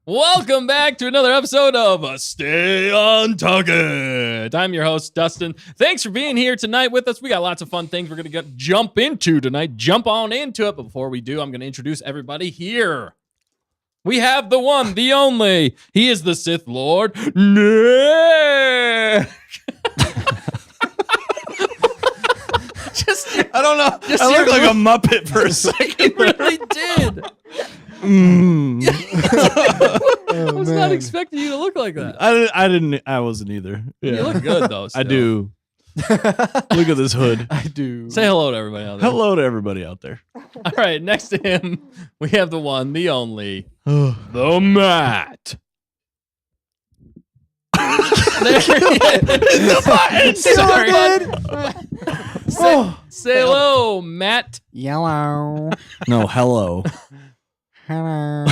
Welcome back to another episode of Stay on Target. I'm your host, Dustin. Thanks for being here tonight with us. We got lots of fun things we're going to jump into tonight. Jump on into it. But before we do, I'm going to introduce everybody here. We have the one, the only. He is the Sith Lord, Nick. I don't know. I look like a Muppet for a second. He really did. I was not expecting you to look like that. I wasn't either. Yeah. You look good though. Still. I do. Look at this hood. I do. Say hello to everybody out there. Hello to everybody out there. All right, next to him, we have the one, the only, the Matt. There he is. Say hello, Matt. Yellow. No, hello. Hello.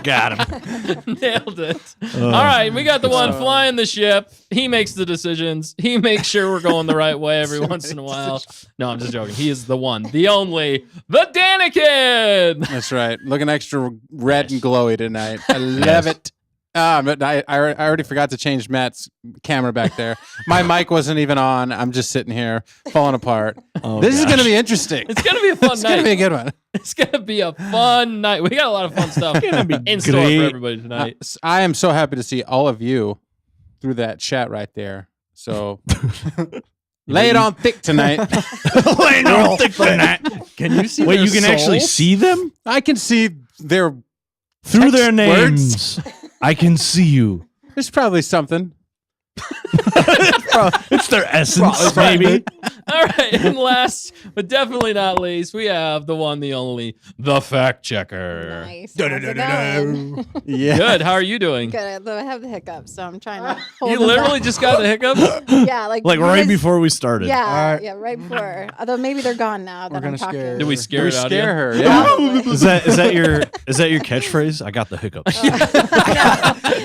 Got him. Nailed it. All right, we got the one flying the ship. He makes the decisions. He makes sure we're going the right way every once in a while. No, I'm just joking. He is the one, the only, the Danikin. That's right. Looking extra red and glowy tonight. I love it. But I already forgot to change Matt's camera back there. My mic wasn't even on. I'm just sitting here falling apart. This is going to be interesting. It's going to be a fun night. It's going to be a good one. It's going to be a fun night. We got a lot of fun stuff in store for everybody tonight. I am so happy to see all of you through that chat right there. So lay it on thick tonight. Lay it on thick tonight. Can you see Wait, their you can souls? actually see them? I can see their Through their words. names. I can see you. There's probably something. It's their essence, maybe. All right, and last but definitely not least, we have the one, the only, the fact checker. Nice. How's it going? Yeah. Good. How are you doing? Good. I have the hiccups, so I'm trying to hold You them literally back. just got the hiccups? Yeah, like Like you right guys- before we started. Yeah, yeah, right before. Although maybe they're gone now that We're I'm gonna talking. scare Did we her. scare it out of you? Scare her. Yeah. Probably. Is that your catchphrase? I got the hiccups.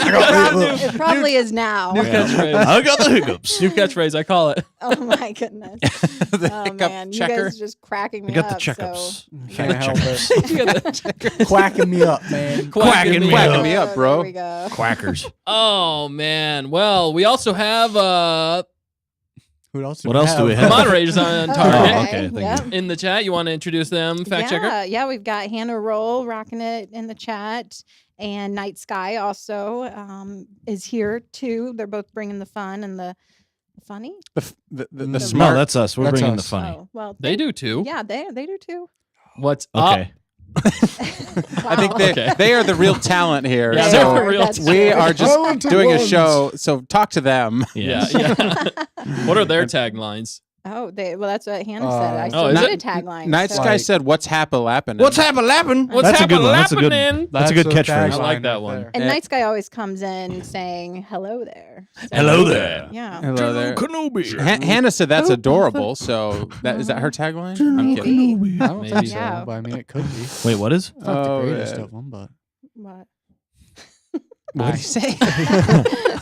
It probably is now. New catchphrase. I got the hiccups. New catchphrase. I call it. Oh my goodness. Oh hiccup man, checker. you guys are just cracking me I got up. the checkups. Can't help it. You got the Quacking me up, man. quacking me Quacking up. me up, bro. There we go. Quackers. Oh man. Well, we also have Who else? What else do we the have? moderators on Oh, target okay, thank yeah. in the chat. You want to introduce them, fact checker? Yeah, we've got Hannah Roll rocking it in the chat, and Night Sky also is here too. They're both bringing the fun and the funny. The No, smart. that's us. We're That's bringing us. the funny. Oh, well, They do too. Yeah, they do too. What's up? Okay. I think Wow. Okay. they are the real talent here. Yeah, They they're so the real that's we true. are just Talented doing a ones. show. So talk to them. Yeah. Yeah. What are their taglines? Oh, that's what Hannah said. I Oh, is still it? did a tagline. Night so- Sky said, "What's happening?" happening? What's That's a good one. That's a good. happening? That's a good catchphrase. I like that one. And Eh. Night Sky always comes in saying hello there. So- Hello there. Yeah. Hello there. Kenobi. Hannah said that's adorable. So is that her tagline? I'm kidding. Maybe. I don't Maybe. think so, Yeah. but I mean, it could be. Wait, what is? It's not Oh, the greatest yeah. of them, but What? What did you say?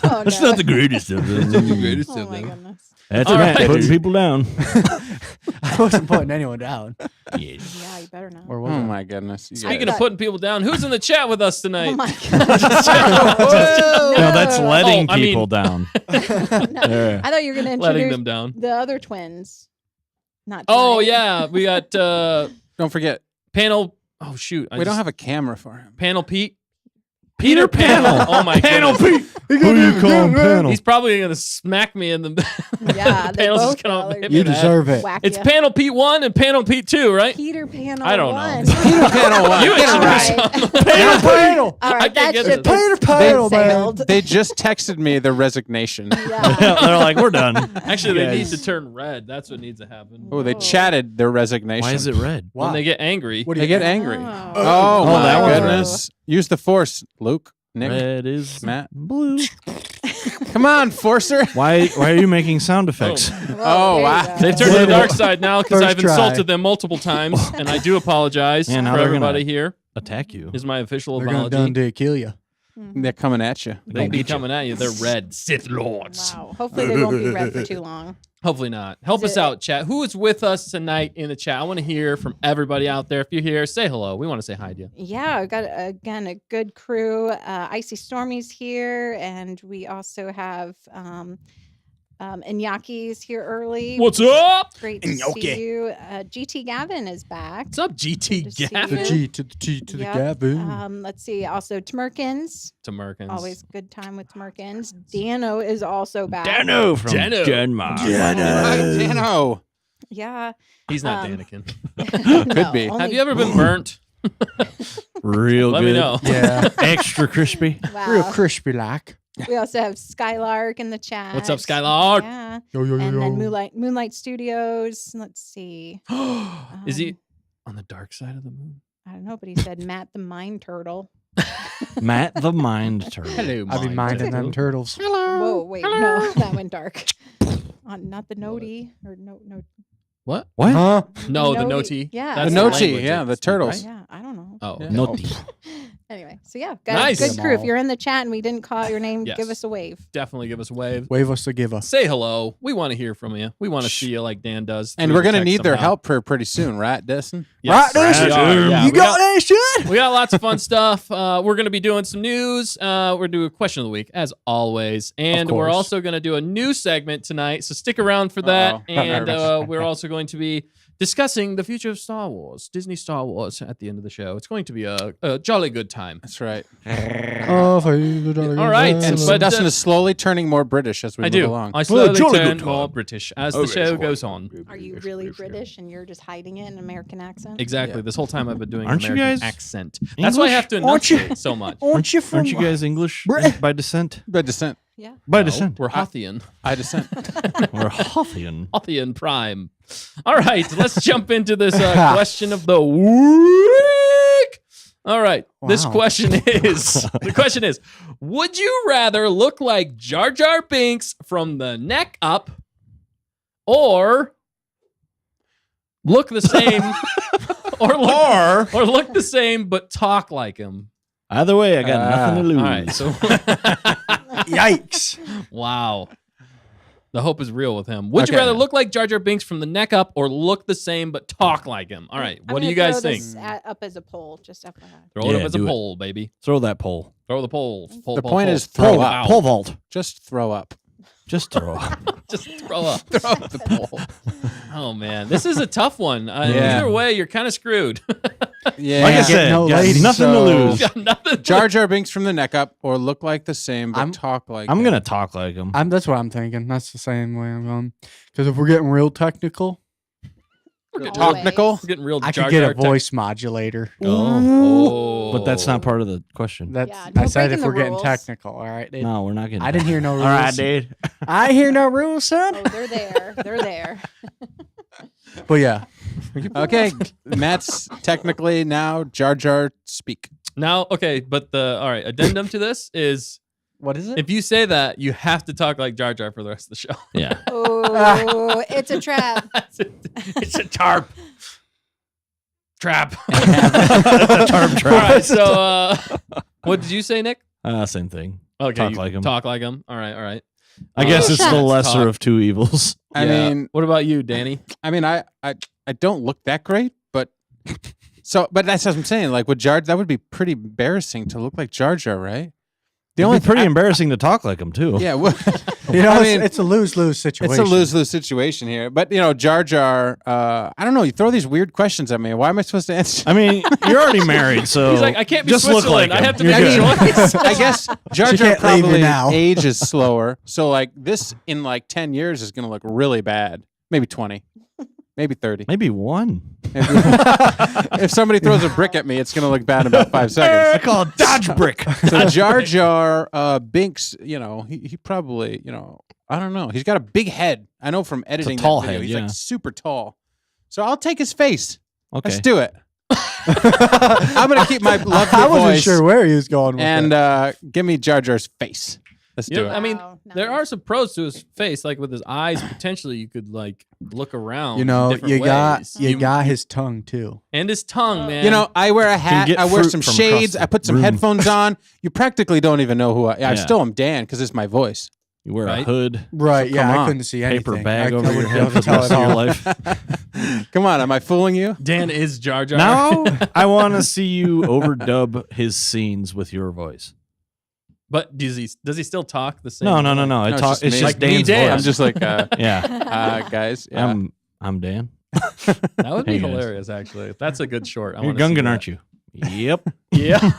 Oh, That's no. not the greatest of them. Oh my goodness. That's All right. right. Putting people down. I wasn't putting anyone down. Yeah, you better not. Or was Oh I? my goodness! You Speaking guys- of putting people down, who's in the chat with us tonight? Oh my goodness. No, that's letting Oh, I mean- people down. Yeah. I thought you were going to Letting introduce them down. the other twins. Not Oh tonight. yeah, we got Don't forget, panel. Oh shoot, we don't have a camera for him. panel Pete. Peter Panel. Oh my Panel goodness. Pete. Who you calling panel? He's probably gonna smack me in the. Yeah, they Panel's both just gonna are. hit me You in the head. deserve it. Whack It's ya. Panel Pete 1 and Panel Pete 2, right? Peter Panel. I don't know. 1. Panel one. You All introduce right. him. Panel, panel. All I right, can't that get ship this. has Peter Panel, man. sailed. They just texted me the resignation. Yeah. They're like, we're done. Actually, they need Guys. to turn red. That's what needs to happen. Oh, they Oh. chatted their resignation. Why is it red? When they get angry. What do They you get think? angry. Oh. Oh, Oh, that my one's goodness! Use the force, Luke, Nick, Red is Matt. blue. Come on, Forcer. Why are you making sound effects? Oh, there you wow. go. They've turned to the dark side now because First I've try. insulted them multiple times, and I do apologize Yeah, now for they're everybody gonna- here. Attack you. Is my official They're gonna apology. done to kill you. They're coming at you. They'll be coming at you. They're red Sith Lords. Wow. Hopefully they won't be red for too long. Hopefully not. Help us out, chat. Who is with us tonight in the chat? I want to hear from everybody out there. If you're here, say hello. We want to say hi to you. Yeah, we've got again a good crew. Icy Stormy's here, and we also have Inyaki's here early. What's up? Great to see you. GT Gavin is back. What's up, Good to GT see Gavin? you. The G to the T to the Yep. Gavin. Let's see. Also, Tmerkins. To Merkins. Always good time with Tmerkins. Dano is also back. Dano from Dano. Denmark. Right, Dano. Yeah. He's not Um, Anakin. Could be. Have you ever been burnt? Real Let good. me know. Yeah. Extra crispy. Wow. Real crispy like. We also have Skylark in the chat. What's up, Skylark? Yeah. Yo, yo, yo, And then yo. Moonlight Studios. Let's see. Is he on the dark side of the moon? I don't know, but he said Matt the Mind Turtle. Matt the Mind Turtle. Hello, I be minding them turtles. Whoa, wait, no, that went dark. Not the Noti or no. What? What? Huh? No, the Noti. Noti. Yeah, That's The the Noti, language yeah, they the speak, turtles. right? Yeah, I don't know. Oh, Yeah. Naughty. Anyway, so yeah, got Nice. a good crew. If Them all. you're in the chat and we didn't call out your name, Yes. give us a wave. Definitely give us a wave. Wave us to give us. Say hello. We want to hear from you. We want to see you like Dan does. And through we're the going to text need their somehow. help pretty soon, right, Destin? Yes, Right, Dustin? we are, yeah. You We got that shit? We got lots of fun stuff. We're going to be doing some news. We're doing a question of the week, as always. And we're course. also going to do a new segment tonight. So stick around for that. Uh-oh. And Nervous. we're also going to be discussing the future of Star Wars, Disney Star Wars, at the end of the show. It's going to be a jolly good time. That's right. All right, And but, Dustin is slowly turning more British as we I move do. along. I slowly jolly turn good more time. British as the Okay, show so- goes on. Are you really British and you're just hiding it in an American accent? Exactly. Yeah. This whole time I've been doing Aren't an you American guys accent. That's why I have to Aren't you? enunciate so much. Aren't you from? Aren't you guys English by descent? By descent. Yeah. By No, descent. we're Hothian. I descent. We're Hothian. Hothian Prime. All right, let's jump into this question of the week. All right, this Wow. question is: the question is, would you rather look like Jar Jar Binks from the neck up, or look the same, or look the same but talk like him? Either way, I got nothing to lose. All right, so Yikes! wow. The hope is real with him. Would you Okay. rather look like Jar Jar Binks from the neck up or look the same but talk like him? All right, I'm what do gonna you guys throw think? this up as a poll, just FYI. Throw it up Yeah, as a do it. poll, baby. Throw that pole. Throw the poll. The point is throw Pole, up. pole vault. Just throw up. Just throw up. Just throw up. Throw up the pole. Oh, man. This is a tough one. Yeah. Either way, you're kind of screwed. Yeah. Like I said, no got ladies, nothing to so- lose. Got nothing. Jar Jar Binks from the neck up, or look like the same but I'm- talk like. I'm him. going to talk like him. That's what I'm thinking. That's the same way I'm going. Because if we're getting real technical, We're getting, Always. Technical? we're getting real I Jar could get Jar a voice modulator. Oh. But that's not part of the question. That's Yeah, I no said breaking if the we're getting rules. technical. All right. No, we're not getting I didn't hear no rules. All right, dude. I ain't hear no rules, son. Oh, they're there. They're there. But yeah, Okay, Matt's technically now Jar Jar speak. Now, okay, but all right, addendum to this is what is it? if you say that, you have to talk like Jar Jar for the rest of the show. Yeah. Oh, it's a trap. It's a tarp. Trap. Tarp All right, so what did you say, Nick? Same thing. Okay, Talk you like him. Talk like him. All right, all right. I guess it's the shots. lesser Talk. of two evils. I Yeah. mean, What about you, Danny? I don't look that great, but but that's what I'm saying. Like with Jar, that would be pretty embarrassing to look like Jar Jar, right? The It'd be pretty I- embarrassing to talk like him too. Yeah, well, You know, I mean, it's a lose-lose situation. it's a lose-lose situation here. But Jar Jar. I don't know. You throw these weird questions at me. Why am I supposed to answer? I mean, you're already married, so He's like, I can't be just look Switzerland. like I him. have to You're make a good. choice. I guess Jar She Jar can't leave you probably now. ages slower. So like this in like 10 years is going to look really bad. Maybe 20. Maybe 30. Maybe one. If somebody throws a brick at me, it's going to look bad in about 5 seconds. I call it dodge brick. So Jar Jar Binks, he probably, I don't know. He's got a big head. I know from editing tall that video. head, He's yeah. like super tall. So I'll take his face. Okay. Let's do it. I'm going to keep my lovely I wasn't voice sure where he was going with and it. give me Jar Jar's face. Let's do it. I mean, Wow, there nice. are some pros to his face, like with his eyes. Potentially, you could like look around. You know, different you got ways. you got his tongue too. and his tongue, man. You know, I wear a hat. get I wear fruit some from shades. across I put some the room. headphones on. You practically don't even know who I Yeah. still am Dan because it's my voice. You wear Right? a hood, Right? So yeah, come I on. couldn't see anything. paper bag I over your wouldn't be head able for to the tell rest at of your all. life. Come on, am I fooling you? Dan is Jar Jar. Now I want to see you overdub his scenes with your voice. But does he still talk the same? No. way? No, It's it's just, just me. Like me, Dan's Dan. voice. I'm just like, yeah. guys. Yeah. I'm Dan. That would be Hey, guys. hilarious. Actually, that's a good short. I You're wanna see Gungan, that. aren't you? Yep. Yeah,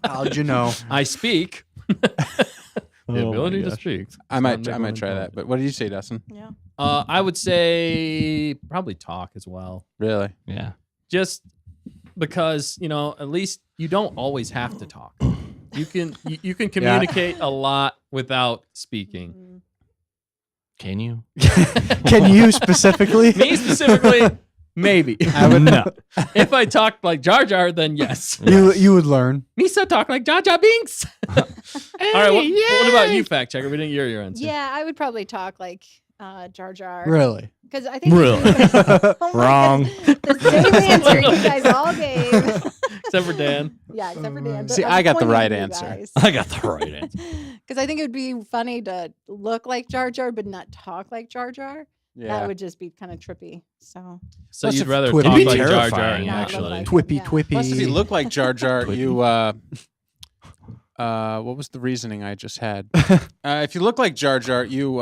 How'd you know? I speak. The Oh ability my to gosh. speak. I might try that. But what did you say, Dustin? Yeah. I would say probably talk as well. Really? Yeah. Just because at least you don't always have to talk. You can communicate a lot without speaking. Mm. Can you? Can you specifically? Me specifically, maybe. I would know. If I talked like Jar Jar, then yes. You would learn. Misa talk like Jar Jar Binks. All right, what about you, fact checker? We didn't hear your answer. Yeah, I would probably talk like Jar Jar. Really? Because I think Really? Oh my Wrong. goodness, the same answer you guys all gave. Except for Dan. Yeah, except for Dan. See, I got the right answer. I got the right answer. Because I think it would be funny to look like Jar Jar but not talk like Jar Jar. Yeah. That would just be kind of trippy. So So Plus you'd if rather Twitter- talk It'd be like Jar Jar. terrifying, not look actually. like him, Twippy, yeah. twippy. Plus, if you look like Jar Jar, Twitty. you what was the reasosoning I just had? If you look like Jar Jar, you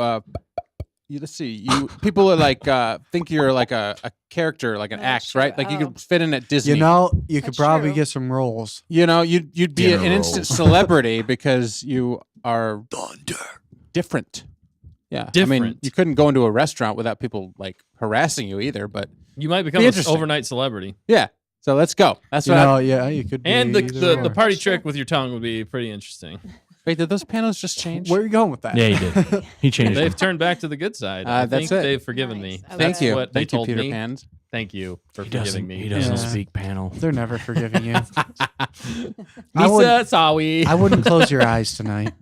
let's see, people are like think you're like a character, like an That's act, true. right? Like you Oh. could fit in at Disney. you could That's probably true. get some roles. You'd be Get a an instant celebrity because you are different. Yeah, I mean, Different. you couldn't go into a restaurant without people like harassing you either. But You might become Be an interesting. overnight celebrity. yeah, so let's go. That's You what. know, yeah, you could. Be And either the or. party That's trick true. with your tongue would be pretty interesting. Wait, did those panels just change? Where are you going with that? Yeah, he did. He changed They've it. turned back to the good side. I That's think it. they've forgiven Nice. me. I love Thank That's you, what they thank you, told Peter me. Pans. Thank you for He forgiving doesn't, me. he doesn't Yeah. speak panel. They're never forgiving you. I Misa Sawi. I wouldn't close your eyes tonight.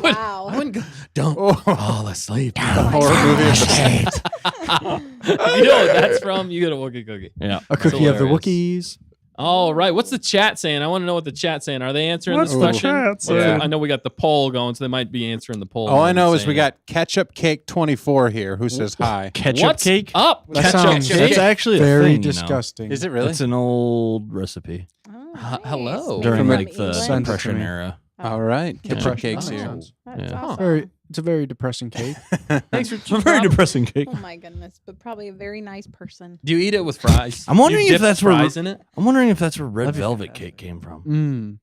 wow. I wouldn't go. Don't Oh, fall asleep. the horror movie. If you know what that's from, you get a Wookiee cookie. Yeah. A cookie of the hilarious. Wookiees. All right. What's the chat saying? I want to know what the chat's saying. Are they answering What's this the question? chat What's saying? the- I know we got the poll going, so they might be answering the poll. All I and know is we saying- got Ketchup Cake 24 here who says hi. Ketchup What's cake? up? That Ketchup sounds cake? That's actually a Very thing, you know. disgusting. Is it really? It's an old recipe Oh, hello. Maybe during from like the England? Send it to Depression me. era. All right, Ketchup Depression. Cake's Oh. here. That's Yeah. awesome. It's a very depressing cake. Thanks for It's a very depressing cake. Oh my goodness, but probably a very nice person. Do you eat it with fries? I'm wondering You if dip that's where- fries in it. I'm wondering if that's where red Love you. velvet cake came from.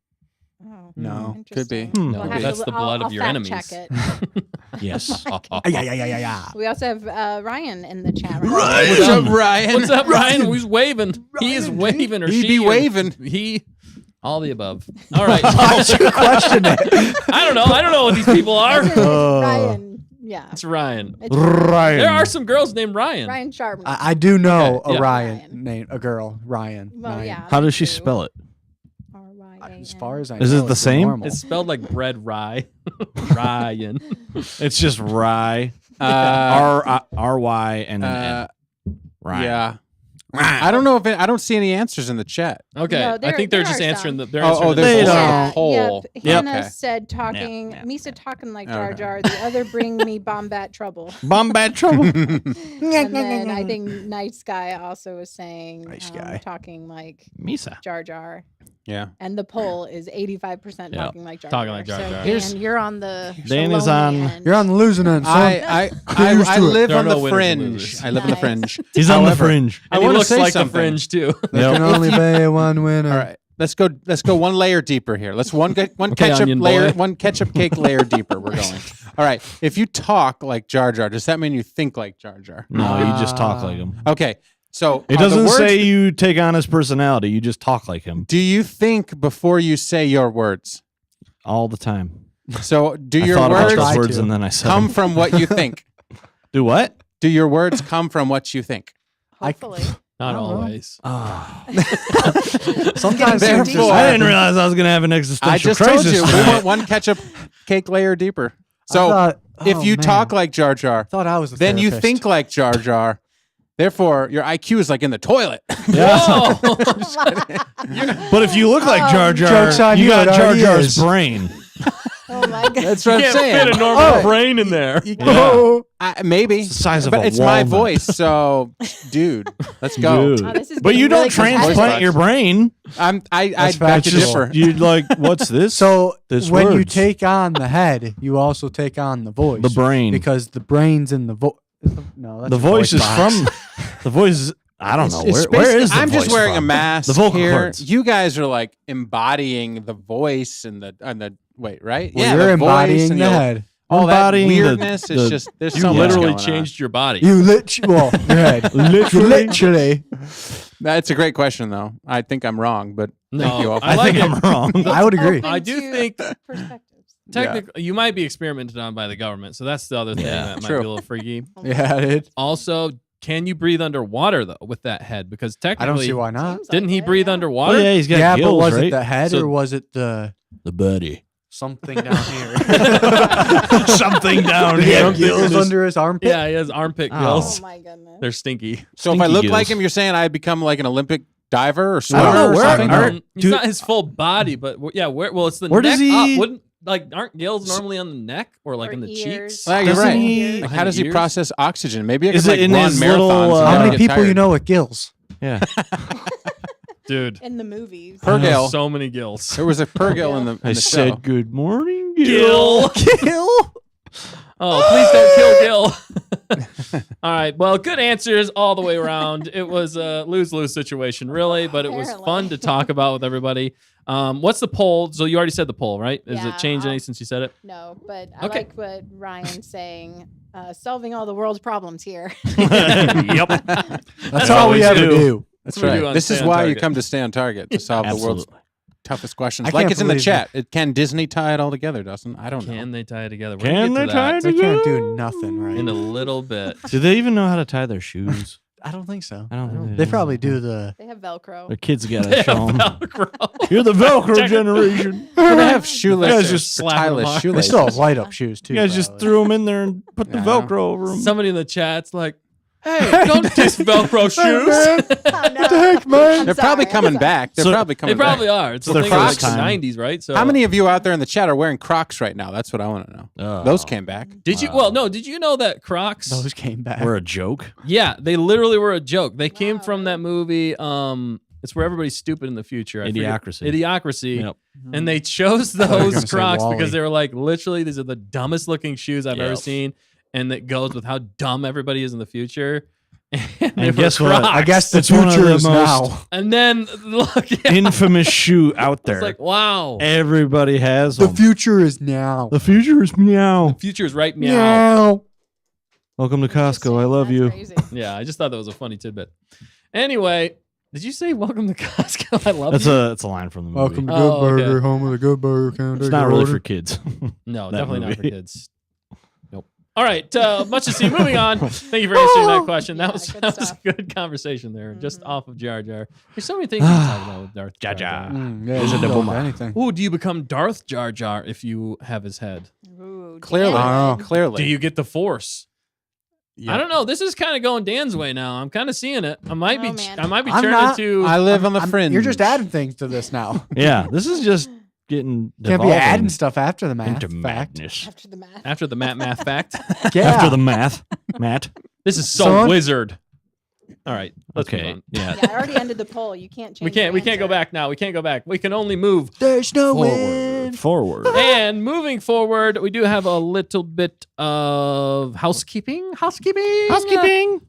Mm. Oh, No, could be. interesting. Hmm. We'll No, have that's to- the blood I'll of your fact enemies. check it. Yes. Yeah. We also have Ryan in the chat. What's up, Ryan? What's up, Ryan? Who's waving? He is waving, or He she be or waving. He, all the above. All right. Why'd you question it? I don't know. I don't know what these people are. It's Ryan. Yeah. It's Ryan. It's Ryan. There are some girls named Ryan. Ryan Sharp. I do know Okay, yeah. a Ryan Ryan. name, a girl, Ryan. Well, Ryan. yeah. How me does she too. spell it? R-Y-A-N. As far as I Is know, it the it's same? normal. It's spelled like bread rye. Ryan. It's just rye. Uh, R-Y and an N. Ryan. yeah. I don't know if I don't see any answers in the chat. Okay. No, I there- think they're there just are answering some. the. They're Oh, answering the they poll. don't. Poll. Yep. Yep. Hannah Okay. said talking. Yeah. Misa talking like Jar Okay. Jar. The other bring me Bombat trouble. Bombat trouble. And then I think Night Sky also was saying Night Sky. talking like Misa. Jar Jar. Yeah. And the poll is 85% Yeah. talking like Jar Talking Jar. like Jar So Jar. Dan, you're on the Dan is lonely on- end. You're on the losing end, son. I used I to it. live There are on no the winners and fringe. losers. I live on the Nice. fringe. He's on the However, fringe. And he wanna looks say like something. the fringe too. There can only be one winner. All right. Let's go one layer deeper here. Let's one Okay, ketchup onion layer, boy. one ketchup cake layer deeper. We're going. All right. If you talk like Jar Jar, does that mean you think like Jar Jar? No, you just talk like him. Okay. So It are the doesn't words say that- you take on his personality. You just talk like him Do you think before you say your words? all the time. So do I your thought about words Try those words to. and then I said come them. from what you think? Do what? Do your words come from what you think? Hopefully. Not I don't know. always. Sometimes Therefore- I didn't realize I was going to have an existential I just crisis. told you we tonight. went one ketchup cake layer deeper. So if you talk like Jar Jar, thought I was a then you therapist. think like Jar Jar. Therefore, your IQ is like in the toilet. Whoa! But if you look like Jar Jar, Joke's on you you, got it Jar already Jar's is. brain. Oh my god. That's what I'm Can't saying. fit a normal brain in there. Yeah. Maybe It's the size of but a it's my walnut. voice. So, dude, let's go. Dude. Oh, this is But you getting don't really competitive. transplant your brain. I That's beg to factual. differ. You'd like, what's this? So This when you words. take on the head, you also take on the voice. The brain. Because the brain's in the voice. No, that's The your voice is box. from. The voice is. I don't know. It's Where is the I'm just voice wearing a from? mask The vocal here. cords. You guys are like embodying the voice and the wait, right? Well, yeah, you're the voice embodying and the head. all that Embodying the- weirdness is the- just there's You so much literally going on. changed your body. You literally, well, your head. literally. That's a great question, though. I think I'm wrong, but No, thank you all. I like think it. I'm wrong. I would agree. Open I do to think perspectives. technically you might be experimented on by the government, so that's the other thing Yeah, that might true. be a little freaky. Yeah, it. Also, can you breathe underwater though with that head? Because I don't technically, see why not. Seems didn't like he it, breathe yeah. underwater? Oh, yeah, he's got Yeah, gills, but was right? it the head So- or was it the The buddy. something down here? Something down Did he here. have gills under his armpit? Yeah, he has armpit Oh. gills. Oh my goodness. They're stinky. So if I Stinky look like gills. him, you're saying I become like an Olympic diver or I swimmer don't know, or where- something? I He's Dude- not his full body, but yeah, well, it's the Where neck does he- up. Wouldn't aren't gills normally on the neck or like Or in the ears. cheeks? Well, you're Doesn't right. he- Like, Behind how does the he ears? process oxygen? Maybe I Is could like it in run his marathons. little, and How How never many get people you tired. know with gills? Yeah. Dude, In the movies. Per Gil. so many gills. There was a Pergil in the I show. said good morning, Gil. Gil. Oh, please don't kill Gil. All right. Well, good answers all the way around. It was a lose-lose situation, really, but it was Apparently. fun to talk about with everybody. What's the poll? So you already said the poll, right? Has Yeah, it changed any I'll- since you said it? No, but I Okay. like what Ryan's saying. Solving all the world's problems here. Yep. That's all we always ever do. do. That's what we do right. on This is Stay on why you Target. come to Stay on Target to solve the world's Absolutely. toughest questions. I Like can't it's in the believe chat. Can Disney tie it all together, Dustin? I don't know. Can they tie it together? We're Can gonna they get to tie that it They together? can't do nothing right. in a little bit. Do they even know how to tie their shoes? I don't think so. I don't think They probably do the. They have Velcro. The kids got They to show have them. Velcro. You're the Velcro Check it. generation. Well, they have You shoelaces. guys just for slap 'em tireless hard. They shoelaces. still have light up shoes too. You guys by just the way. threw them in there and put the Yeah. Velcro over them. Somebody in the chat's like, "Hey, don't diss Velcro shoes." Oh, no. What the heck, man? I'm They're probably sorry, coming I'm sorry. back. They're So- probably They coming probably back. are. It's It's the their thing of like first the time. '90s, right? So How many of you out there in the chat are wearing Crocs right now? That's what I want to know. Oh. Those came back. did you? Well, no. Did you know that Crocs? Those came back. We're a joke. Yeah, they literally were a joke. They came Wow, from that really? movie. It's where everybody's stupid in the future. I forget- Idiocracy. Idiocracy. Yep. And they chose thought you were those gonna say Crocs Wall-E. because they were like, literally, these are the dumbest looking shoes I've ever Yep. seen. And it goes with how dumb everybody is in the future. They were guess what? Crocs. I guess the It's one of future the is most- now. And then look, yeah, Infamous shoe out it's there. like, wow. Everybody has The them. future is now. The future is meow. The future is right meow. Meow. Welcome to Costco. I love That's you. crazy. Yeah, I just thought that was a funny tidbit. Anyway, did you say welcome to Costco? I love That's you. a line from the movie. Welcome to Good Oh, okay. Burger, home of the Good Burger. Can I It's take not your really order? for kids. No, that definitely not for movie. kids. Nope. All right, much to see. Moving on. Thank you for answering that question. That Yeah, was good that was stuff. a good conversation there, just Mhm. off of Jar Jar. There's so many things we can talk about with Darth Jar Jar Jar. Jar. Yeah, Is you it can the go with boomer? anything. Ooh, do you become Darth Jar Jar if you have his head? Ooh, Clearly. damn. Clearly. Do you get the Force? I don't know. This is kind of going Dan's way now. I'm kind of seeing it. I might Oh, be. man. I might be I'm turning not- to. I live on the fringe. You're just adding things to this now. Yeah, this is just getting Can't be devolving adding stuff after the math into fact. madness. After the math. after the math fact. Yeah. After the math, Matt. This is so Son. wizard. All right, let's move Okay, on. yeah. Yeah, I already ended the poll. You can't change. We can't. your We can't go answer. back now. We can't go back. We can only move There's no win. Forward. And moving forward, we do have a little bit of housekeeping. Housekeeping. We're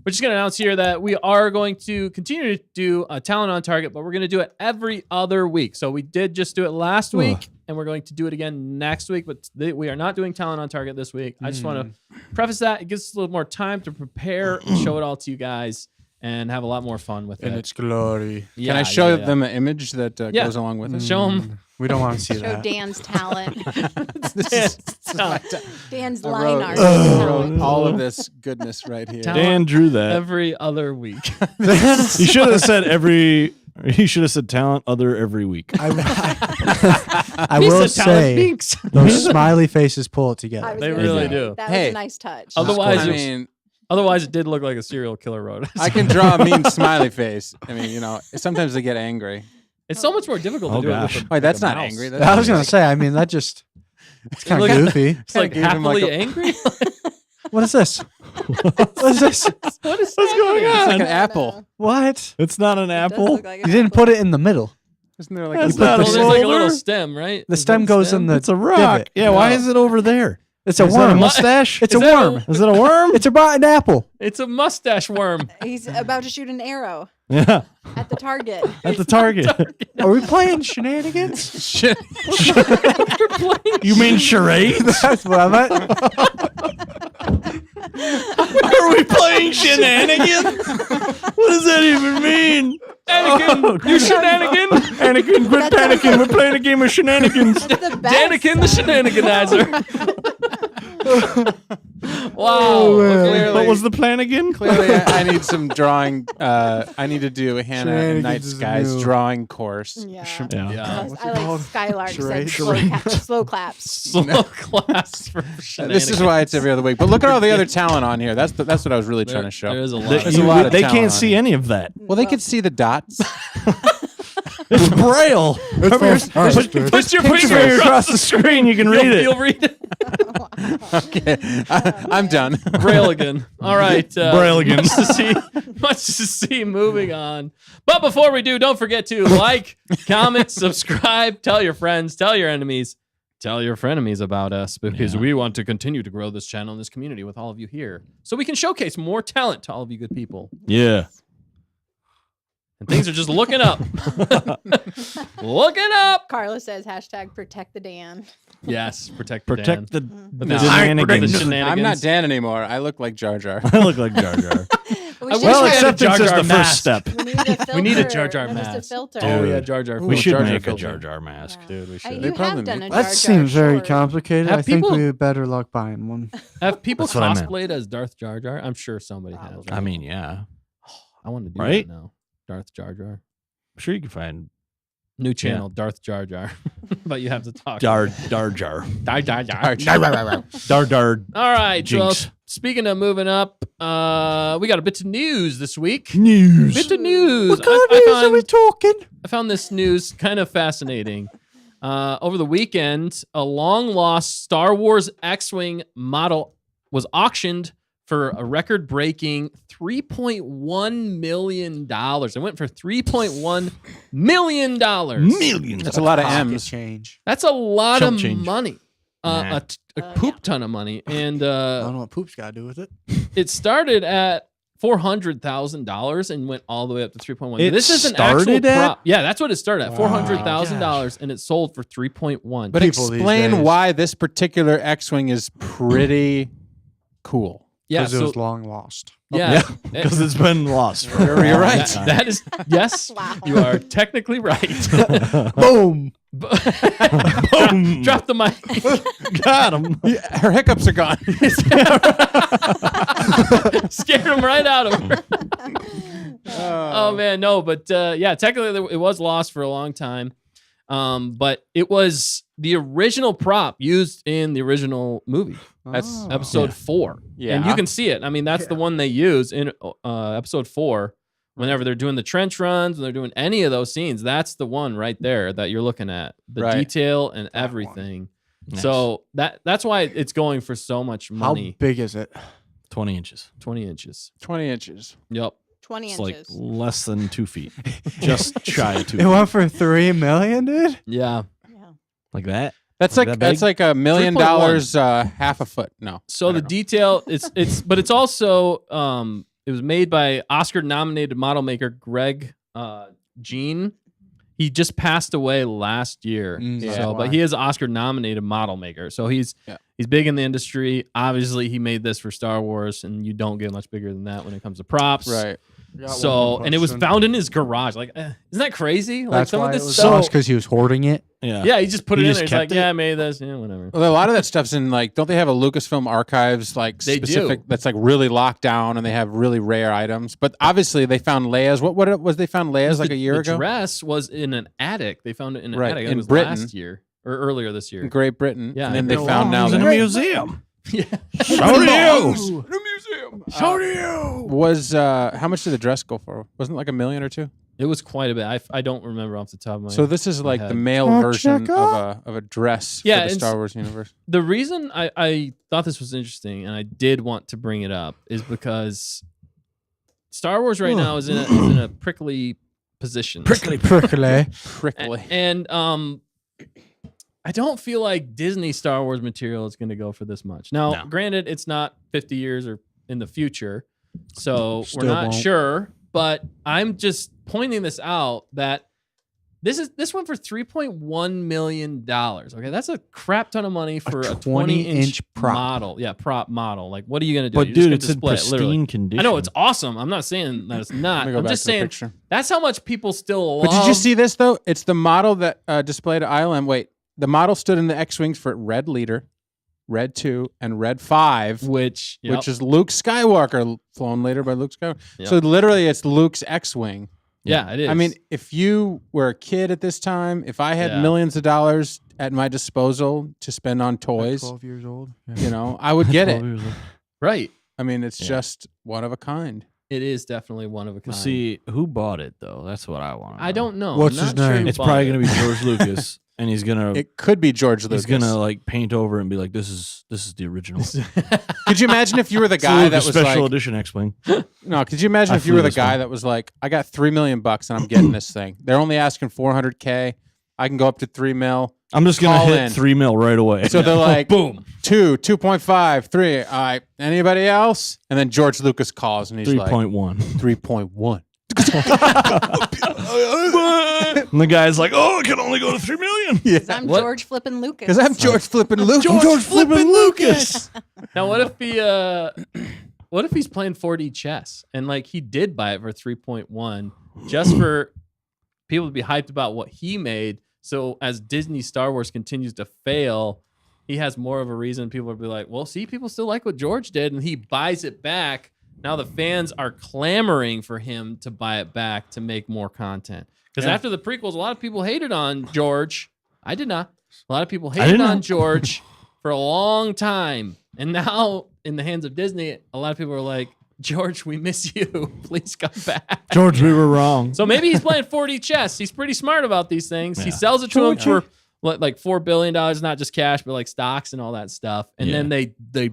just going to announce here that we are going to continue to do a Talent on Target, but we're going to do it every other week. So we did just do it last week, and we're going to do it again next week, but we are not doing Talent on Target this week. I just want to preface that. It gives us a little more time to prepare and show it all to you guys and have a lot more fun with In it. its glory. Yeah, Can I show yeah. them an image that Yeah. goes along with it? Show them. We don't want to see Show that. Dan's talent. This is my Dan's I line wrote, art. I wrote all of this goodness right here. Dan drew that. Every other week. You should have said He should have said talent other every week. I will say those smiley faces pull it together. I was They gonna really say, do. That Hey. was a nice touch. Otherwise, I you- mean, Otherwise, it did look like a serial killer wrote it. I can draw a mean smiley face. I mean, you know, sometimes they get angry. It's so much more difficult to Oh, do it gosh. with a, Wait, that's like a not mouse. angry. That's I was just gonna like- say. I mean, that just it's kind of Look at- goofy. It's like Gave him like happily a- angry. What is this? What is this? What is What's going happening? It's like on? an apple. What? It's not an It does apple. look like an You didn't apple. put it in the middle. Isn't there like That's a not Well, a there's like a little shoulder. stem, right? The Is stem that a goes stem? in the. It's a rock. divot. Yeah, why No. is it over there? It's a Is that a worm. mustache? It's a Is that a- worm. Is it a worm? It's a rotten apple. It's a mustache worm. He's about to shoot an arrow Yeah, at the target. at the target. Are we playing shenanigans? shit? You mean charades? That's what I meant. Are we playing shenanigans? What does that even mean? Anakin, you shenanigan. Anakin, quit panicking. We're playing a game of shenanigans. That's the best. Danikin the shenaniganizer. Wow. Clearly, What was the plan again? clearly I need some drawing. I need to do Hannah and Night Shenanigans is Sky's new. drawing course. Yeah. Yeah. Yeah. What's I it like called? Skylark said Charades? slow claps. Slow class for shenanigans. This is why it's every other week. But look at all the other talent on here. That's what I was really trying to There show. is a lot. They, There's a lot of they talent can't on see it. any of that. Well, they could see the dots. It's braille. Put your finger across the screen. You can read it. You'll read it. Okay, I'm done. Braille again. All right. Braille again. Much to see. Moving on. But before we do, don't forget to like, comment, subscribe, tell your friends, tell your enemies, tell your frenemies about us because we want to continue to grow this channel and this community with all of you here so we can showcase more talent to all of you good people. Yeah. And things are just looking up. Looking up. Carla says hashtag protect the Dan. Yes. Protect Protect Dan. the But No, the shenanigans. shenanigans. I'm not Dan anymore. I look like Jar Jar. I look like Jar Jar. We I should wish Well, we had a acceptance Jar is Jar the mask. first step. we need a filter. We need a Jar Jar and just mask. a filter. Oh, yeah, Dude. Jar Jar. We should Jar Jar make a filter. Jar Jar mask. Dude, we should. You They probably have done a make- Jar That Jar seems very short. complicated. Have I think people- we had better luck buying one. Have people That's what I meant. cosplayed as Darth Jar Jar? I'm sure somebody has. Probably. Right? I mean, yeah. I want to do Right? that now. Darth Jar Jar. I'm sure you can find New channel, Darth Jar Jar. But you have to talk. Jar. Dar Jar Jar. Dar. All right. Well, Jinx. speaking of moving up, we got a bit of news this week. News. Bit of news. What kind of news are we talking? I found this news kind of fascinating. Over the weekend, a long lost Star Wars X-Wing model was auctioned for a record-breaking $3.1 million. It went for $3.1 million. Millions. That's a lot of Pocket M's. change. That's a lot Chump of change. money. Nah. A poop ton of money. And I don't know what poop's got to do with it. it started at $400,000 and went all the way up to 3.1. It This is an actual started at? prop. Yeah, that's what it started at. Wow. $400,000 and it sold for 3.1. But People these explain days. why this particular X-wing is pretty cool. yeah, Because it so was long lost. yeah, Because it's been lost. For a You're long right. time. that is yes. Wow. You are technically right. Boom. Boom. Drop the mic. Got him. Yeah, her hiccups are gone. Scared him right out of her. Oh man, no, but yeah, technically it was lost for a long time. But it was the original prop used in the original movie. That's Oh. Episode 4. Yeah. And you can see it. I mean, that's the one they use in episode 4. Whenever they're doing the trench runs, when they're doing any of those scenes, that's the one right there that you're looking at. The Right. detail and That one. everything. Nice. So that's why it's going for so much How money. big is it? 20 inches. 20 inches. 20 inches. Yep. 20 It's like inches. less than 2 feet. Just shy of 2 It feet. went for $3 million, dude. Yeah. Yeah. Like that? That's Like like that that's big? like $1 million 3.1. half a foot. No. So I the don't know. detail but it's also it was made by Oscar nominated model maker Greg Jean. He just passed away last year. Mm, Yeah. So, but he is Oscar nominated model maker. So he's Yeah. He's big in the industry. Obviously, he made this for Star Wars, and you don't get much bigger than that when it comes to props. Right. So, and it was found in his garage. Like, isn't that crazy? Like That's some why of it this was stuff. because he was hoarding it. Yeah, he just put He it in just there. He's kept like, it? yeah, I made this. Yeah, whatever. Well, a lot of that stuff's in like, don't they have a Lucasfilm archives like They specific do. that's like really locked down and they have really rare items? But obviously they found Leia's. What was they found Leia's like a year the ago? dress was in an attic. They found it in an Right, attic. I think in it was Britain. last year or earlier this year. In Great Britain. Yeah, and then it's they been a found long now in a that museum. Yeah. Show to you. in a museum. Show to you. Was how much did the dress go for? Wasn't it like $1 million or $2 million? It was quite a bit. I don't remember off the top of my So this is my like head. the male Oh, version check of a dress Yeah, for the it's- Star Wars universe. The reason I thought this was interesting and I did want to bring it up is because Star Wars right now is in a prickly position. Prickly. Prickly. And I don't feel like Disney Star Wars material is going to go for this much. Now, No. granted, it's not 50 years or in the future, so Still we're not won't. sure. But I'm just pointing this out that this went for $3.1 million. Okay, that's a crap ton of money for a 20-inch prop. model. Yeah, prop model. Like, what are you going to do? But You're dude, just it's in gonna display it, literally. pristine condition. I know it's awesome. I'm not saying that it's not. Let me go I'm back just to the saying picture. that's how much people still love. But did you see this though? It's the model that displayed at ILM. Wait, the model stood in the X-wings for Red Leader, Red 2, and Red 5, which which is Luke Skywalker, flown later by Luke Skywalker. Yep. So literally, it's Luke's X-wing. yeah, it is. I mean, if you were a kid at this time, if I had Yeah. millions of dollars at my disposal to spend on toys, 12 years old. you know, I would get 12 it. years old. right. I mean, it's Yeah. just one of a kind. It is definitely one of a kind. See, who bought it though? That's what I want. I don't know. What's I'm his not sure name? who It's bought probably it. gonna be George Lucas, and he's gonna It could be George Lucas. he's gonna like paint over it and be like, "This is the original." Could you imagine if you were the It's a guy Lucas that was special like, edition X-wing. no, could you imagine I if you flew were the this guy one. that was like, I got $3 million and I'm getting this thing. They're only asking $400K. I can go up to $3 million. I'm just gonna Call hit in. $3 million right away. So they're like, boom. 2, 2.5, 3. All right. Anybody else? And then George Lucas calls and he's like, 3.1. 3.1. And the guy's like, "Oh, it can only go to 3 million." Yeah. 'Cause I'm What? George flipping Lucas. Because I'm George flipping Lucas. George flipping Lucas. Now, what if he's playing 4D chess and like he did buy it for 3.1 just for people to be hyped about what he made? So as Disney Star Wars continues to fail, he has more of a reason. People will be like, well, see, people still like what George did, and he buys it back. Now the fans are clamoring for him to buy it back to make more content. Because Yeah. after the prequels, a lot of people hated on George. I did not. A lot of people didn't hated know. on George for a long time. And now, in the hands of Disney, a lot of people are like, George, we miss you. Please come back. George, we were wrong. So maybe he's playing 4D chess. He's pretty smart about these things. He Yeah. sells it to him for like $4 billion, not just cash, but like stocks and all that stuff. And Yeah. then they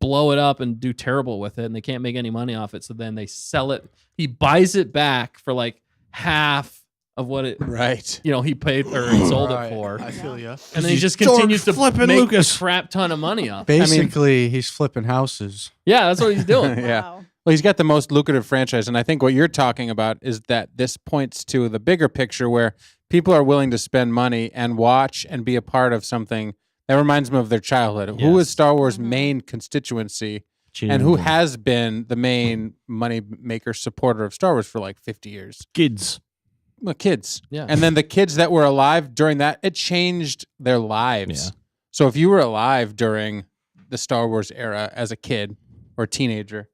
blow it up and do terrible with it, and they can't make any money off it. So then they sell it. He buys it back for like half of what it Right. he paid or sold it for. I feel you. And then he just George continues to flipping make Lucas. a crap ton of money off it. Basically, he's flipping houses. Yeah, that's what he's doing. Yeah. Wow. Well, he's got the most lucrative franchise. And I think what you're talking about is that this points to the bigger picture where people are willing to spend money and watch and be a part of something that reminds them of their childhood. Who is Yes. Star Wars' Mhm. main constituency Cheating and who them. has been the main money maker supporter of Star Wars for like 50 years? kids? Well, kids. Yeah. And then the kids that were alive during that, it changed their lives. Yeah. So if you were alive during the Star Wars era as a kid or teenager,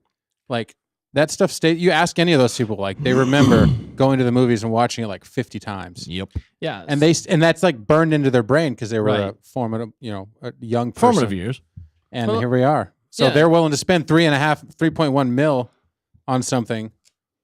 like that stuff stayed. You ask any of those people, like they remember going to the movies and watching it like 50 times. Yep. Yeah. And that's like burned into their brain because they were Right. a formative, a young person. Formative years. And Well, here we are. So yeah. they're willing to spend 3.1 mil on something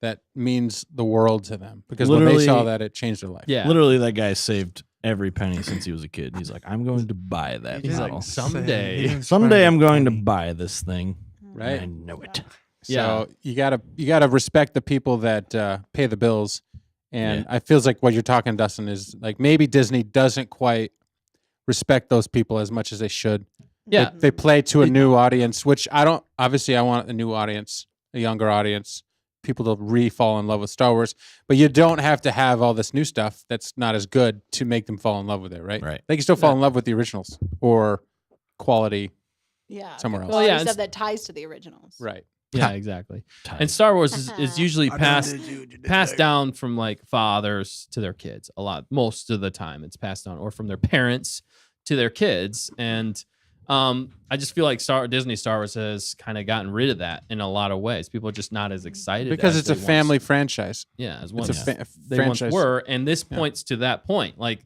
that means the world to them because when they saw Literally- that, it changed their life. yeah. Literally, that guy saved every penny since he was a kid. He's like, "I'm going to buy that He's model. like, someday. Someday I'm going to buy this thing." Right. I know it. So you gotta respect the people that pay the bills, and I feels like what you're talking, Dustin, is like maybe Disney doesn't quite respect those people as much as they should. Yeah. They play to a new audience, which I don't. Obviously, I want a new audience, a younger audience, people to re-fall in love with Star Wars. But you don't have to have all this new stuff that's not as good to make them fall in love with it, right? Right. They can still fall in love with the originals or quality Yeah. somewhere else. Well, yeah, stuff that ties to the originals. Right. Yeah, exactly. And Star Wars is usually passed down from like fathers to their kids a lot. Most of the time it's passed down, or from their parents to their kids. And I just feel like Disney Star Wars has kind of gotten rid of that in a lot of ways. People are just not as excited Because as it's a they family once, franchise. yeah, as It's once a they franchise. once were, and this points to that point. Like,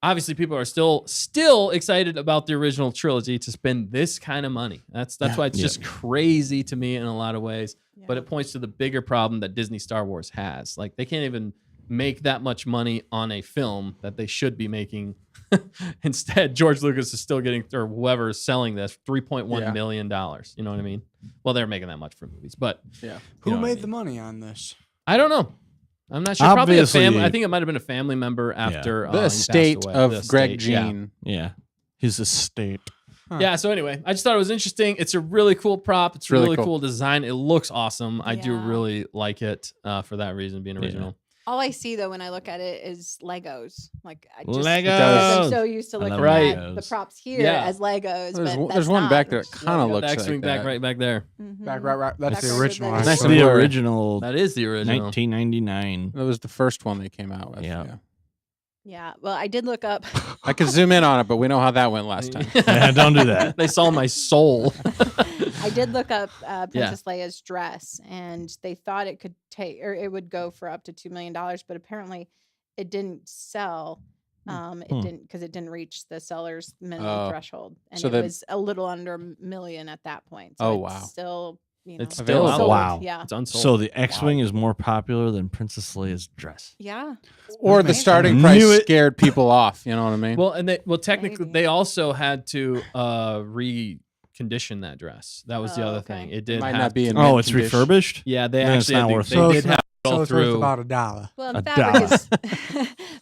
obviously, people are still excited about the original trilogy to spend this kind of money. That's why it's just crazy to me in a lot of ways. Yeah. But it points to the bigger problem that Disney Star Wars has. Like, they can't even make that much money on a film that they should be making. Instead, George Lucas is still getting, or whoever is selling this, $3.1 million. You know what I mean? Well, they're making that much for movies, but Who know what I made mean. the money on this? I don't know. I'm not sure. Probably a family. I think it might have been a family member after The he passed estate away. of The Greg estate, yeah. Jean. Yeah. His estate. Yeah, so anyway, I just thought it was interesting. It's a really cool prop. It's Really really cool. cool design. It looks awesome. I do Yeah. really like it for that reason, being original. All I see though when I look at it is Legos. Like I just Legos. because I'm so used to I looking love Right. at the Legos. props here Yeah. as Legos. There's one back there that kind Yeah, of got looks the X-wing like back that. right back there. Back, right. That's Back the right original. there. I Nice saw. to The blur. original That is the original. 1999. That was the first one they came out with. Yeah. Yeah. Well, I did look up. I could zoom in on it, but we know how that went last time. Yeah, don't do that. They saw my soul. I did look up Princess Leia's dress, and they thought it could take, or it would go for up to $2 million, but apparently it didn't sell. It didn't, because it didn't reach the seller's minimum threshold, and So it the- was a little under $1 million at that point. Oh, it's wow. Still, It's still Available. out. sold. Wow. Yeah. It's unsold. So the X-Wing is more popular than Princess Leia's dress. Yeah. Or the Amazing. starting Knew price it. scared people off. You know what I mean? well, technically, Maybe. they also had to recondition that dress. That was the Oh, other okay. thing. It did Might have not be in Oh, mint it's condition. refurbished? Yeah, they Then it's actually not had worth to, it. they So did it's have to So go it's worth through. about $1. Well, A and fabric is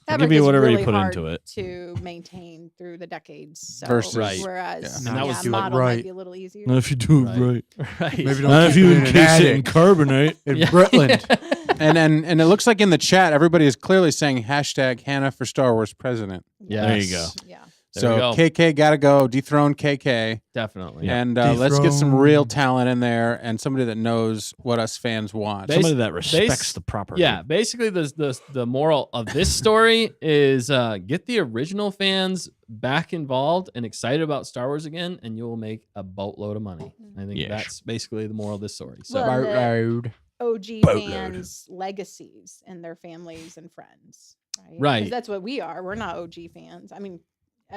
fabric you is whatever you really put hard into it. to maintain through the decades. So, Versus- Right. whereas And that was do it model right. might be a little easier. Not if you do it Right. right. Right. Maybe Not don't if keep you it in an encase it in attic. carbonate. In Britland. And it looks like in the chat, everybody is clearly saying hashtag Hannah for Star Wars president. Yes. There you go. Yeah. There we So go. KK gotta go, dethrone KK, Definitely. Yeah. and let's get some real Dethrone. talent in there and somebody that knows what us fans want. Bas- Somebody that respects the property. Yeah, basically the moral of this story is get the original fans back involved and excited about Star Wars again, and you will make a boatload of money. I think Yes. that's basically the moral of this story. So Well, Boat road. OG Boatload. fans' legacies and their families and friends. Right. Right. 'Cause that's what we are. We're not OG fans. I mean,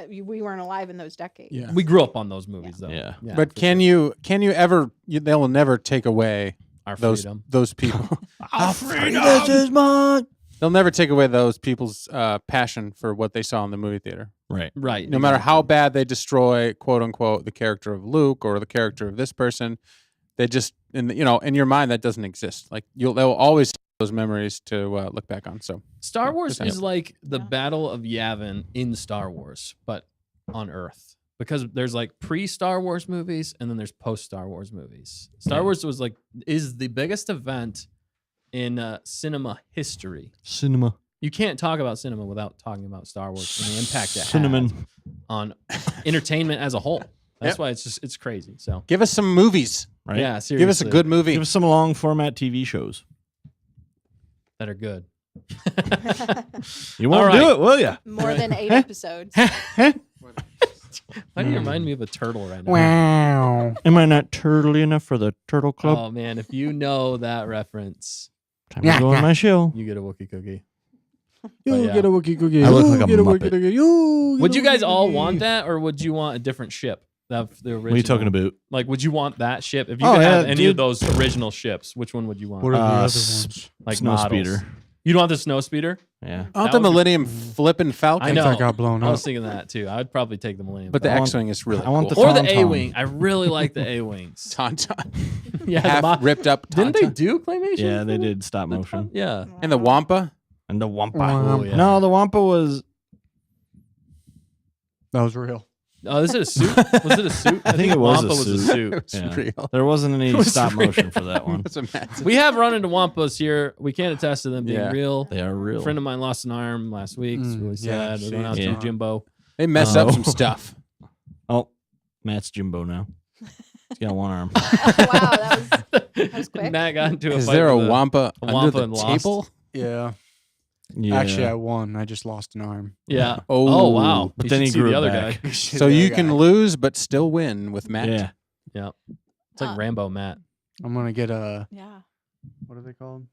we weren't alive in those decades. Yeah. we grew up on those movies, though. Yeah. But for can sure. you ever? They will never take away Our those freedom. those people. This is mine. They'll never take away those people's passion for what they saw in the movie theater. Right. Right. No matter how bad they destroy, quote unquote, the character of Luke or the character of this person, they just in your mind that doesn't exist. Like they'll always have those memories to look back on. So Star Wars Yep. is like the Yeah. Battle of Yavin in Star Wars, but on Earth. Because there's like pre-Star Wars movies and then there's post-Star Wars movies. Star Yeah. Wars is the biggest event in cinema history. Cinema. You can't talk about cinema without talking about Star Wars and the impact it Cinnamon. had on entertainment as a whole. That's Yep. why it's crazy. So give us some movies. Right. yeah, seriously, Give us a good movie. Give us some long format TV shows. that are good. You won't All right. do it, will you? More than 8 episodes. Why do you remind me of a turtle right now? Wow. Am I not turtly enough for the Turtle Club? Oh man, if you know that reference, Time to go on my show. you get a Wookiee cookie. You yeah. get a Wookiee cookie. I look You like a get Muppet. Wookiee cookie. You get Would a you guys Wookiee all cookie. want that, or would you want a different ship? The original. What are you talking about? Like, would you want that ship? If you Oh, could yeah, have any of dude. those original ships, which one would you want? What are the other s- ones? Like Snow models. speeder. You'd want the snow speeder? Yeah. I want That the would be- Millennium Flippin' Falcon. I know. that got blown I up. was thinking that too. I would probably take the Millennium. But the I want- X-wing is really I want cool. the or the Tauntaun. A-wing. I really like the A-wings. Tauntaun. Yeah, the Half mo- ripped up Didn't they Tauntaun. do claymation? Yeah, they for did stop the- motion. Yeah. And the Wampa. And the Wampa. Oh, yeah. No, the Wampa was. That was real. Oh, is it a suit? Was it a suit? I think it was a Wampa was a suit. suit. It was Yeah. real. There wasn't any It was stop real. motion for that one. That's amazing. We have run into Wampas here. We can't attest to them being Yeah. real. They are real. A friend of mine lost an arm last week. It's really yeah, sad. We're going out Yeah. to Jimbo. They mess Oh. up some stuff. Oh, Matt's Jimbo now. He's got one arm. wow, that was quick. Matt got into a Is fight there a with wampa a under wampa the and lost. table? Yeah. Yeah. Actually, I won. I just lost an arm. Yeah. Oh. Oh, wow. But You then should he see grew the it other back. guy. So you can lose but still win with Matt. Yeah. Yeah. It's like Rambo Matt. I'm gonna get a. Yeah. What are they called?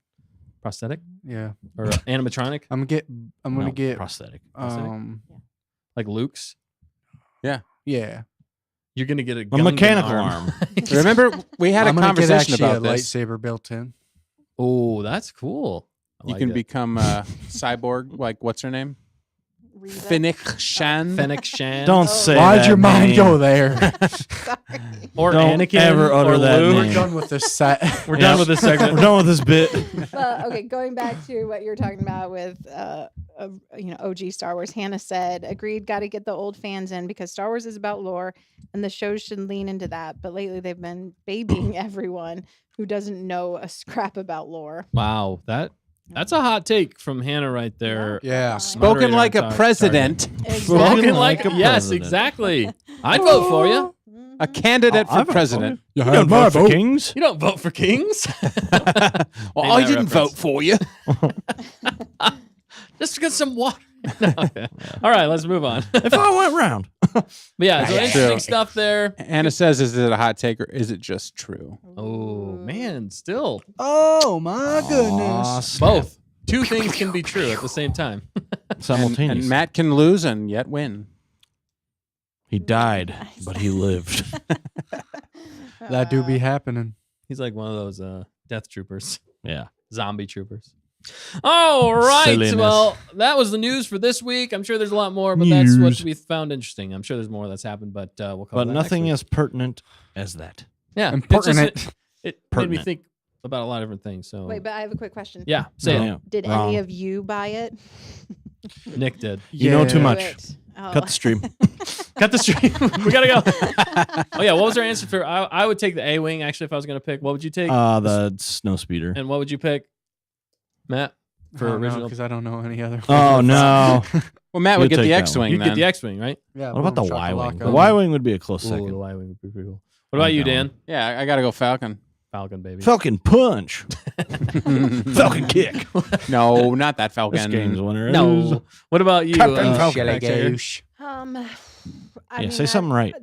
Prosthetic Yeah. or animatronic? I'm gonna No, get prosthetic. Like Luke's? Yeah. You're going to get a A mechanical arm. Remember, we had a I'm gonna get conversation actually about a this. lightsaber built in. Oh, that's cool. I You like can it. become a cyborg, like what's her name? Reva. Finnick Shan. Fennec Shan. Don't Oh. say Why'd that your mind name. go there? Sorry. Or Don't Anakin. ever utter or that Luke. name. We're done with this set. We're done with this segment. We're done with this bit. Okay, going back to what you were talking about with, OG Star Wars. Hannah said, agreed, got to get the old fans in because Star Wars is about lore and the shows should lean into that. But lately they've been babying everyone who doesn't know a scrap about lore. Wow. That's a hot take from Hannah right there. Yeah. Spoken Moderator like on a Target. president, Spoken like like a yes, president. exactly. I'd vote for you. a candidate for president. You don't vote for kings? You don't vote for kings. Well, I didn't vote for you. Just get some water. No, okay. All right, let's move on. If I went round. But yeah, so That's interesting true. stuff there. Anna says, is it a hot take or is it just true? Oh man, still Oh my Aw, snap. both. Two things can be true at the same time. Simultaneous. And Matt can lose and yet win. He died, but he lived. That do be happening. He's like one of those death troopers, Yeah. zombie troopers. All right. Silliness. Well, that was the news for this week. I'm sure there's a lot more, but that's what News. we found interesting. I'm sure there's more that's happened, but we'll cover But that nothing next as pertinent as that. week. Yeah, Impertinent. It made me Pertinent. think about a lot of different things. So Wait, but I have a quick question. yeah, say Yeah. Did Wrong. any of you buy it? it. Nick did. You know too Yeah. much. Do it. Oh. Cut the stream. Cut the stream. We gotta go. Oh yeah, what was our answer for? I would take the A-wing actually if I was gonna pick. What would you take? The snow speeder. And what would you pick, Matt? For original. because I don't know any other. Oh no. Well, Matt You'll would get take the that X-wing You'd then. get the X-wing, right? Yeah. What about the boom, Y-wing? shakalaka. The Y-wing would be a close Ooh, the second. Y-wing would be pretty cool. What about you, that Dan? one. Yeah, I got to go Falcon. Falcon, baby. Falcon punch. Falcon kick. No, not that This Falcon. game's winner. No. What about you? Captain Falcon. I Yeah, mean, say something right.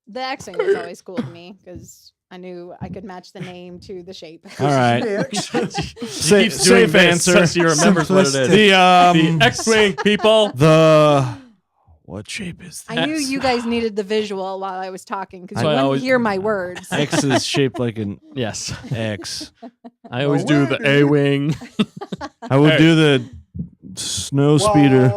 The X-wing was always cool to me because I knew I could match the name to the shape. All right. Keeps doing Safe this answer. So he remembers what it is. The The X-wing, people. What shape is that? I knew you guys needed the visual while I was talking because So you I wouldn't always- hear my words. X is shaped like an Yes. X. I always do the A-wing. I would do the snow speeder. I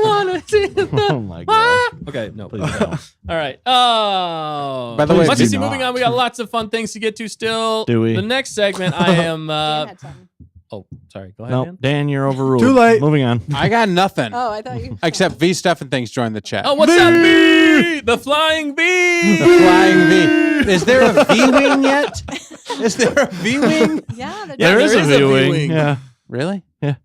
want to see the... Oh my god. Okay, no. Please don't. All right. Oh. By the way, let's do see. Moving on, we got lots of fun things to get to still. Do we? The next segment, I am. Dan had something. Oh, sorry. Go ahead, No, Dan. Dan, you're overruled. Too late. Moving on. I got nothing. Oh, I thought you. Except V Stuff and Things joined the chat. Oh, what's that bee? The flying bee. The flying V. Is there a V-wing yet? Is there a V-wing? Yeah, Yeah, There is a V-wing. V-wing. Yeah. Really? Yeah.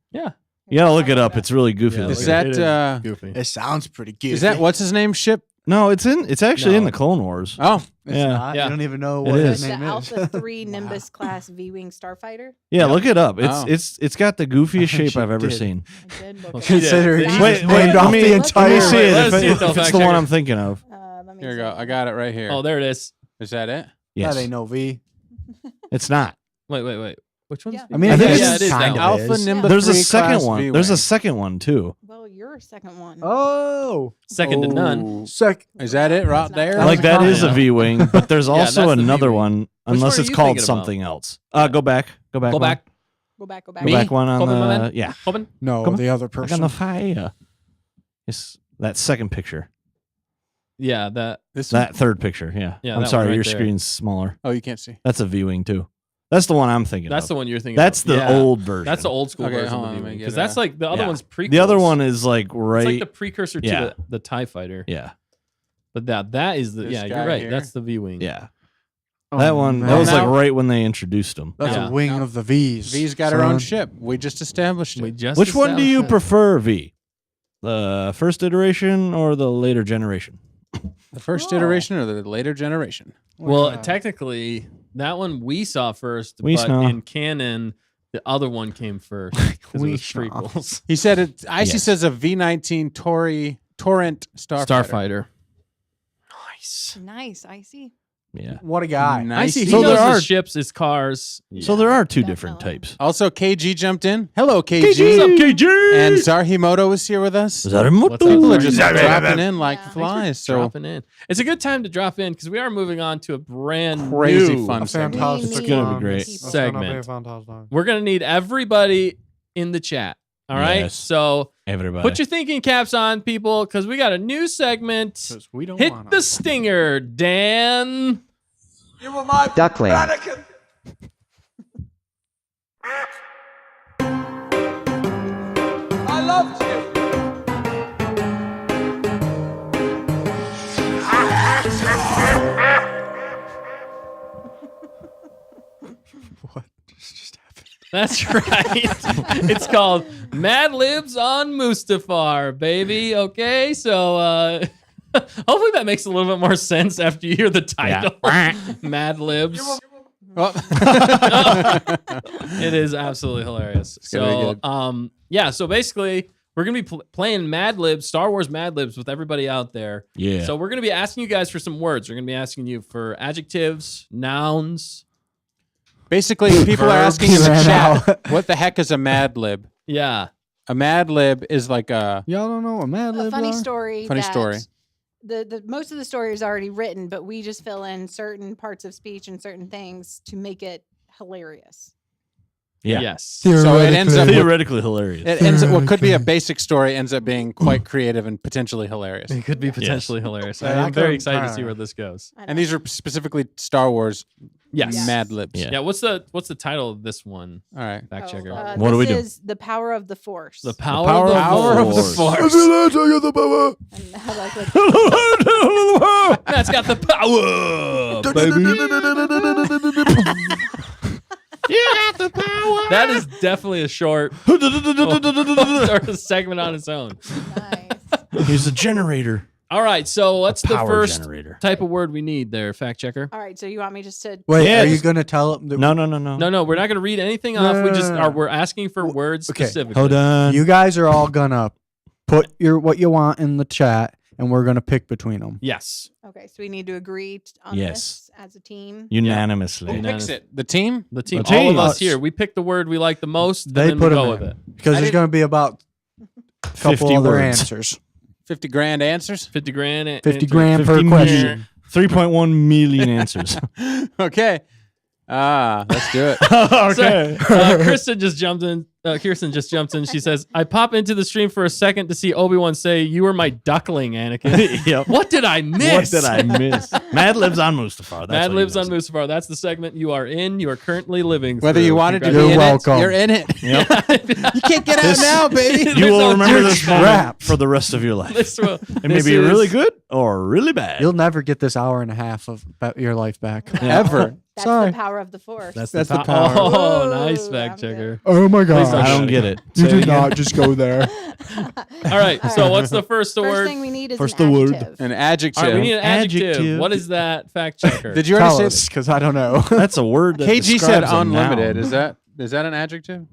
You gotta look it up. It's really goofy. Yeah, Is looking. that goofy? It sounds pretty cute. is that what's his name ship? No, it's actually in No. the Clone Wars. Oh, It's Yeah. not. Yeah. You don't even know It what is. his the name is. Alpha 3 Nimbus class V-wing starfighter. Yeah, look it up. It's Oh. it's got the goofiest shape She I've ever did. seen. I did look Well, it she up. did. Considering Wait, he wait, was named let off me- the let entire. Let me see it Let's if, see it, though, if it's fact the one checker. I'm thinking of. Let me here we go. see. I got it right here. Oh, there it is. Is that it? Yes. That ain't no V. It's not. Wait. Which one's? Yeah. I mean, I think it it's is that kind one. of Alpha is. Nimbus There's a 3 second class one. V-wing. There's a second one too. Well, your second one. Oh, Second to none. Is that it right there? That Like was a that is a compliment. V-wing, but there's Yeah, also that's the another V-wing. one, one unless are it's you called thinking about? something else. Go back. Go one. back. Go back. Go Me? back one on Open my the man? yeah. Open. no, Come on. the other Back on person. the fire. Yes, that second picture. Yeah, that. This one? That third picture. Yeah. Yeah, that I'm one sorry, right your there. screen's smaller. Oh, you can't see. That's a V-wing too. That's the one I'm thinking That's of. the one you're thinking. That's of. the Yeah. old version. That's the old school Okay, version hold of on, the let me V-wing get because it that's out. like the other Yeah. one's prequel. The other one is like right. It's like the precursor to Yeah. the TIE fighter. yeah. But that is the This yeah. guy You're right. here? That's the V-wing. Yeah. Oh, That one. man. That was like Now- right when they introduced them. That's Yeah. a wing No. of the V's. V's got her own son. ship. We just established We it. just Which one do you established prefer, V? The first iteration or the later generation? The first iteration or the later generation? Well, technically, that one we saw first, We but saw. in canon, the other one came first because it We was saw. prequels. He said it. Icy Yes. says a V19 Torrent Starfighter. Starfighter. Nice. Nice, icy. Yeah. What a guy. Nice. Icy, he So knows there his are- ships, his cars. So there are two different definitely. types. Also, KG jumped in. Hello, KG. What's up, KG? And Zarhimoto is here with us. What's up, People are just Zarhimoto? dropping in like Yeah. flies. So Dropping in. It's a good time to drop in because we are moving on to a brand Crazy new fun segment. Fantastic. It's gonna be great. people. It's gonna be segment. fantastic. We're gonna need everybody in the chat. All right. Yes. So Everybody. put your thinking caps on, people, because we got a new segment. 'Cause we don't Hit wanna. the stinger, Dan. Duckling. What just happened? That's right. It's called Mad Libs on Mustafar, baby. Okay, so hopefully that makes a little bit more sense after you hear the title. Mad Libs. Oh. It is absolutely hilarious. gonna be So, good. yeah. So basically, we're gonna be playing Mad Libs, Star Wars Mad Libs, with everybody out there. Yeah. So we're gonna be asking you guys for some words. We're gonna be asking you for adjectives, nouns. Basically, people are asking in the Ran chat, what the heck is a Mad Lib? Yeah. A Mad Lib is like a Y'all don't know what Mad A Libs funny are? story. Funny that story. The most of the story is already written, but we just fill in certain parts of speech and certain things to make it hilarious. Yeah. Yes. So it ends up with, Theoretically hilarious. it ends up what could be a basic story ends up being quite creative and potentially hilarious. It could be potentially hilarious. Yeah, I'm very I excited to see couldn't- where this goes. I And know. these are specifically Star Wars Yes. Mad Libs. Yeah. Yeah. What's the title of this one? All right. Fact checker. What do we do? This is the power of the Force. The power, power of the of the force. Force. And I like what- That's got the power, baby. That is definitely a short or a segment on its own. nice. He's a generator. All right, so what's the Power first generator. type of word we need there, fact checker? All right, so you want me just to Wait, Yes. are you gonna tell them? That No. No, we're not going to read anything off. We just are. We're asking for words okay, specifically. Hold on. You guys are all gonna put what you want in the chat, and we're gonna pick between them. Yes. Okay, so we need to agree on Yes. this as a team. Unanimously. Who Yeah. picks it? The team? The team, The all of team. us here, we pick the word we like the most, They and then put we 'em go in. with it. Because I there's didn't- gonna be about a 50 couple other words. answers. 50 grand answers? 50 grand. and 50 three- grand per 50 question. 3.1 million answers. Okay. Let's do it. Okay. Kirsten just jumped in. Kirsten just jumped in. She says, "I pop into the stream for a second to see Obi-Wan say, 'You were my duckling, Anakin.'" Yep. What did I miss? What did I miss? Mad Libs on Mustafar. That's Mad what Libs he on does. Mustafar. That's the segment you are in. You are currently living. Whether through. you wanted to be You're in welcome. it, you're in it. Yep. You can't get out now, baby. You will remember this moment trapped. for the rest of your life. This will, It may this be is- really good or really bad. You'll never get this hour and a half of your life back. Ever. That's Sorry. the power of the Force. That's, That's the, the power. power. Oh, Ooh, nice I'm fact good. checker. Oh my Please I don't Say get it. You Say did again. not just go there. All right. So what's the first First word? thing we need is First an the word. adjective. An All adjective. right, we need an adjective. Adjective. What is that, fact checker? Did you already Tell say us, because I don't know. That's a word that KG said describes a unlimited. noun. Is that an adjective?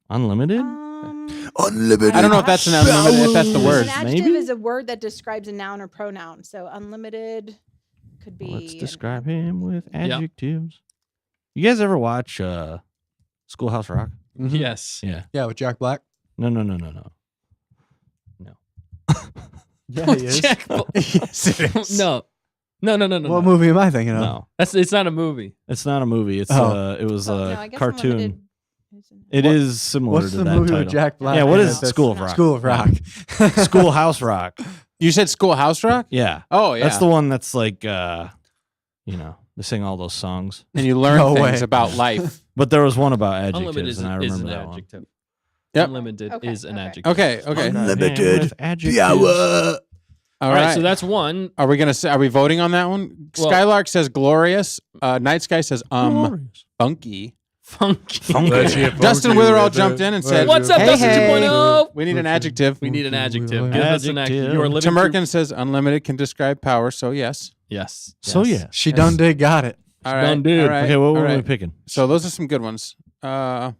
Unlimited? Unlimited. I don't know if that's an unlimited, if that's the word. An adjective maybe? is a word that describes a noun or pronoun. So unlimited could be. Let's describe him with adjectives. You guys ever watch Schoolhouse Rock? Yes. Yeah. Yeah, with Jack Black. No. Yeah, he is. Jack Bl- Yes, it is. no. What No. movie am I thinking of? No. It's not a movie. It's not a movie. It's Oh. it was Well, a no, I guess cartoon. unlimited isn't- It is similar What's to the that movie title. with Jack Black? Yeah, what in is it that's- School of Rock? School of Rock. Schoolhouse Rock. You said Schoolhouse Rock? Yeah. Oh, yeah. That's the one that's like they sing all those songs. And you learn No things way. about life. But there was one about Unlimited adjectives, is, and I is remember an that one. adjective. Yep. Unlimited Okay, is an okay. adjective. Okay, okay. Unlimited with adjectives. All All right. right. So that's one. Are we are we voting on that one? Well- Skylark says glorious. Night Sky says Glorious. funky. Funky. Dustin Witherall jumped in and said, What's up, hey, Dustin hey, 2.0? we need an adjective. We need an adjective. Give us an adjective. You are living Tamerkin says unlimited can describe power, so yes. Yes. So yeah. She done did got it. All right. Done did. All right. Okay, what all were we right. picking? So those are some good ones. Well,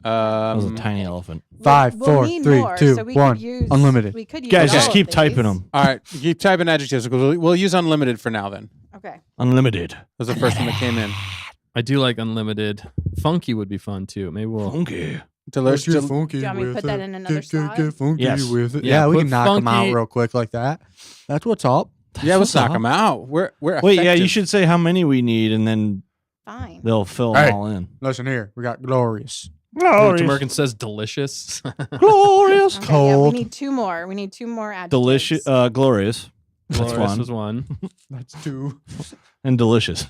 That was a tiny elephant. 5, We'll 4, need 3, more, 2, so we 1. could use, Unlimited. We could use Guys, all just of keep these. typing them. all right, keep typing adjectives. We'll use unlimited for now then. Okay. Unlimited. That was the first one that came in. I do like unlimited. Funky would be fun too. Maybe we'll. Funky. Delicious. Do you want me to put that in another slot? funky Yes. with it. Yeah, Yeah, we put can knock them out funky- real quick like that. That's what's up. Yeah, let's what's knock up. them out. We're Wait, yeah, you effective. should say how many we need, and then Fine. they'll fill Hey. them all in. Listen here. We got Glorious. Tamerkin says delicious. Glorious. Okay, yeah, Cold. we need 2 more. We need 2 more adjectives. Delicious. Glorious. That's Glorious one. was one. That's 2. And delicious.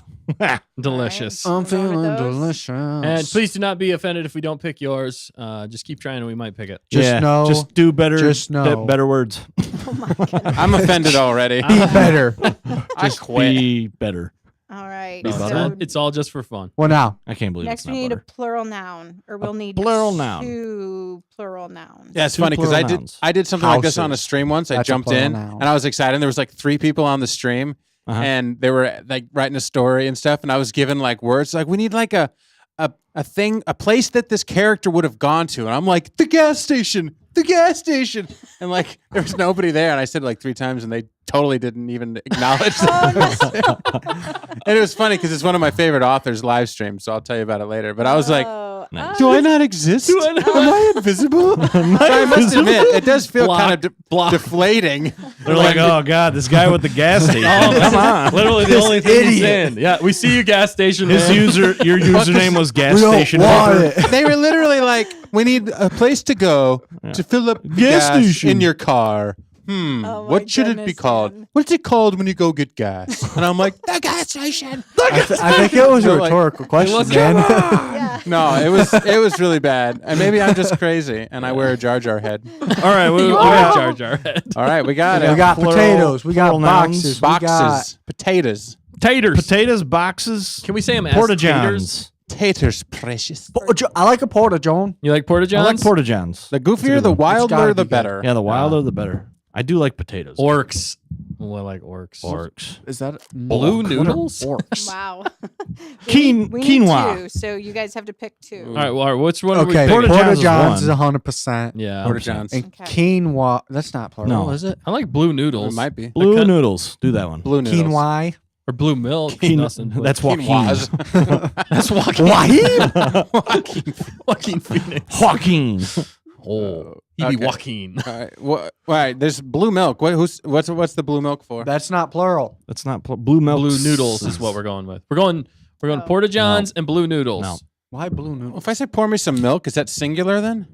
Delicious. All I'm right. We're going feeling with those? delicious. And please do not be offended if we don't pick yours. Just keep trying and we might pick it. Just yeah, know- Just do better. just know. Better words. Oh my goodness. I'm offended already. Be better. I Just quit. be better. All right. No, it's, butter? all, it's all just for fun. Well, now. I can't believe Next, it's we not need butter. a plural noun, or we'll need plural noun. 2 plural nouns. Yeah, it's Two funny because plural I did nouns. I did something like this on a Houses. stream once. I That's a jumped plural in noun. and I was excited. There was like 3 people on the stream and they were like writing a story and stuff. And I was given like words like we need like a thing, a place that this character would have gone to. And I'm like, the gas station. And like there was nobody there. And I said it like 3 times and they totally didn't even acknowledge that. And it was funny because it's one of my favorite authors' live streams. So I'll tell you about it later. But I was like, Nice. do I not exist? Am I invisible? So I must admit, it does feel kind of deflating. They're like, oh god, this guy with the gas station. Come on. Literally the only thing he's in. Yeah, we see you, gas station. His man. your username was gas We don't station. want Hooper. it. They were literally like, we need a place to go to fill up the Gas gas station. in your car. Oh my What should it be goodness, called? man. What's it called when you go get gas? And I'm like, the gas station. I think it was a They're like, rhetorical question, was- man. Yeah. No, it was really bad. And maybe I'm just crazy and I wear a Jar Jar head. All right, we You got are Jar Jar Head. All right, we got it. We got Plural- potatoes. We got plural nouns. boxes. We got boxes, potatoes, Taters. potatoes, boxes, Can we say them as porta taters? johns. taters, precious. I like a porta john. You like porta I like johns? porta johns. The goofier, the wilder, gotta the be good. better. Yeah, the wilder the better. I do like potatoes. Orcs. Oh, I like orcs. Orcs. Is that Blue noodles? Orcs. Wow. Quinoa. We need 2, so you guys have to pick 2. All right, well, which one are we Okay, picking? Porta porta Johns is johns one. is 100%. Yeah. Porta Johns. And Okay. quinoa. That's not plural, No. is it? I like blue It noodles. might be. Blue Because- noodles. Do that one. Blue noodles. Quinoa. Or blue milk. Dustin. That's Joaquin. Quinoas. That's Joaquin. Joaquin Phoenix. Joaquin. Oh. He be Okay. Joaquin. All right. All right. There's blue milk. What's the blue milk for? That's not plural. That's not blue milk. Blue noodles is what we're going with. We're going Oh. porta johns and blue noodles. No. Why blue Well, noodles? if I say pour me some milk, is that singular then?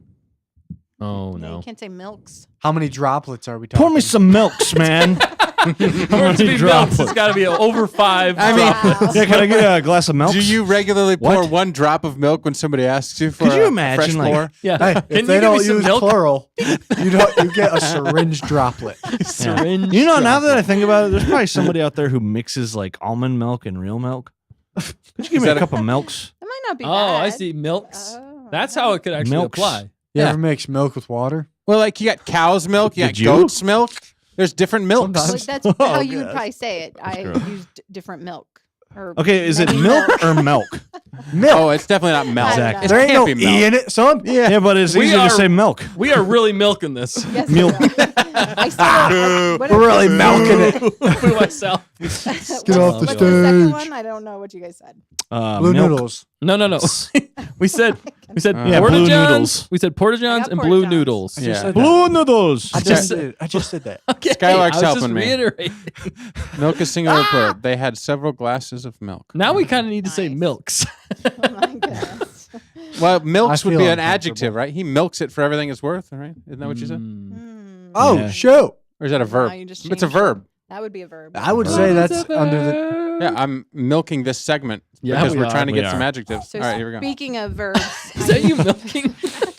Oh No, no. you can't say milks. How many droplets are we talking? Pour me some milks, man. For it to be milks, it's got to be over 5. I mean, Wow. Yeah, can I get a glass of milk? Do you regularly pour What? 1 drop of milk when somebody asks you for Could you a imagine, fresh like- pour? Yeah. Hey, Can if you they give don't me some use milk? plural, you get a syringe droplet. Syringe. You know, now that I think about it, there's probably somebody out there who mixes like almond milk and real milk. Could you give Is me that a a- cup of milks? That might not be Oh, bad. I see. Milks. Oh, That's how it could actually Milks. apply. You Yeah. ever mix milk with water? Well, like you got cow's milk, you got Did you? goat's milk. There's different milks. Sometimes. Well, that's Oh, how you would God. probably say it. I gross. used different milk. Or Okay, is it maybe milk or milk? Milk. Oh, it's definitely not milk. I don't Exactly. know. there ain't can't no be milk. E in it, son. Yeah, but it's We easier are- to say milk. We are really milking this. Yes, Milk. I still, what We're is- really milking it. For myself. Get what's- off the what's the second stage. one? I don't know what you guys said. Blue milk. noodles. No. We said Yeah, porta blue johns. noodles. We said porta I johns got and porta blue johns. noodles. Yeah. Blue noodles. I just did that. Okay. Skylark's I was helping just me. reiterating. Milk is singular plural. They had several glasses of milk. Now we kind of need to say Nice. milks. Oh my goodness. Well, milks I would feel be an uncomfortable. adjective, right? He milks it for everything it's worth, right? Isn't that what you said? Mm. Oh, Yeah. shoot. Or is that a verb? you just It's a changed it. verb. That would be a verb. I would say that's under the. Yeah, I'm milking this segment Yeah, because we we're are. trying to We get some are. adjectives. So All right, here we go. speaking of verbs, Is that you milking?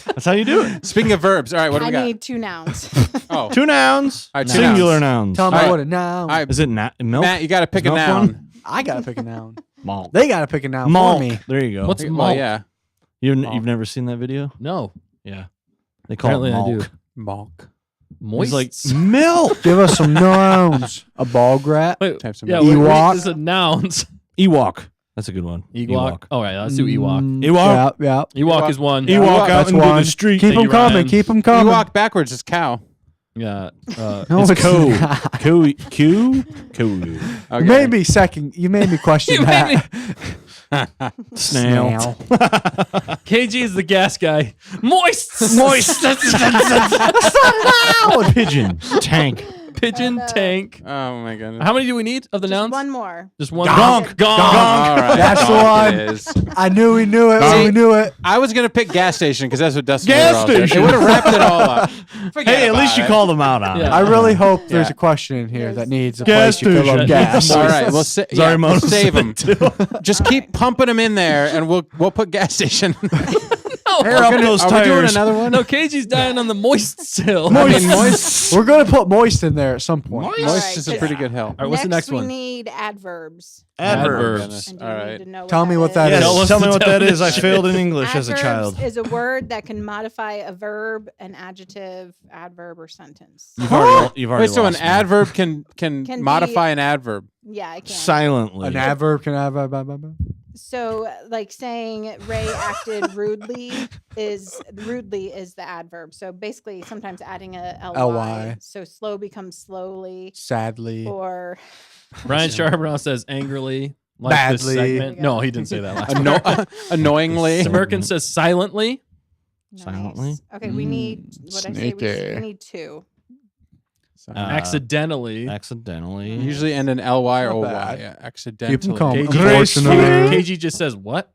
That's how you do it. Speaking of verbs, all right, what do I we got? need 2 nouns. Oh, 2 nouns. All right, 2 Singular nouns. nouns. Tell me All right. what a noun. All right, Is it milk? Matt, you got to pick a Milk noun. one? I gotta pick a noun. Malk. They got to pick a noun Malk. for me. There you go. What's Well, malk? yeah. You've never seen that video? No. Yeah. They call Apparently it I Malk. do. Malk. Moist. He's like, milk. Give us some nouns. A bog rat. Wait, Type some yeah, Ewok. what is it? Nouns. Ewok. That's a good one. Ewok. All right, let's do Ewok. Ewok. Yeah. Ewok is one. Ewok out That's into one. the street. Keep Thank them you, coming. Ryan. Keep them You coming. walk backwards, it's cow. Yeah. No, It's it's co. not. Q. Okay. Maybe second. You made me question You that. made Snail. KG is the gas guy. Moist. Moist. Pigeon. Tank. Pigeon tank. Oh my goodness. How many do we need of the Just nouns? one more. Just one. Gonk. Gonk. All right. That's the Gonk one. it is. I knew we knew it. See, We knew it. I was gonna pick gas station because that's what Dustin Gas Rhodes did. station. It would have wrapped it all up. Forget Hey, at least you about it. called them out on Yeah. it. I really hope there's Yeah. a question in here There's- that needs a Gas place you fill station. up gas. All right, we'll Sorry, we'll Mona save said them. Just keep pumping them in there, and we'll put gas station. Air up those Are we doing tires. another one? No, KG's dying on the moist still. I mean, moist. We're gonna put moist in there at some point. All Moist right, is a good. pretty good help. All right, what's the next we one? need adverbs. Adverbs. And do All you right. need to know Tell me what that Yes, is. Tell us tell me the what that is. I definition. failed in English as a Adverbs child. is a word that can modify a verb, an adjective, adverb, or sentence. You've already Wait, so an lost me. adverb can Can modify be- an adverb? Yeah, I can. silently. An adverb can have So, like saying Ray acted rudely is the adverb. So basically, sometimes adding a ly. ly. So slow becomes slowly, sadly. or Ryan Charbonneau says angrily. Like this Badly. segment. No, he didn't say that last time. Annoyingly. American says silently. Silently? Nice. Okay, we need what I say. Sneaky. We need two. Accidentally. Accidentally. Usually end in ly or Not y. bad. Yeah, accidentally. Keep 'em coming. KG, Unfortunately. KG just says what?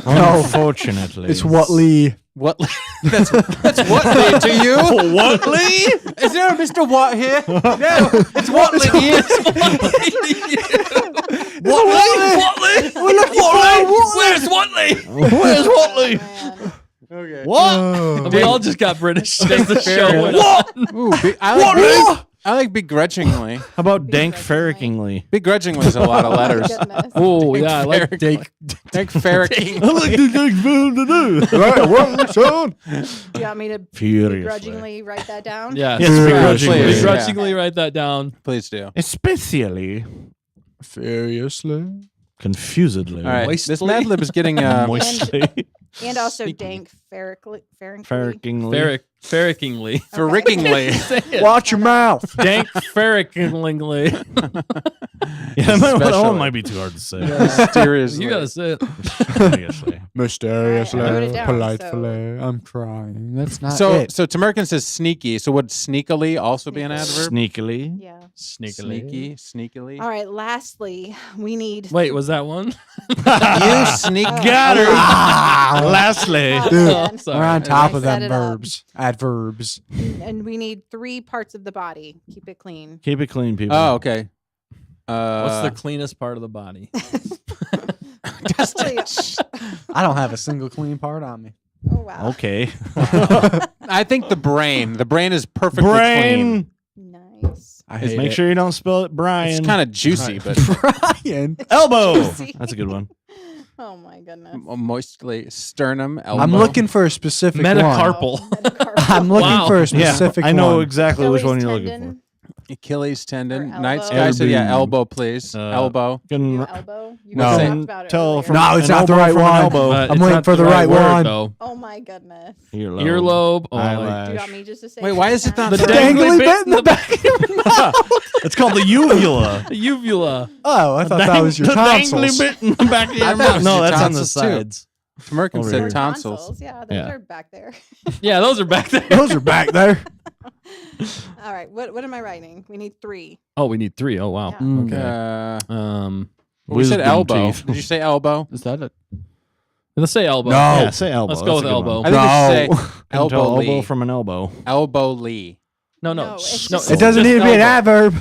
Unfortunately. It's what Lee. What? That's Watley to you? Watley? Is there a Mr. Watt here? No, it's Watley here. Where's Watley? Where's Watley? Man. Okay. What? We all just got British as the show went on. What? Ooh, I like begrudgingly. How about dank Begrudgingly. ferrickingly? Begrudgingly is a lot of letters. Goodness. Oh, yeah, I like Dank dank. ferrickingly. I like to dank ferrickingly. Right, what, son? Do you want me to Furiously. begrudgingly write that down? Yeah, Yes, begrudgingly. please. Begrudgingly write that down. Please do. Especially. Furiously. Confusedly. All right. This Moistly? Mad Lib is getting Moistly. And also Sneaky. ferrickingly. Ferrickingly. Ferrickingly. ferrickingly. Watch your mouth. Dank ferrickingly. Yeah, that Especially. one might be too hard to say. Mysteriously. You gotta say it. Obviously. Mysteriously, I wrote it down, politely. I'm crying. That's not So it. Tamerkin says sneaky. So would sneakily also be an adverb? Sneakily. Yeah. Sneakily. Sneakily. All right. Lastly, we need. Wait, was that one? You sneak. Got her. Lastly. Oh, Dude, man. We're on top I of set them it up. verbs. Adverbs. And we need 3 parts of the body. Keep it clean. Keep it clean, people. Oh, okay. What's the cleanest part of the body? Please. I don't have a single clean part on me. Oh wow. Okay. I think the brain. The brain is perfectly Brain. clean. Nice. I Just hate make it. sure you don't spill it, Brian. It's kind of juicy, but Brian. Elbow. Juicy. That's a good one. Oh my goodness. moistly sternum. Elbow. I'm looking for a specific one. Metacarpal. Metacarpal. I'm looking Wow. for a Yeah, specific I know one. exactly which one Achilles you're looking tendon, Achilles tendon. Or Night elbow. sky said, yeah, Elbow. elbow, please. Elbow. for. your elbow. You No. guys Can talked about it tell earlier. from No, it's an not the elbow right from an one. elbow. But I'm it's waiting not for the right word, one. though. Oh my goodness. Earlobe. Earlobe. Oh, Eyelash. Do you want me just to say? Wait, why is it not The the dangly bit in the back of your mouth. It's called the uvula. The uvula. Oh, I thought that was your the tonsils. dangly bit in the back of I your thought it mouth. was No, your that's on the tonsils, too. sides. Tamerkin Over said here. tonsils. Yeah, those Yeah. are back there. Yeah, those are back there. Those are back there. All right. What am I writing? We need 3. Oh, we need 3. Oh, wow. Yeah. Mm. Okay. We said Wisdom elbow. teeth. Did you say elbow? Is that it? Let's say elbow. No. Yeah, say elbow. Let's go with That's a good elbow. one. I think we No. should say Can tell elbow. elbow from an elbow. Elbow Lee. No. No, it's No, just- It doesn't just need to be an elbow. adverb.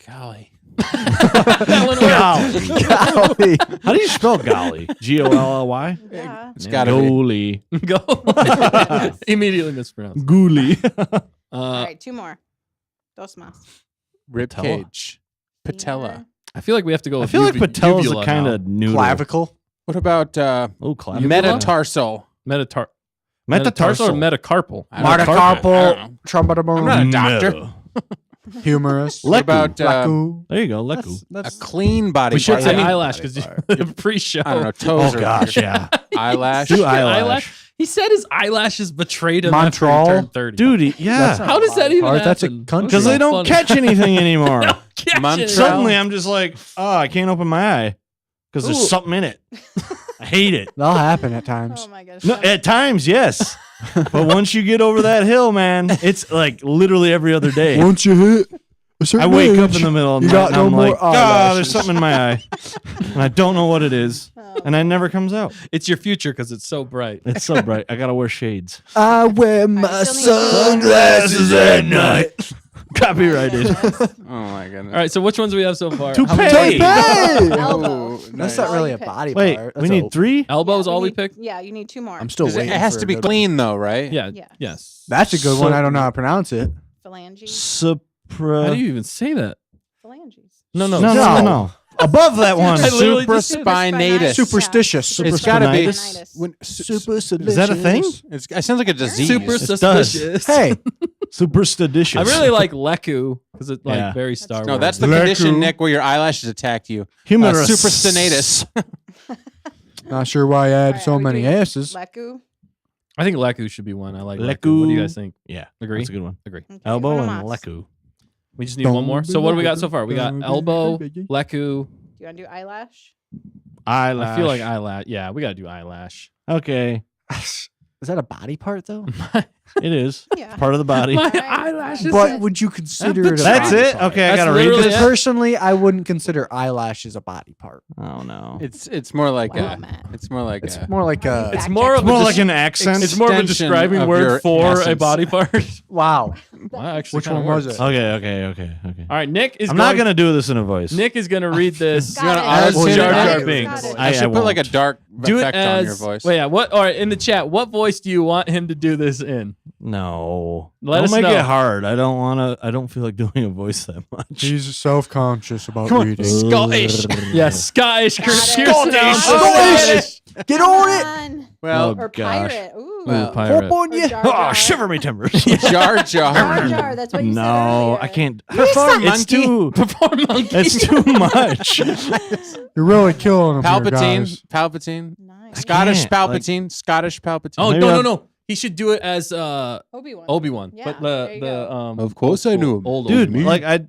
Golly. That one worked. Golly. How do you spell golly? Golly? Yeah. It's got to be. Golly. Go. Immediately mispronounced. Gooly. All right. 2 more. Dos más. Rib Patella. cage. Patella. I feel like we have to go. I With feel like patel's uvula a kind now. of noodle. Clavicle. What about clavicle. metatarsal? Metatarsal or metacarpal? Metacarpal. Trumpet. I'm not a doctor. Humorous. What about Leku. There you go, leku. a clean body We should part? say I mean, eyelash because the pre-show. I don't know. Toes. Oh gosh, yeah. Eyelash. Do eyelash. He said his eyelashes betrayed him Montreal? after he turned 30. Dude, yeah. How does that even happen? That's a country. Because they don't catch anything anymore. Catch Montreal. it. Suddenly I'm just like, oh, I can't open my eye because there's Ooh. something in it. I hate it. That'll happen at times. Oh my gosh. No, at times, yes. But once you get over that hill, man, it's like literally every other day. Once you hit a certain I wake up age, in the middle of the you night got and no I'm more like, oh, eyelashes." there's something in my eye. And I don't know what it is. Oh. And it never comes out. It's your future because it's so bright. It's so bright. I got to wear shades. I wear my still need to- sunglasses at night. Copyrighted. Oh my goodness. All right, so which ones do we have so far? Toupee. How many- Hey! Elbow. That's Nice. not really All a you body Wait, part. we That's need a- 3? Elbows, all we need- picked? Yeah, you need 2 more. I'm still It waiting. has for to a be good- clean though, right? Yeah. Yeah. Yes. That's a good one. I don't know how to pronounce it. Phalanges. How do you even say that? Phalanges. No. No. Above that one. I literally just said Supraspinatus. Superstitious. It's got to be. Supraspinatus. When, Is that a thing? it sounds like a disease. Super It does. suspicious. Hey, Superstitious. I really like Leku because it's like Yeah. very Star Wars. No, that's the Leku. condition, Nick, where your eyelashes attack you. Humerus. Supraspinatus. not sure why I had Alright, so are we many doing asses. Leku. I think Leku should be one. I like Leku. Leku. What do you guys think? Yeah. Agree? That's a good one. Agree. Okay, Elbow one and más. leku. We just need one more. So what do we got so far? We got elbow, Leku. Do you want to do eyelash? Eyelash. I feel like eyelash. Yeah, we got to do eyelash. Okay. Is that a body part though? It is. Yeah. Part of the body. My Alright. eyelashes. But would you consider it a That's body it? part? Okay, I That's got to read literally this. it. Personally, I wouldn't consider eyelashes a body part. Oh, no. It's more like Wow, a. Matt. It's more like It's a. more like a. It's more of It's more a like an accent. It's more of a extension describing of your word for a essence. body part. Wow. Well, actually, Which kinda one was works. it? Okay. All right, Nick is. I'm not going to do this in a voice. Nick is gonna read this. Got it. I as was Jar gonna- Jar Binks. Got it. I should put like a won't. dark Do it effect as. on your voice. Wait, yeah. What? All right, in the chat, what voice do you want him to do this in? No. Let don't us make know. it hard. I don't want to. I don't feel like doing a voice that much. He's self-conscious about Come on. reading. Scottish. Yeah, Scottish. Got it. Scottish. Get on it. On. Well, Oh, Or gosh. pirate. Ooh. Ooh, pirate. Hop on Or you. Jar Oh, Jar. shiver me timbers. Jar Jar. Jar Jar. That's what you said No, earlier. I can't. Perform, It's monkey. too. Perform monkey. It's too much. You're really killing him here, guys. Palpatine. Nice. Scottish can't, Palpatine. Scottish Palpatine. Oh Maybe no. He should do it as Obi-Wan. Obi-Wan. Yeah, But there you go. Of course I knew him. Old Dude, Obi-Wan. like I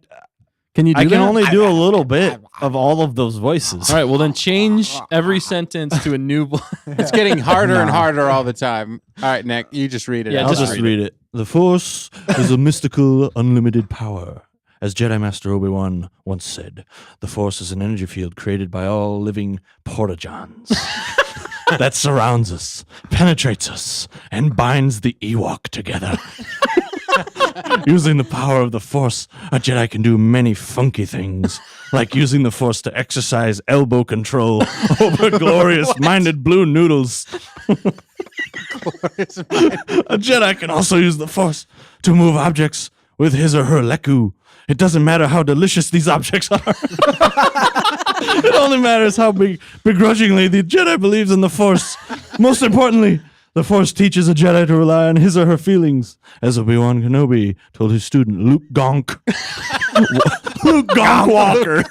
Can you do can that? only do a little bit of all of those voices. All right, well then change every sentence to a new voice. It's getting harder and No. harder all the time. All right, Nick, you just read it. Yeah, out I'll just just loud. read it. The Force is a mystical, unlimited power. As Jedi Master Obi-Wan once said, the Force is an energy field created by all living porta-johns that surrounds us, penetrates us, and binds the Ewok together. Using the power of the Force, a Jedi can do many funky things, like using the Force to exercise elbow control over glorious-minded blue noodles. A Jedi can also use the Force to move objects with his or her leku. It doesn't matter how delicious these objects are. It only matters how begrudgingly the Jedi believes in the Force. Most importantly, the Force teaches a Jedi to rely on his or her feelings, as Obi-Wan Kenobi told his student Luke Gonk. Luke Gonk Walker.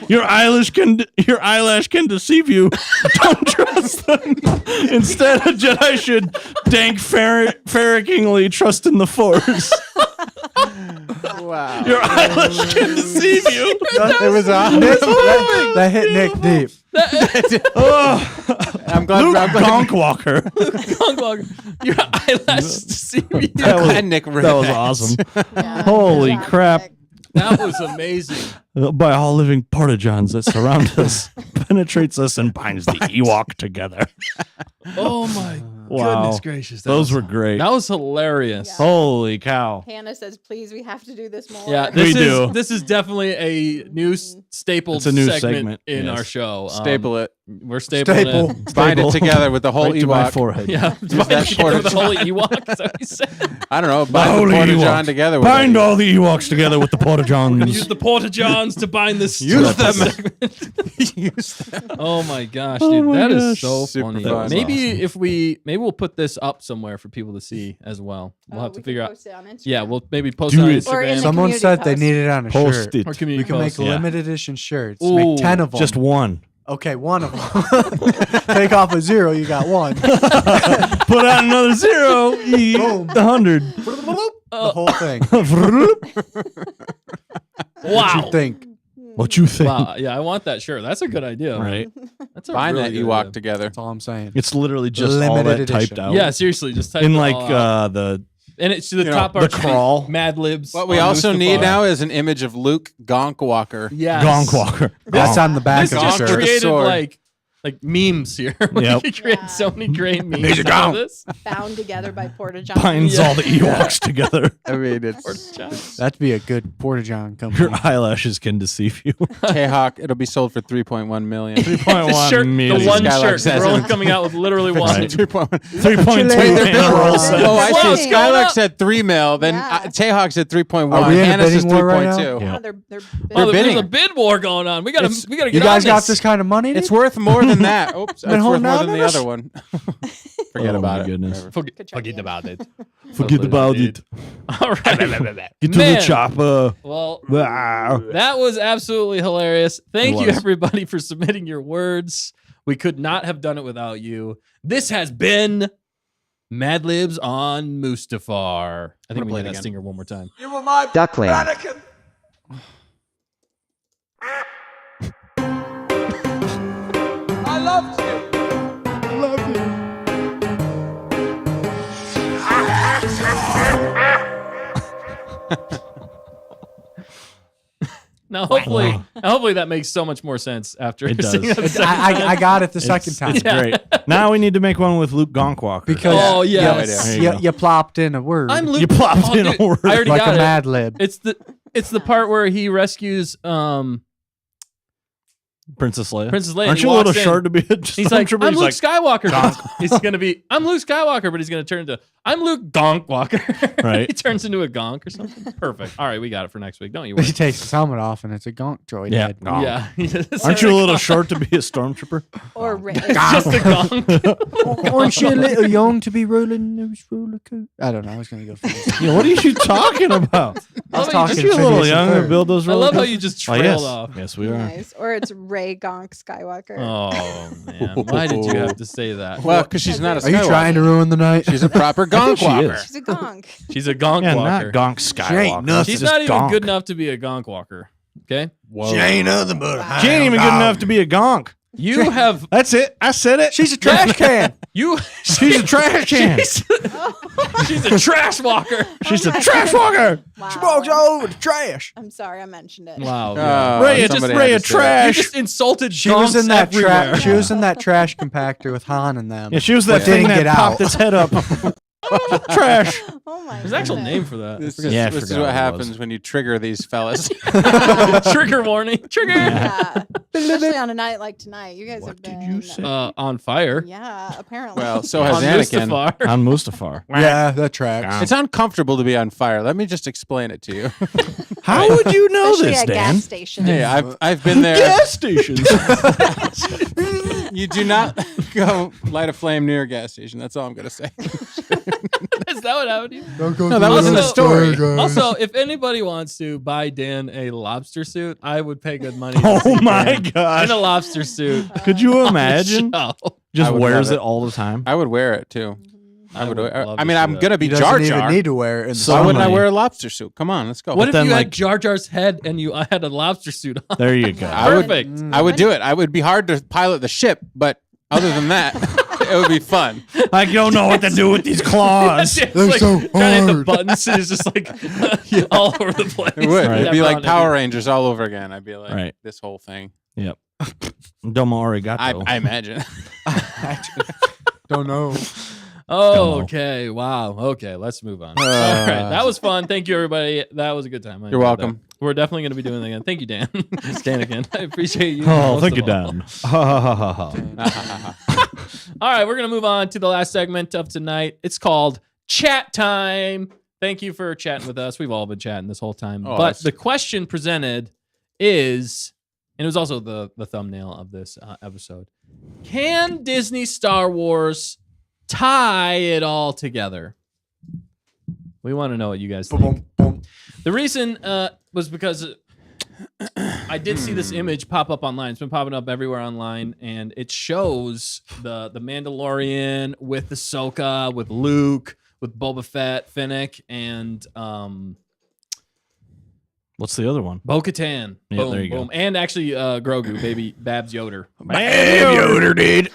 Your eyelash can deceive you. Don't trust them. Instead, a Jedi should dank ferrickingly trust in the Force. Wow. Your eyelash can deceive you. It was Nick, that hit Nick deep. I'm glad. Luke I'm glad Gonk Walker. Your eyelashes deceive you. That was, Nick read that was that. awesome. Yeah. Holy Good job, crap. Nick. That was amazing. By all living porta-johns that surround us, penetrates us, and binds the Ewok together. Oh my Wow. goodness gracious. Those were great. That was hilarious. Yeah. Holy cow. Hannah says, please, we have to do this more. Yeah, We do. This is definitely a new stapled It's a new segment segment, in yes. our show. Staple it. We're stapling it. Bind it together with the whole right to my Ewok. forehead. Yeah, that together with the holy Ewok. Is that what you said? I don't know. The Bind the holy Porta-John Ewok. together with Bind that all the Ewoks together with the Porta Use Johns. the Porta Johns to bind this. Use them. segment. Use them. Oh my gosh, Oh dude, my that is gosh. so Super funny. fun. Maybe we'll put this up somewhere for people to see as well. We'll have to figure out. Post it on Instagram. Yeah, we'll maybe post Do it on it. Or in Instagram. the Someone community said they post. need it on a Post shirt. it. Or community We can make post. yeah. limited edition shirts. Ooh, Make 10 of them. Just one. Okay, one of them. Take off a 0, you got one. Put out another 0. Boom. 100. The whole thing. Wow. What you think? What you think? Wow. Yeah, I want that shirt. That's a good idea. Right. That's a Bind really that good Ewok idea. together. That's all I'm saying. It's literally just all Limited that typed edition. out. Yeah, seriously, just type In it like all out. the And it's to the you top know, part. the crawl. Mad Libs. What we on also Mustafar. need now is an image of Luke Gonk Walker. Yes. Gonk Walker. That's Gonk. on the back This of the just Gonk shirt. with a created sword. like memes here. We Yep. could create Yeah. so many great memes He's a out of gonk. this. Bound together by Porta John. Binds Yeah. all the Ewoks together. I mean, it's That'd be a good Porta John company. Your eyelashes can deceive you. K-Hawk. It'll be sold for 3.1 million. 3.1 shirt, million. the one Skylark shirt. says We're only it. coming out with literally one. Right. 3.1. 3.2 Wait, and roll set. Oh, I Whoa, see. it's going Skylark up. said 3 mil. Then Yeah. Tayhawk said 3.1. Are we in a Hannah says bidding war right 3.2. now? Yeah, they're Oh, They're there's bidding. a bid war going on. We gotta It's- get You guys on got this kind of money? It's dude? worth more than that. Oops, it's Been worth holding more out than on the us? other one. Forget Oh, about my it. goodness. Whatever. Forget about it. Forget about it. All right. Get to Man. the chopper. Well, Wow. that was absolutely hilarious. Thank you, was. everybody, for submitting your words. We could not have done it without you. This has been Mad Libs on Mustafar. I think we play need it that again. stinger one more time. You were my Duckling. Anakin. I loved you. Now, hopefully that makes so much more sense after It does. singing it the second I time. got it the second time. It's great. Now we need to make one with Luke Gonkwalker. Because Oh, you- yes. There you you, go. you plopped in a word. I'm Luke. You plopped in a dude, word. I already like got a it. Mad Lib. It's the part where he rescues Princess Leia. Princess Leia. Aren't He you a little walks in. short to be a just He's like, stormtrooper? I'm He's Luke like, Skywalker. He's gonna be, I'm Luke Skywalker, but he's gonna turn into, I'm Luke Gonkwalker. Right. He turns into a gonk or something. Perfect. All right, we got it for next week. Don't you worry. He takes his helmet off and it's a gonk droid Yeah. head. Gonk. Yeah. He does. Aren't you a little short to be a stormtrooper? Or Ray. It's just a gonk. Aren't you a little young to be rolling those roller coasters? I don't know. I was going to go for this. Yeah, what are you talking about? I was Aren't talking Aren't you a little Phineas and young to Ferb. build those I roller love how coasters? you just Oh, trailed yes. off. Yes, we are. Nice. Or it's Ray Gonk Skywalker. Oh man, why did you have to say that? Well, because she's not a Are you Skywalker. trying to ruin the night? She's a proper think Gonk she Walker. is. She's a gonk. She's a gonk Yeah, walker. not Gonk Skywalker. nothing. She's Just not even Gonk. good enough to be a gonk walker. Okay, She ain't nothing but a She ain't even good enough to be a Gonk. you have That's it. I said it. She's a trash can. you. She's a trash can. She's a trash walker. She's a my trash goodness. walker. Wow. She walks all over the trash. I'm sorry I mentioned it. Wow. Oh, Ray, it's just somebody Ray had of to say that. You trash. just insulted She was in that everywhere. trash. She was in that trash compactor with Han and them. Yeah, she was that But thing didn't that get popped out. its head up. Trash. Oh my There's an actual goodness. name for that. This, Yeah, I this is forgot what what it happens was. when you trigger these fellas. Trigger warning. Trigger. Yeah. Especially on a night like tonight. You guys have been On fire. Yeah, apparently. well, so has On Anakin. Mustafar. On Mustafar. Yeah, that tracks. It's uncomfortable to be on fire. Let me just explain it to you. How would you know Especially this, at Dan? gas stations. Hey, I've been there. Gas stations. You do not go light a flame near a gas station. That's all I'm gonna say. Is that what happened to you? No, that wasn't a story. Also, if anybody wants to buy Dan a lobster suit, I would pay good money. to Oh see my Dan in gosh. a lobster suit. Could you on the imagine? show. Just I would wears love it all the time. I would wear it too. I would. love I to mean, see I'm that. gonna be He doesn't Jar even Jar. need to wear it. In the So Why wouldn't I many. wear a lobster suit? Come on, let's go. What if then, you like- had Jar Jar's head and I had a lobster suit on? There you go. I would- Perfect. I would do it. I would be hard to pilot the ship, but other than that, it would be fun. I don't know what to do with these claws. It's They're like so trying to hit the hard. buttons and it's just like all over the place. It would. It'd be Never like on Power any- Rangers all over again. I'd be like, Right. this whole thing. Yep. Domo arigato. I imagine. Don't know. Oh, okay. Wow. Okay, let's move on. All right. That was fun. Thank you, everybody. That was a good time. I You're enjoyed that. welcome. We're definitely going to be doing it again. Thank you, Dan. Stanigan. I appreciate you. Oh, most thank of you, all. Dan. Ha ha ha ha ha. All right, we're going to move on to the last segment of tonight. It's called Chat Time. Thank you for chatting with us. We've all been chatting this whole time. Oh, but that's- the question presented is, and it was also the thumbnail of this episode, can Disney Star Wars tie it all together? We want to know what you guys think. Boom, boom. The reason was because I did see this image pop up online. It's been popping up everywhere online, and it shows the Mandalorian with Ahsoka, with Luke, with Boba Fett, Finnick, and What's the other one? Bo-Katan. Yeah, Boom, there you go. boom. And actually Grogu, baby Babs Yoder. Man, Yoder, dude.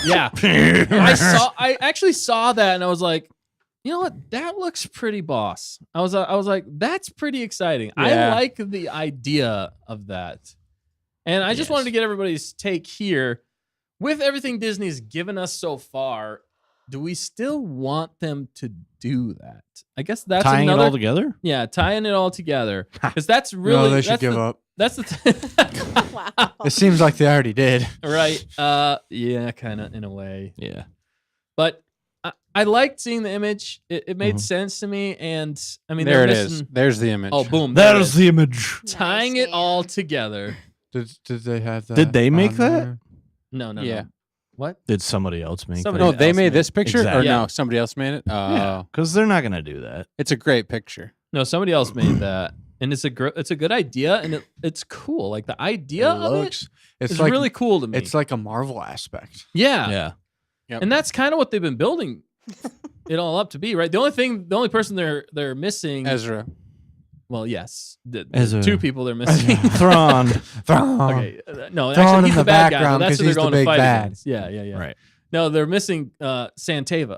Yeah. I actually saw that, and I was like, you know what? That looks pretty boss. I was like, that's pretty exciting. I Yeah. like the idea of that. And I just Yes. wanted to get everybody's take here. With everything Disney's given us so far, do we still want them to do that? I guess that's Tying another. it all together? Yeah, tying it all together. Because that's really. No, they should that's give the, up. That's the Wow. It seems like they already did. right. Yeah, kind of in a way. Yeah. But I liked seeing the image. It made Mhm. sense to me. And I mean, there they're it is. missing- There's the image. Oh, boom. That there it is the image. tying Nice, it all Dan. together. Did they have that? Did they make on that? there? No. Yeah. What? Did somebody else make Somebody No, that? they else made made this picture, Exactly. or Yeah. no? Somebody else made it. Oh, Because they're not going to do that. it's a great picture. No, somebody else made that. And it's a good idea, and it's cool. Like the idea of it It's is like really cool to me. it's like a Marvel aspect. yeah. Yeah. And that's kind of what they've been building it all up to be, right? The only person they're missing. Ezra. Well, yes, the Ezra. two people they're missing. Thrawn. Okay, no, Throw it actually in he's the the bad guy. background But that's 'cause who they're he's the going to big fight bad. against. Yeah. Right. No, they're missing Santava.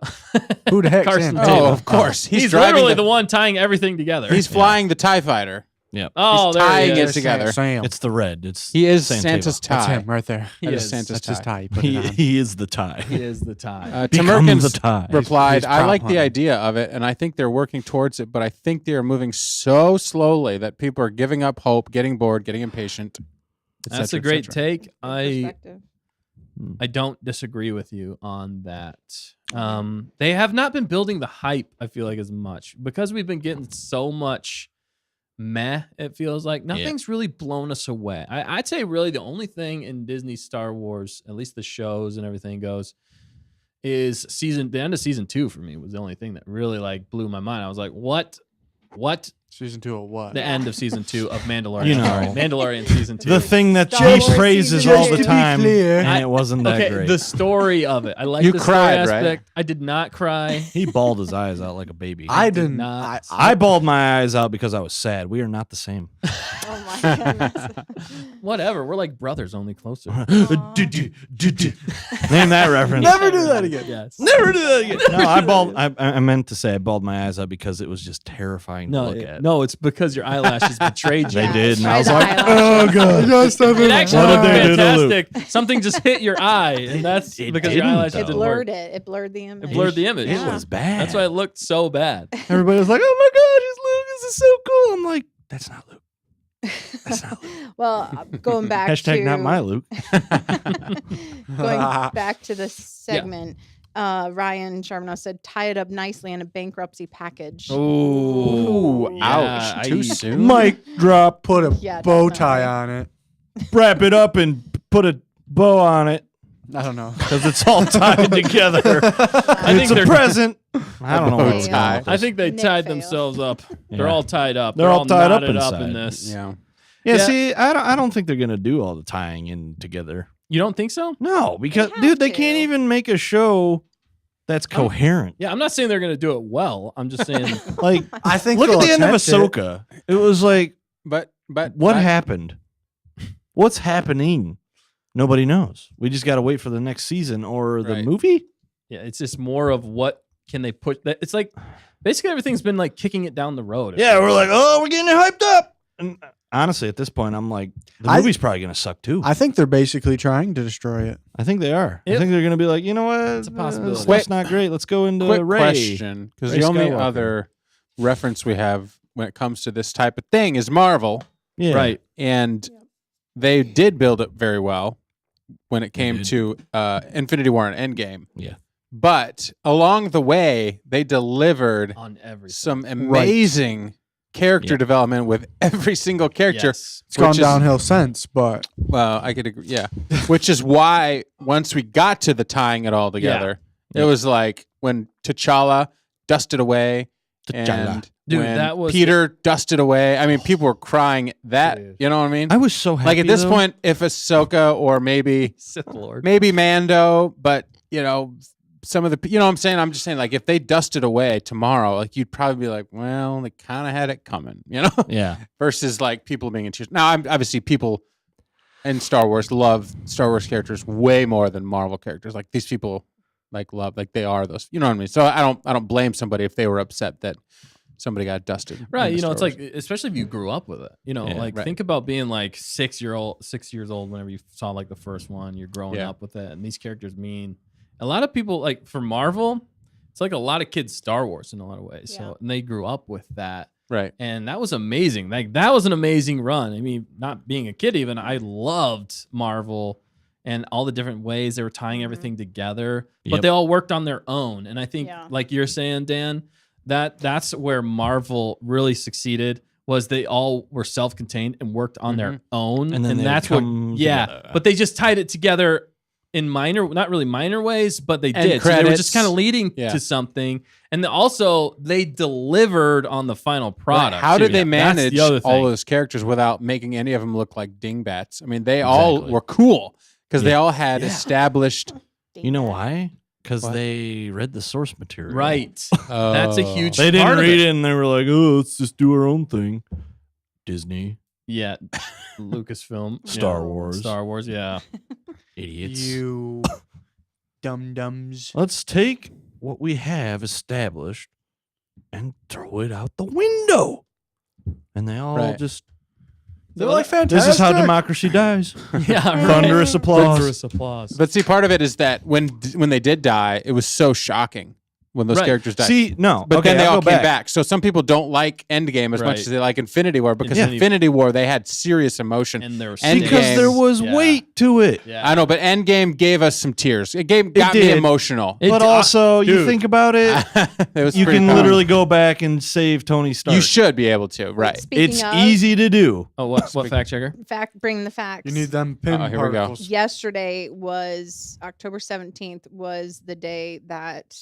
Who the heck? Carson Santava? Taylor. Oh, of course. He's driving literally the one tying everything together. He's flying the TIE fighter. oh, he's there he tying is. it together. Sam. It's the red. It's He is Santava. Santa's That's tie. him right there. He That is is. Santa's That's his tie. tie. Put it on. He is the tie. He is the tie. Become Tamerkins the tie. replied, He's I prop like the hunting. idea of it, and I think they're working towards it, but I think they are moving so slowly that people are giving up hope, getting bored, getting impatient. et That's cetera, a great et cetera. take. Perspective. I don't disagree with you on that. They have not been building the hype, I feel like, as much because we've been getting so much meh. It feels like nothing's really blown us away. I'd say really the only thing in Disney Star Wars, at least the shows and everything goes, is the end of season 2 for me was the only thing that really like blew my mind. I was like, what? Season 2 of what? The end of season 2 of Mandalorian. You know. Sorry, Mandalorian season 2. The thing that Star she Wars praises season all two. the Just to be time, clear. and it wasn't that Okay, great. the story of it. I like You the cried, story right? aspect. I did not cry. He bawled his eyes out like a baby. I did didn't. not. I bawled my eyes out because I was sad. We are not the same. Oh my goodness. Whatever. We're like brothers, only closer. Name that reference. Never do that again. Yes. Never do that again. No, I bawled. I meant to say I bawled my eyes out because it was just terrifying to look at. No, it's because your eyelashes betrayed you. They Yeah, did, and try I was the like, eyelashes. oh god. It actually What looked did they do to Luke? fantastic. Something just hit your eye, and that's It because your didn't, eyelashes though. It didn't work. blurred it. It blurred the image. It blurred the image. It Yeah. was bad. That's why it looked so bad. Everybody was like, oh my god, he's Luke. This is so cool. I'm like, that's not Luke. That's not Luke. Well, going back Hashtag to not my Luke. going back to this segment, Ryan Charbonneau said, "Tie it up nicely in a bankruptcy package." Ooh, ouch. Too soon? Mic drop. Put a Yeah, bow tie definitely. on it. Wrap it up and put a bow on it I don't know. because it's all tied together. I It's think a they're. present. I don't know bow what's tie. going on with I this. think they Nick tied failed. themselves up. They're Yeah. all tied up. They're all tied up knotted up in inside. this. Yeah. Yeah, Yeah. see, I don't think they're gonna do all the tying in together. You don't think so? No, because have dude, they to. can't even make a show that's coherent. Yeah, I'm not saying they're going to do it well. I'm just saying. Like, I think look at they'll the end of attempt it. Ahsoka. It was like, But what happened? What's happening? Nobody knows. We just got to wait for the next season or the Right. movie. Yeah, it's just more of what can they put. It's like basically everything's been like kicking it down the road. Yeah, we're like, oh, we're getting hyped up. And honestly, at this point, I'm like, the I- movie's probably gonna suck too. I think they're basically trying to destroy it. I think they are. I Yep. think they're gonna be like, you know what? It's a possibility. Stuff's not great. Let's go into quick Rey. question, because Ray the only Skywalker. other reference we have when it comes to this type of thing is Marvel, Yeah. Right. and they did build it very well when it came did. to Infinity War and Endgame. Yeah. But along the way, they delivered On everything. some amazing character Yeah. development with every single character. Yes. It's gone which is- downhill since, but Well, I could agree. Yeah. Which is why once we got to the tying it all together, it was like when T'Challa dusted away and Dude, when that was- Peter dusted away. I mean, people were crying that, Dude. you know what I mean? I was so happy. Like at this though. point, if Ahsoka or maybe Sith Lord. Mando, but you know, some of the, you know what I'm saying? I'm just saying, like, if they dusted away tomorrow, like, you'd probably be like, well, they kind of had it coming, you know? Yeah. Versus, like, people being in tears. Now, obviously, people in Star Wars love Star Wars characters way more than Marvel characters. Like, these people, like, love, like, they are those, you know what I mean? So I don't blame somebody if they were upset that somebody got dusted. Right, in the you know, Star it's Wars. like, especially if you grew up with it, you know, Yeah, like right. think about being like 6 years old whenever you saw like the first one, you're growing Yeah. up with it, and these characters mean a lot of people. Like for Marvel, it's like a lot of kids Star Wars in a lot of ways. Yeah. So and they grew up with that, right. and that was amazing. Like that was an amazing run. I mean, not being a kid even, I loved Marvel and all the different ways they were tying everything together, but Yep. they all worked on their own. And I think, Yeah. like you're saying, Dan, that's where Marvel really succeeded. Was they all were self-contained and worked on their own, And then they that's come what, yeah. together. But they just tied it together in not really minor ways, but they And did. So they were credits. just kind of leading Yeah. to something, and also they delivered on the final product. How too. did they That's manage the other all thing. those characters without making any of them look like dingbats? I mean, they all Exactly. were cool because they Yeah. all had established. You know why? Because What? they read the source material. Right. That's a Oh. huge. They didn't part of read it and they were like, oh, let's just do our own thing. Disney. Yeah, Lucasfilm, Star yeah. Wars. Star Wars. Yeah, Idiots. you dum dums. Let's take what we have established and throw it out the window. And they all Right. just, They're like this fantastic. is how democracy dies. yeah. Right. Thunderous applause. Thunderous applause. But see, part of it is that when they did die, it was so shocking when those Right. characters died. See, no. but okay, then they I'll all go came back. So some people don't like Endgame as Right. much as they like Infinity War because Infinity- Infinity War they had serious emotion. And there was Endgame- Because there was Yeah. weight to it. Yeah. I know, but Endgame gave us some tears. It got me did. emotional. It But d- also, you dude. think about it, It was you pretty can powerful. literally go back and save Tony Stark. You should be able to, right? Speaking It's of, easy to do. Oh, what fact checker? bring the facts. You need them pin here we go. particles. Yesterday was October 17th was the day that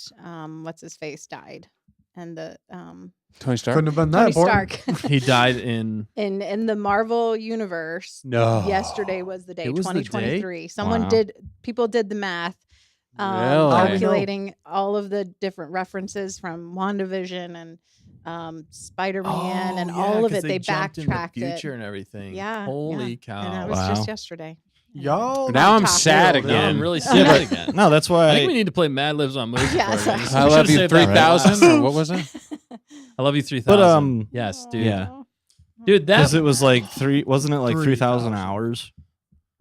what's his face died, and the Tony Stark. Couldn't have been that Tony important. Stark He died in. in the Marvel universe. No. Yesterday was the day, It was the day? 2023. Wow. People did the math, Really? calculating all of the different references from WandaVision and Spider-Man and all of it. They jumped in the backtracked future it. and everything. Yeah, Holy yeah. cow! And that was Wow. just yesterday. Y'all. Now I'm top sad world. Now again. I'm really Yeah, sad but- again. No, that's why I think we need to play Mad Libs on Mustafar. Yeah, sorry. We I love should've you saved that for 3000 last. or what was it? I love you 3000. But, yes, dude. yeah. Dude, that because it was like wasn't it like 3,000 3,000 hours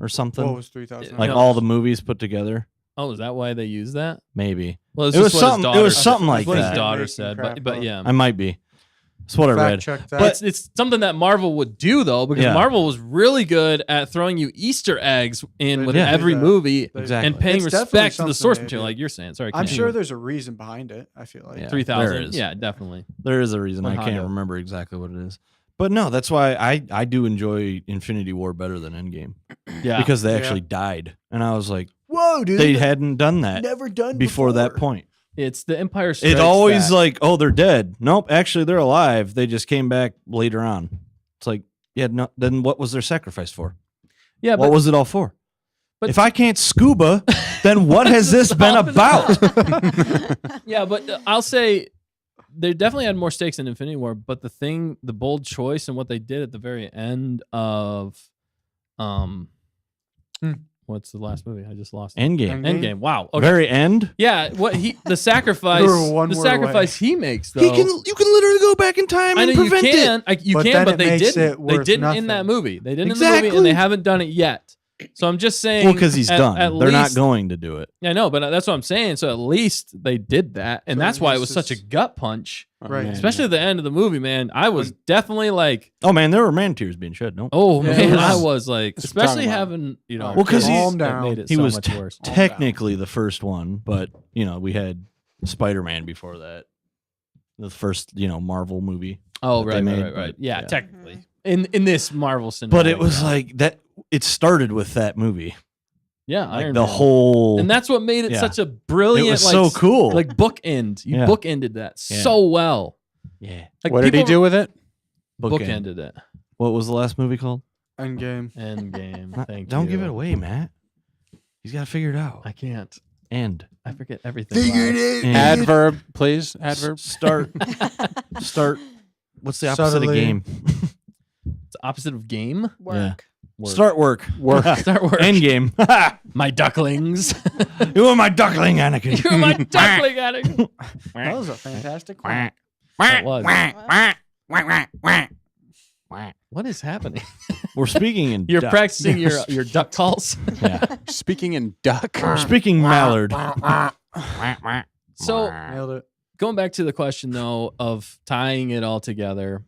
or something? What was 3,000? Like No. all the movies put together? Oh, is that why they used that? Maybe. Well, It was just what his something- it daughter was said. something That's like what that. his daughter Making said, crap but up. yeah. I might be. That's what I read. Fact check that. But it's something that Marvel would do though, because Yeah. Marvel was really good at throwing you Easter eggs in They with did every that. movie They- Exactly. and paying It's definitely respect to the something source they material, did. like you're saying. Sorry, I'm continue. sure there's a reason behind it. I feel like. Yeah. 3,000. There is. Yeah, definitely. There is a reason. When I can't Honda- remember exactly what it is. But no, that's why I do enjoy Infinity War better than Endgame. Yeah. Because they Yeah. actually died. And I was like, Whoa, dude. they hadn't done that never done before that point. It's the Empire Strikes It always Back. like, oh, they're dead. Nope, actually they're alive. They just came back later on. It's like, yeah, no, then what was their sacrifice for? Yeah, What but was it all for? but- if I can't scuba, then what has this been about? yeah, but I'll say they definitely had more stakes in Infinity War, but the bold choice and what they did at the very end of what's the last movie? I just lost it. Endgame. Endgame. Wow. Okay. Very end. Yeah, the sacrifice You're one the word sacrifice he makes though. You can literally go back in time I and know you prevent can. it. You But can, then but it they makes didn't. it They worth didn't in that nothing. movie. They didn't in the movie, Exactly. and they haven't done it yet. So I'm just saying. Well, because he's done. At They're not least- going to do it. I know, but that's what I'm saying. So at least they did that, and So that's why it was this such a is- gut punch. Right. man. Especially at the end of the movie, man. I was definitely like, Oh man, there were man tears being shed. No, oh Yeah, man, it was- I was like, That's what I'm especially talking about. having Well, 'cause kids, he's- Calm that down. made it he so was much worse. technically the first one, but we had Spider-Man before that, the first Oh, Marvel movie. right, that they right, made, right, right. but, Yeah, yeah. technically in this Marvel cinematic. But it was realm. like that. It started with that movie, yeah, like Iron the Man. whole. and that's what made it Yeah. such a brilliant. it was like, so cool. Like bookend. You Yeah. bookended that Yeah. so well. yeah, Like What did he people do with it? Bookended it. What was the last movie called? Endgame. Endgame. Not- Thank don't you. give it away, Matt. He's got to figure it out. I can't. And I forget everything. about it. And Adverb, please. Adverb. Start. What's the opposite Subtly. of game? It's the opposite of game. Work. Work. Start work. Start work. End game. My ducklings. You are my duckling, Anakin. You're my duckling addict. That was a fantastic one. It was. What is happening? We're speaking in. You're duck. practicing your duck calls. Yeah. Speaking in duck. We're speaking Mallard. So Nailed it. going back to the question though of tying it all together,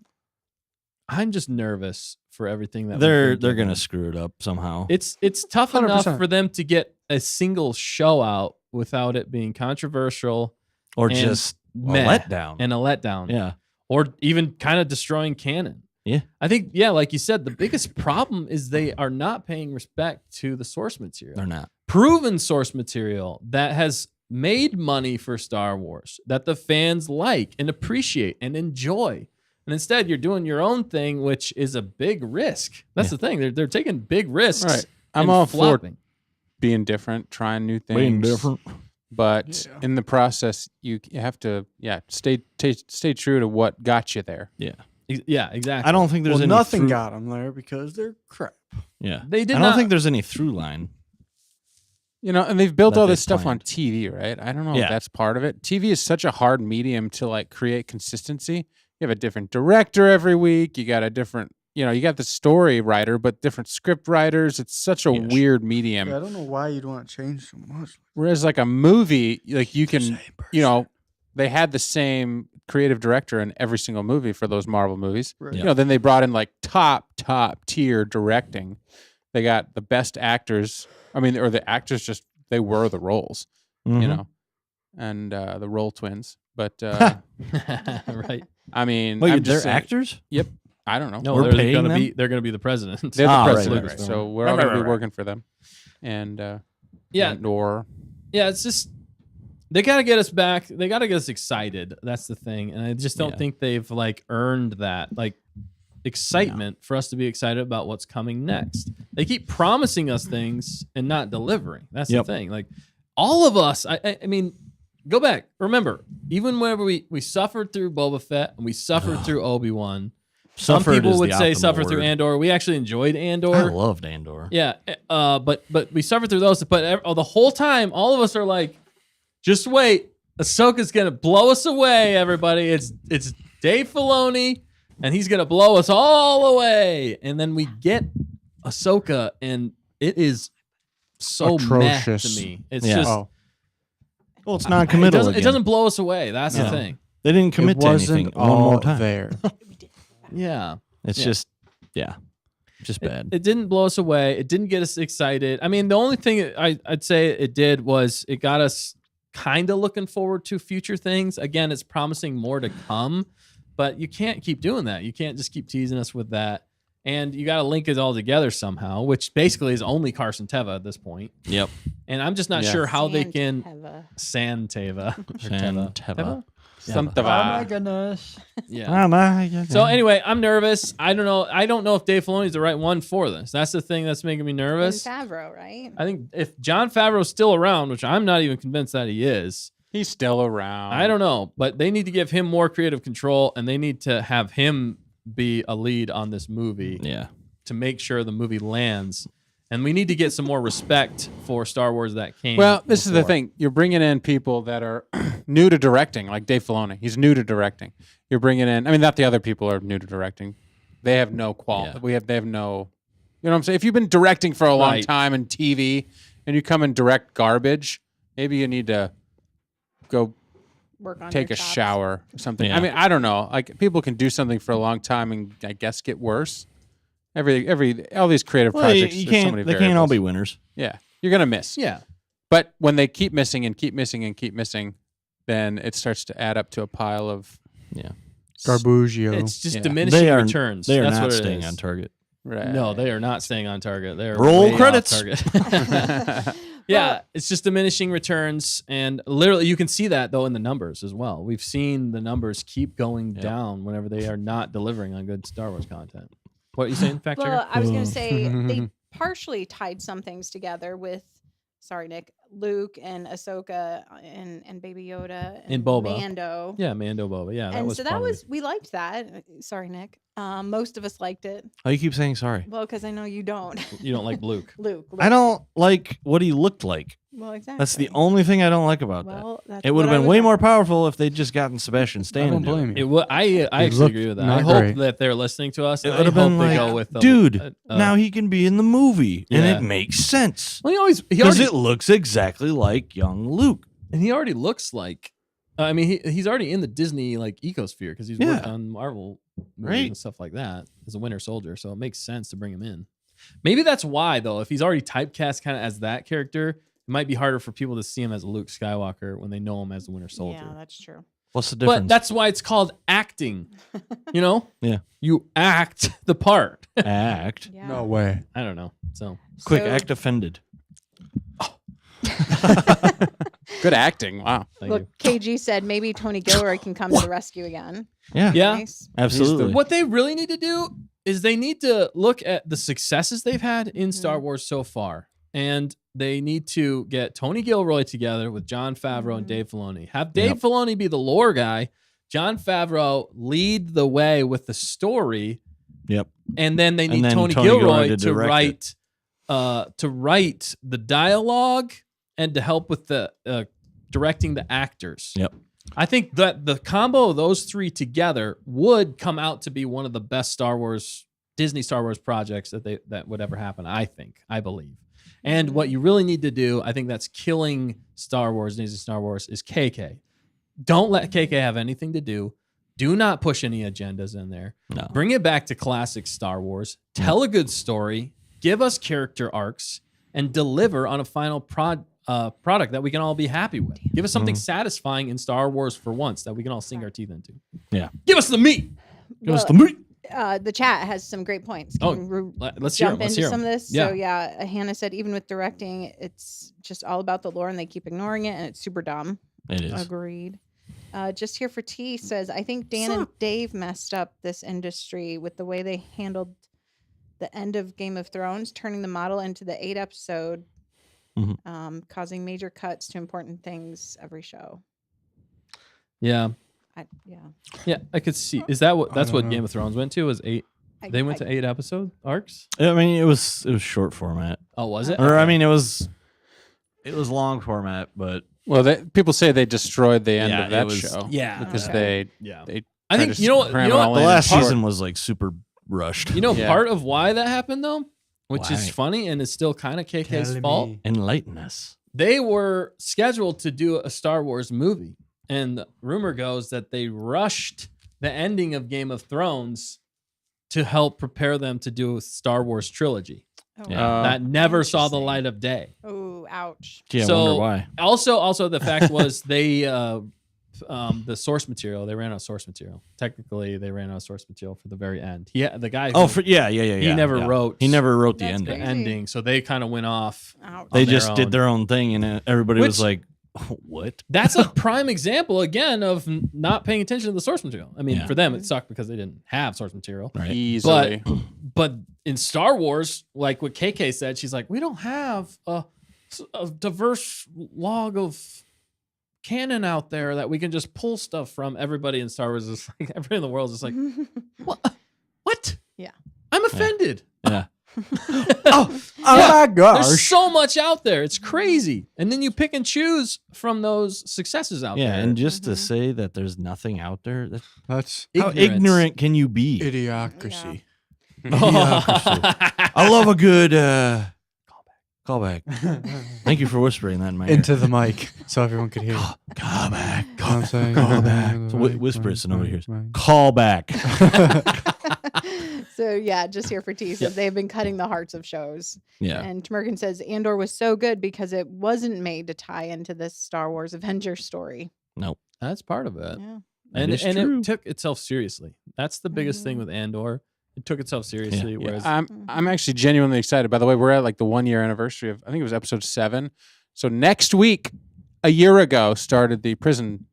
I'm just nervous for everything that They're we've been gonna doing. screw it up somehow. It's tough enough 100%. for them to get a single show out without it being controversial Or and just a meh letdown. and a letdown. Yeah. Or even kind of destroying canon. Yeah. I think, yeah, like you said, the biggest problem is they are not paying respect to the source material. They're not. Proven source material that has made money for Star Wars, that the fans like and appreciate and enjoy. And instead, you're doing your own thing, which is a big risk. That's the thing. They're taking big risks. Right. I'm and all for flopping. being different, trying new things. Being different. But in the process, you have to, stay true to what got you there. Yeah. Yeah, exactly. I don't think there's Well, any. nothing through- got them there because they're crap. Yeah. They did I don't not- think there's any through line. And they've built That all they this stuff on planned. TV, right? I don't know Yeah. if that's part of it. TV is such a hard medium to like create consistency. You have a different director every week. You got a different, you got the story writer, but different script writers. It's such a Yes. weird medium. Yeah, I don't know why you'd want to change so much. Whereas like a movie, like you can, they had the same creative director in every single movie for those Marvel movies. Right. Yeah. Then they brought in like top tier directing. They got the best actors. I mean, or the actors just, they were the roles, Mhm. and the role twins. But right. I mean, Wait, I'm they're just saying- actors? I don't know. No, We're they're paying gonna them? be the president. They're the right, president, right, right. so we're all Right, going to right, be right. working for them. And Yeah. and/or Yeah, it's just they gotta get us back. They gotta get us excited. That's the thing, and I just don't Yeah. think they've like earned that like excitement for us to be excited about what's coming next. They keep promising us things and not delivering. That's Yep. the thing. Like all of us. I mean, go back. Remember, even whenever we suffered through Boba Fett and we suffered through Obi-Wan. Some Suffered people is would the say optimal suffer through word. Andor. We actually enjoyed Andor. I loved Andor. Yeah, but we suffered through those. But the whole time, all of us are like, just wait. Ahsoka's gonna blow us away, everybody. It's Dave Filoni, and he's gonna blow us all away. And then we get Ahsoka, and it is so meh to Atrocious. me. It's Yeah. just Well, it's it non-committal. doesn't, it again. doesn't blow us away. That's the Yeah. thing. They didn't commit it to wasn't anything one all more time. there. Yeah. It's Yeah. just, just It- bad. It didn't blow us away. It didn't get us excited. I mean, the only thing I'd say it did was it got us kind of looking forward to future things. Again, it's promising more to come, but you can't keep doing that. You can't just keep teasing us with that. And you got to link it all together somehow, which basically is only Carson Teva at this point. Yep. And I'm just not Yeah. sure how they can Sand Teva. San Teva. Teva. Santava. goodness. Yeah. So anyway, I'm nervous. I don't know. I don't know if Dave Filoni is the right one for this. That's the thing that's making me And nervous. Favreau, right? I think if John Favreau's still around, which I'm not even convinced that he is, He's still around. I don't know, but they need to give him more creative control and they need to have him be a lead on this movie Yeah. to make sure the movie lands. And we need to get some more respect for Star Wars that came. Well, this is the before. thing. You're bringing in people that are new to directing, like Dave Filoni. He's new to directing. You're bringing in. I mean, not the other people are new to directing. They have no quality. Yeah. They have no You know what I'm saying? If you've been directing for a long Right. time in TV and you come and direct garbage, maybe you need to go Work on take your a chops. shower or something. Yeah. I mean, I don't know. Like people can do something for a long time and I guess get worse. All these creative Well, projects, you there's so can't. many They can't all variables. be winners. Yeah, you're gonna miss. Yeah. But when they keep missing and keep missing and keep missing, then it starts to add up to a pile of Garbugio. It's just Yeah. diminishing They are. returns. They are That's not what it staying is. on target. right. No, they are not staying on target. They're Roll way off credits. target. Yeah, it's just diminishing returns, and literally you can see that though in the numbers as well. We've seen the numbers keep going down whenever they are not delivering on good Star Wars content. What are you saying, fact checker? Well, I was going to say they partially tied some things together with, sorry, Nick, Luke and Ahsoka and Baby Yoda and Boba. Mando. Yeah, Mando Boba. Yeah, that And was so that probably- was, we liked that. Sorry, Nick. Most of us liked it. Oh, you keep saying sorry. Well, because I know you don't. you don't like Luke. Luke. I don't like what he looked like. Well, exactly. That's the only thing I don't like about that. Well, that's It would what have I been was way at. more powerful if they'd just gotten Sebastian Stan. I don't to do blame It you. would. I He actually looked agree with that. not I hope great. that they're listening to us. It And would I have hope been they like, go with the, dude, now he can be in the movie, and Yeah. it makes sense Well, he because already, it looks exactly like young Luke. and he already looks like. I mean, he's already in the Disney like ecosphere because he's worked Yeah. on Marvel movies Right. and stuff like that as a Winter Soldier. So it makes sense to bring him in. Maybe that's why though. If he's already typecast kind of as that character, it might be harder for people to see him as Luke Skywalker when they know him as the Winter Soldier. Yeah, that's true. What's the difference? But that's why it's called acting. You know? Yeah. You act the part. act. Yeah. No way. I don't know. So Quick, So- act offended. Good acting. Wow. thank Look, you. KG said maybe Tony Gilroy can come to the rescue again. Yeah, Yeah. Nice. absolutely. What they really need to do is they need to look at the successes they've had in Star Wars so far. And they need to get Tony Gilroy together with Jon Favreau and Dave Filoni. Have Dave Filoni be the lore guy. Jon Favreau lead the way with the story. Yep. And then they need then Tony Tony Gilroy Gilroy to direct to write the dialogue and to help with the directing the actors. Yep. I think that the combo of those three together would come out to be one of the best Disney Star Wars projects that would ever happen. I believe. And what you really need to do, I think that's killing Star Wars, Disney Star Wars, is KK. Don't let KK have anything to do. Do not push any agendas in there. No. Bring it back to classic Star Wars. Tell a good story. Give us character arcs and deliver on a final product that we can all be happy with. Give us something satisfying in Star Wars for once that we can all sink our teeth into. Yeah. Give us the meat. Give us the meat. The chat has some great points. Oh, Can we let's hear jump them. Let's into hear some of them. this? Yeah. So yeah, Hannah said even with directing, it's just all about the lore and they keep ignoring it and it's super dumb. It is. Agreed. Just here for T says, I think Dan and Dave messed up this industry with the way they handled the end of Game of Thrones, turning the model into the 8-episode, causing major cuts to important things every show. Yeah. Yeah. Yeah, I could see. Is that what that's don't what know. Game of Thrones went to? Was 8? They went to 8 episode arcs? I mean, it was short format, Oh, was it? or I mean, it was long format, but People say they destroyed the end Yeah, of that it was- show. Yeah. Because Okay. Yeah. they I think tried to you know what cram you it know all what the in. last part- season was like super rushed. You know Yeah. part of why that happened though, which is Why? funny and is still kind of KK's Telling fault. me. Enlighten us. They were scheduled to do a Star Wars movie, and the rumor goes that they rushed the ending of Game of Thrones to help prepare them to do a Star Wars trilogy Oh, Yeah. that never saw the interesting. light of day. Oh, ouch. Gee, I So- wonder why. Also, the fact was they the source material, they ran out of source material. Technically, they ran out of source material for the very end. The guy. Oh, who- yeah. He never wrote. He never wrote the That's ending. the crazy. ending, so they kind of went off. Ouch. They on their just did own. their own thing, and everybody was Which- like, "What?" That's a prime example again of not paying attention to the source material. I mean, Yeah. for them it sucked because they didn't have source material. Right. easily. But in Star Wars, like what KK said, she's like, we don't have a diverse log of canon out there that we can just pull stuff from. Everybody in Star Wars is like, everybody in the world is just like, what? Yeah. I'm offended. Yeah. Oh my There's gosh. so much out there. It's crazy. And then you pick and choose from those successes out Yeah, there. and just to say that there's nothing out there, That's how ignorant can you be? idiocracy. I love a good callback. Thank you for whispering that in my ear. Into the mic so everyone could hear. Callback. You know what I'm saying? Callback. So whisper it so nobody hears. Callback. So yeah, just here for teasers. They have been cutting the hearts of shows. Yeah. And Tmerkin says Andor was so good because it wasn't made to tie into this Star Wars Avengers story. Nope. That's part of it. Yeah. And is true. it took itself seriously. That's the biggest thing with Andor. It took itself seriously. Yeah. Whereas I'm actually genuinely excited. By the way, we're at like the 1 year anniversary of, I think it was episode 7. So next week, a year ago, started the prison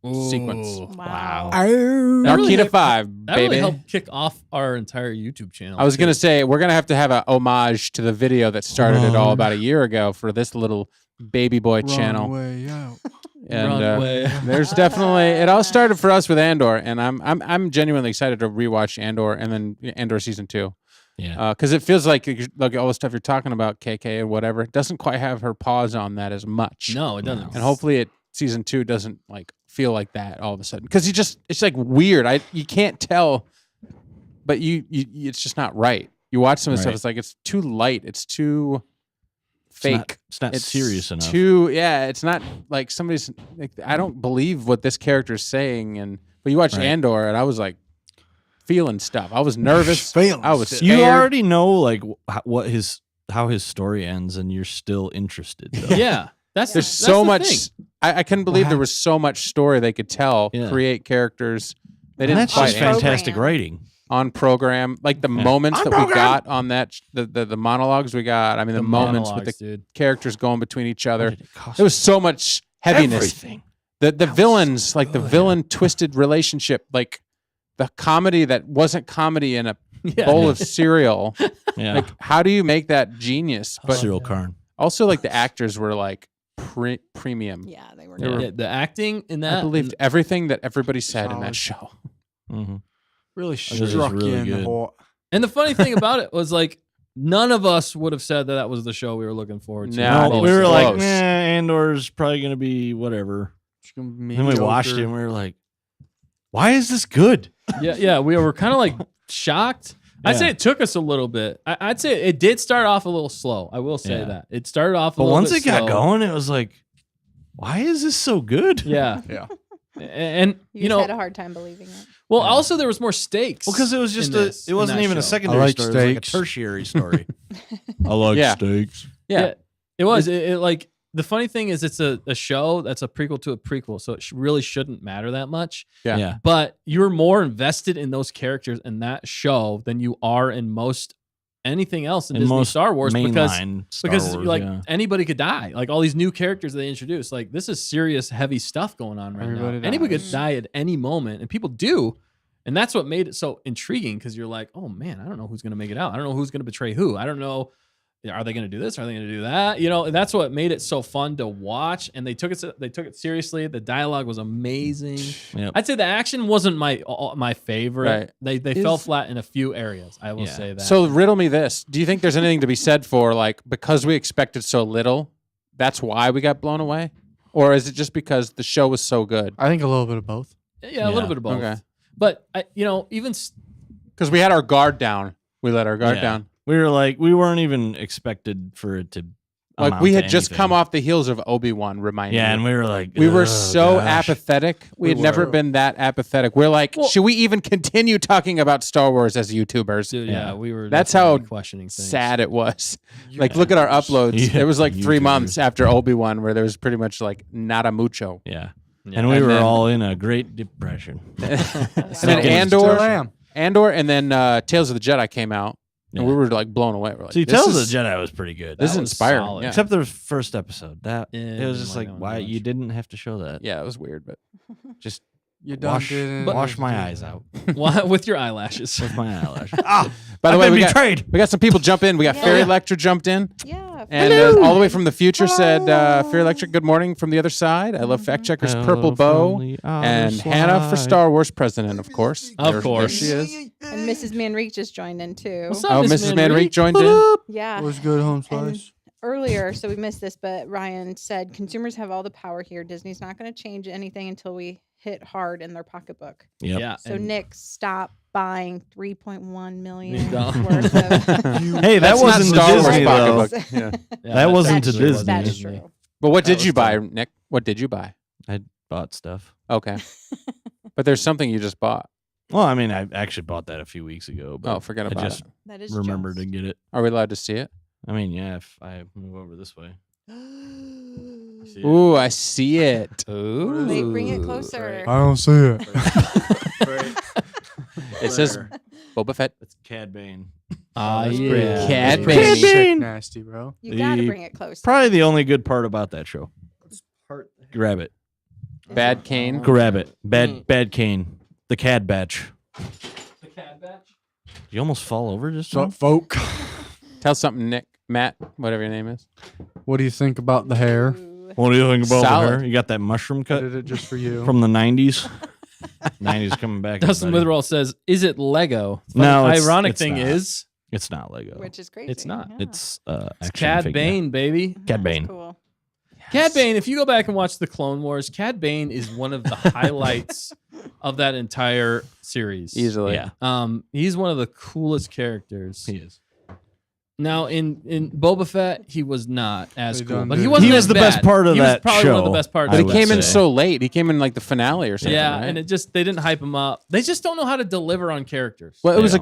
sequence. Ooh, Wow. Narkina 5, that baby. really helped kick off our entire YouTube channel. I was too. going to say, we're going to have a homage to the video that started it all about a year ago for this little baby boy channel. Way out. And Runway. there's definitely, it all started for us with Andor, and I'm genuinely excited to rewatch Andor and then Andor season 2. Yeah. Because it feels like all the stuff you're talking about, KK and whatever, it doesn't quite have her paws on that as much. No, it doesn't. And hopefully season 2 doesn't like feel like that all of a sudden. Because it's like weird. You can't tell, but you it's just not right. You watch some of the stuff, Right. it's like it's too light. It's too fake. It's not serious enough. It's not like somebody's like, I don't believe what this character is saying. But you watch Right. Andor, and I was like feeling stuff. I was nervous. Feeling I was stuff. scared. You already know like how his story ends, and you're still interested. Though. Yeah. That's There's that's so the much. thing. I couldn't believe there was so much story they could tell, Yeah. create characters. They And didn't that's fight just program. fantastic writing. on program, like the moments that we got on that, the monologues we got. I mean, the moments with the dude. characters going between each other. What did it cost? There was so much heaviness. Everything. The villains, like the villain twisted relationship, like the comedy that wasn't comedy in a bowl of cereal. Yeah. Like, how do you make that genius? But Cyril Karn. also, like the actors were like premium. Yeah, they were. They were- Yeah, the acting in that. I believed everything that everybody said in that show. Mm-hmm. Really is struck really you in the good. heart. And the funny thing about it was like none of us would have said that was the show we were looking forward to. No, No, it we was were like, close. nah, Andor's probably gonna be whatever. It's gonna be Then we watched it mediocre. and we were like, why is this good? Yeah, we were kind of like shocked. I'd Yeah. say it took us a little bit. I'd say it did start off a little slow. I will say Yeah. that. It started off a But little once bit it got slow. going, it was like, why is this so good? Yeah. Yeah. And You, you just know, had a hard time believing it. well, also there was more stakes. Well, because it was just in it wasn't that even a show. secondary I like story. It was like a steaks. tertiary story. I like Yeah. steaks. Yeah. It was. It like the funny thing is it's a show that's a prequel to a prequel, so it really shouldn't matter that much. Yeah. But you're more invested in those characters in that show than you are in most anything else in And Disney most Star Wars because mainline Star because Wars, like yeah. anybody could die. Like all these new characters they introduce, like this is serious, heavy stuff going on right Everybody now. Anybody dies. could die at any moment, and people do. And that's what made it so intriguing because you're like, oh man, I don't know who's going to make it out. I don't know who's going to betray who. I don't know. Are they going to do this? Are they going to do that? You know, and that's what made it so fun to watch. And they took it seriously. The dialogue was amazing. Yep. I'd say the action wasn't my favorite. Right. They fell flat in a few areas. I will Yeah. say that. So riddle me this. Do you think there's anything to be said for like because we expected so little, that's why we got blown away? Or is it just because the show was so good? I think a little bit of both. yeah, a little bit of both. Okay. But even Because we had our guard down. We let our guard Yeah. down. We were like, we weren't even expected for it to. Like amount we to had just anything. come off the heels of Obi-Wan, remind Yeah, me. and we were like, We were "Oh, so gosh." apathetic. We had We never were. been that apathetic. We're like, Well- should we even continue talking about Star Wars as YouTubers? dude, Yeah. we were. That's definitely how questioning things. Sad it was. Like, look at our uploads. Yeah, It was like 3 YouTubers. months after Obi-Wan where there was pretty much like nada mucho. Yeah. Yeah. And we And were then- all in a great depression. And then Still Andor, and then Tales of the Jedi came out, and Yeah. we were like blown away. We're like, See, this Tales of is- the Jedi was pretty good. This is That was inspiring. solid. Yeah. Except the first episode. That Yeah, it was didn't just like like, that one why much. you didn't have to show that. Yeah, it was weird, but Just You done wash, didn't wash do my that. eyes out Why- with your eyelashes. with my eyelashes. Ah, by the I've way, been we betrayed. got some people jump in. We got Yeah. Fairy Lecter jumped in. Yeah. And all the way from the future said, Fairy Electric, good morning from the other side. I love Fact Checker's Purple Bow. And Hannah for Star Wars President, of course. Of There course. she is. And Mrs. Manrique just joined in too. What's up, Oh, Miss Mrs. Manrique joined in. What's good, home slice? earlier, so we missed this, but Ryan said consumers have all the power here. Disney's not going to change anything until we hit hard in their pocketbook. Yep. Yeah. So and- Nick, stop buying $3.1 million Don't. worth of. Hey, that That's not wasn't to Star Wars Disney though. pocketbook. Yeah. Yeah, That wasn't That's to true. Disney. That's Disney. true. But what That did you was buy, dumb. Nick? What did you buy? I bought stuff. Okay. But there's something you just bought. Well, I mean, I actually bought that a few weeks ago, but Oh, forget I about just it. That is remembered Jones. to get it. Are we allowed to see it? I mean, yeah, if I move over this way. You see it? Ooh, I see it. Ooh. Wait, bring it closer. I don't see it. It says There. Boba Fett. It's Cad Bane. Ah, That's yeah. pretty- Cad that's Bane. pretty Sick sick. nasty, bro. You got to The- bring it closer. Probably the only good part about that show. Grab it. Bad Cane. Grab it. Bad Cane. The Cad Batch. The Cad Batch? You almost fall over just So, now? folk, Tell something, Nick. Matt, whatever your name is. what do you think about the hair? Ooh. What do you think about Solid. the hair? You got that mushroom I cut did it just for you. from the 90s? 90s coming back. Dustin everybody. Witherall says, "Is it Lego?" No, it's- ironic it's thing not. is, It's not Lego. Which is crazy. It's not. Yeah. It's it's action Cad figure. Bane, baby. Cad That's Bane. Cool. Cad Bane. If you go back and watch the Clone Wars, Cad Bane is one of the highlights of that entire series. Easily. Yeah, He's one of the coolest characters. he is. Now in Boba Fett, he was not as They cool, done but he did. wasn't. He was as the best bad. part of he was that probably one of the show, best parts. I But he of would that came in say. so late. He came in like the finale or something. Yeah, right? and they didn't hype him up. They just don't know how to deliver on characters. Well, it was Yeah.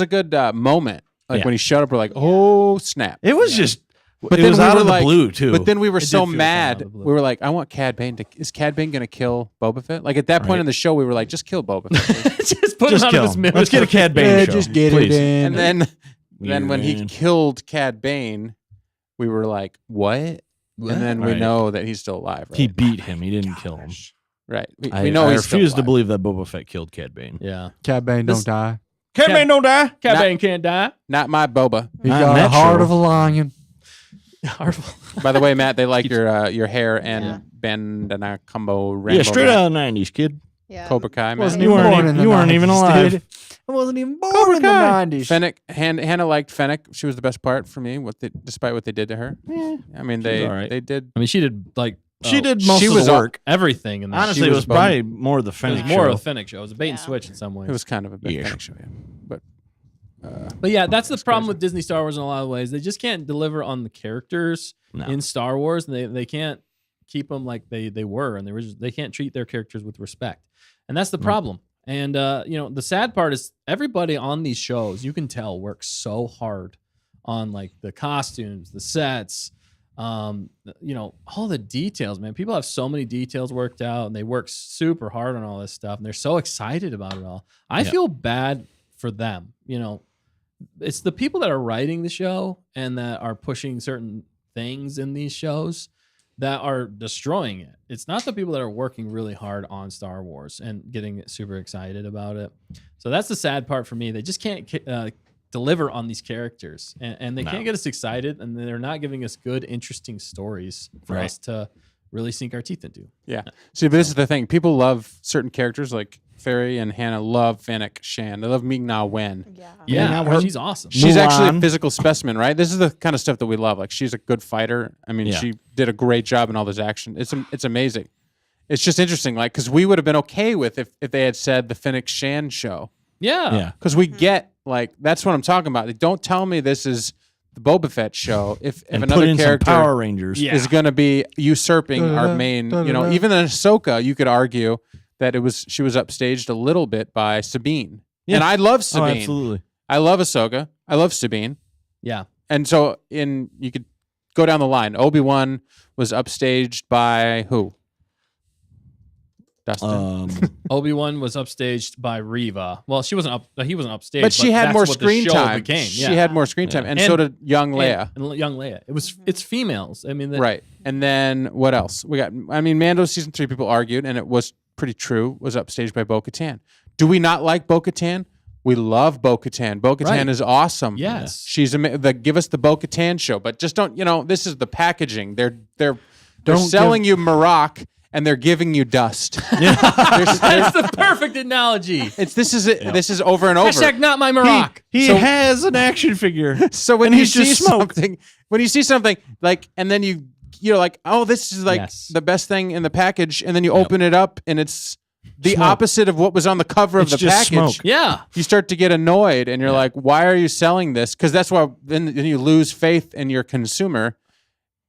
a good moment. Like Yeah. when he showed up, we're like, oh snap! It was just. But it then was we out were of the like- blue too. But then we were It did so feel kinda mad. out of the blue. We were like, I want Cad Bane to. Is Cad Bane gonna kill Boba Fett? Like at that point Right. in the show, we were like, just kill Boba Fett. please. just put just him out kill of his him. misery. Let's get a Cad Bane Yeah, show. just get please. it in. and then when he Yeah. killed Cad Bane, we were like, what? And then we Right. know that he's still alive. Right? He beat him. He didn't kill him. Right. We I know I he's still refuse to alive. believe that Boba Fett killed Cad Bane. Yeah, Cad Bane This- don't die. Cad Bane don't die. Cad Not- Bane can't die. Not my Boba. He Not got in a that heart show. of a lion. By the way, Matt, they like your hair and Yeah. bandana combo. Yeah, rainbow straight back. out of the 90s, kid. Yeah. Cobra Kai, man. Wasn't You even weren't born even- in the you weren't even 90s, alive. dude. I wasn't even born Cobra in the Kai. 90s. Fennec, Hannah liked Fennec. She was the best part for me. Despite what they did to her. Yeah. I mean, She was all right. they did. I mean, she did like She did most she of was the all- work. everything in that. Honestly, She it was was probably more the it was Fennec more show. of a Fennec show. It was a bait and Yeah. switch in some ways. It was kind of a big Yeah. Fennec show, yeah. But But yeah, that's the problem crazy. with Disney Star Wars in a lot of ways. They just can't deliver on the characters No. in Star Wars, and they can't keep them like they were, and they can't treat their characters with respect, and that's the problem. And the sad part is everybody on these shows, you can tell, works so hard on like the costumes, the sets, all the details. Man, people have so many details worked out, and they work super hard on all this stuff, and they're so excited about it all. I Yeah. feel bad for them. It's the people that are writing the show and that are pushing certain things in these shows that are destroying it. It's not the people that are working really hard on Star Wars and getting super excited about it. So that's the sad part for me. They just can't deliver on these characters, and they No. can't get us excited, and they're not giving us good, interesting stories for Right. us to really sink our teeth into. yeah. See, but this is the thing. People love certain characters like Fairy and Hannah love Fennec Shan. They love Ming-Na Wen. Yeah. Yeah, her- she's awesome. She's actually a Mulan. physical specimen, right? This is the kind of stuff that we love. Like she's a good fighter. I mean, Yeah. she did a great job in all this action. It's amazing. It's just interesting, like because we would have been okay with if they had said the Fennec Shan show, Yeah. because we get like that's what I'm talking about. Like, don't tell me this is the Boba Fett show if And put another in some character Power Rangers. Yeah. is going to be usurping our main. Da-da-da. Even in Ahsoka, you could argue that she was upstaged a little bit by Sabine. Yeah. And I love Oh, Sabine. absolutely. I love Ahsoka. I love Sabine. Yeah. And so you could go down the line. Obi-Wan was upstaged by who? Dustin. Obi-Wan was upstaged by Reva. Well, he wasn't upstaged, but she had that's more what the screen show time. became. She Yeah. had more screen time. And, And- so did young Leia. And young Leia. It's females. I mean, Right. And then what else? Mando season 3, people argued, and it was pretty true, was upstaged by Bo-Katan. Do we not like Bo-Katan? We love Bo-Katan. Bo-Katan Right. is awesome. Yes. She's give us the Bo-Katan show, but just don't, this is the packaging. They're Don't selling you Maroc, and they're giving you dust. That's the perfect analogy. This is over and over. Hashtag not my Maroc. He has an action figure. So when And you he's see just smoke. something like, and then you're like, oh, this is like the best thing in the package, and then you open it up and it's the Smoke. opposite of what was on the cover of It's the just package. smoke. Yeah. You start to get annoyed, and you're like, why are you selling this? Because that's why then you lose faith in your consumer,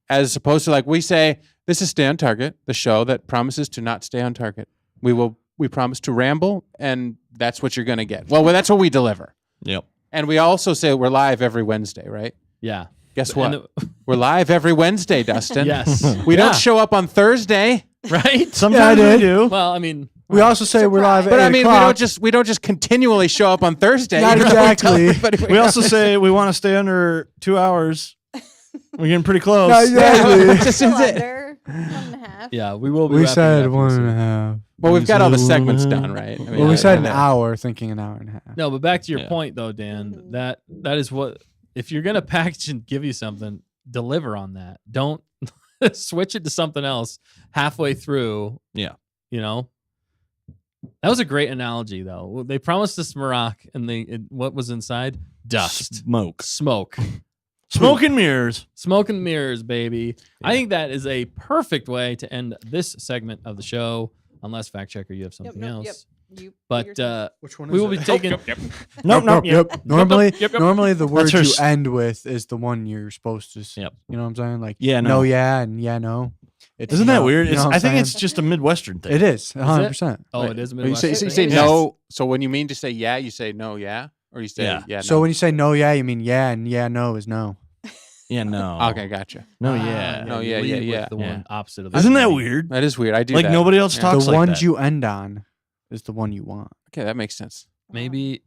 as opposed to like we say, this is Stay on Target, the show that promises to not stay on target. We promise to ramble, and that's what you're going to get. Well, that's what we deliver. Yep. And we also say we're live every Wednesday, right? Yeah. Guess what? We're live every Wednesday, Dustin. Yes. We don't show up on Thursday. Right? Sometimes I we do. Well, I mean, We also say we're live at But 8 I mean, o'clock. we don't just continually show up on Thursday. Not You know, we tell exactly. everybody We also say we want to stay under 2 hours. We're getting pretty close. Not exactly. Just Still is it. under 1.5. yeah, we will be We wrapping it said up 1.5. Well, we've got all the segments done, right? I mean, Well, we said an yeah. hour, thinking an hour and a half. No, but back to your Yeah. point though, Dan, that is what if you're gonna package and give you something, deliver on that. Don't switch it to something else halfway through. Yeah. You know? That was a great analogy though. They promised us Maroc and what was inside? Dust. Smoke. Smoke. Smoke and mirrors. Smoke and mirrors, baby. I think that is a perfect way to end this segment of the show. Unless fact checker, you have something else. You But Which one we will be taking. Nope. Normally, Yep. normally the word her you s- end with is the one you're supposed to. Yep. You know what I'm saying? Like Yeah, no, no. yeah, and yeah, no. It's Isn't that no. weird? You know what I I'm think saying? it's just a Midwestern thing. It is 100%. Oh, Right. it is a You Midwestern say thing? no. So when you mean to say yeah, you say no, yeah, or you say Yeah. yeah. So no. when you say no, yeah, you mean yeah, and yeah, no is no. Yeah, no. Okay, gotcha. No, Ah, yeah. No, you yeah, lead yeah, with the yeah. one opposite of the Isn't that other. weird? That is weird. I do Like that. nobody else Yeah. talks The like ones that. you end on is the one you want. Okay, that makes sense. Maybe.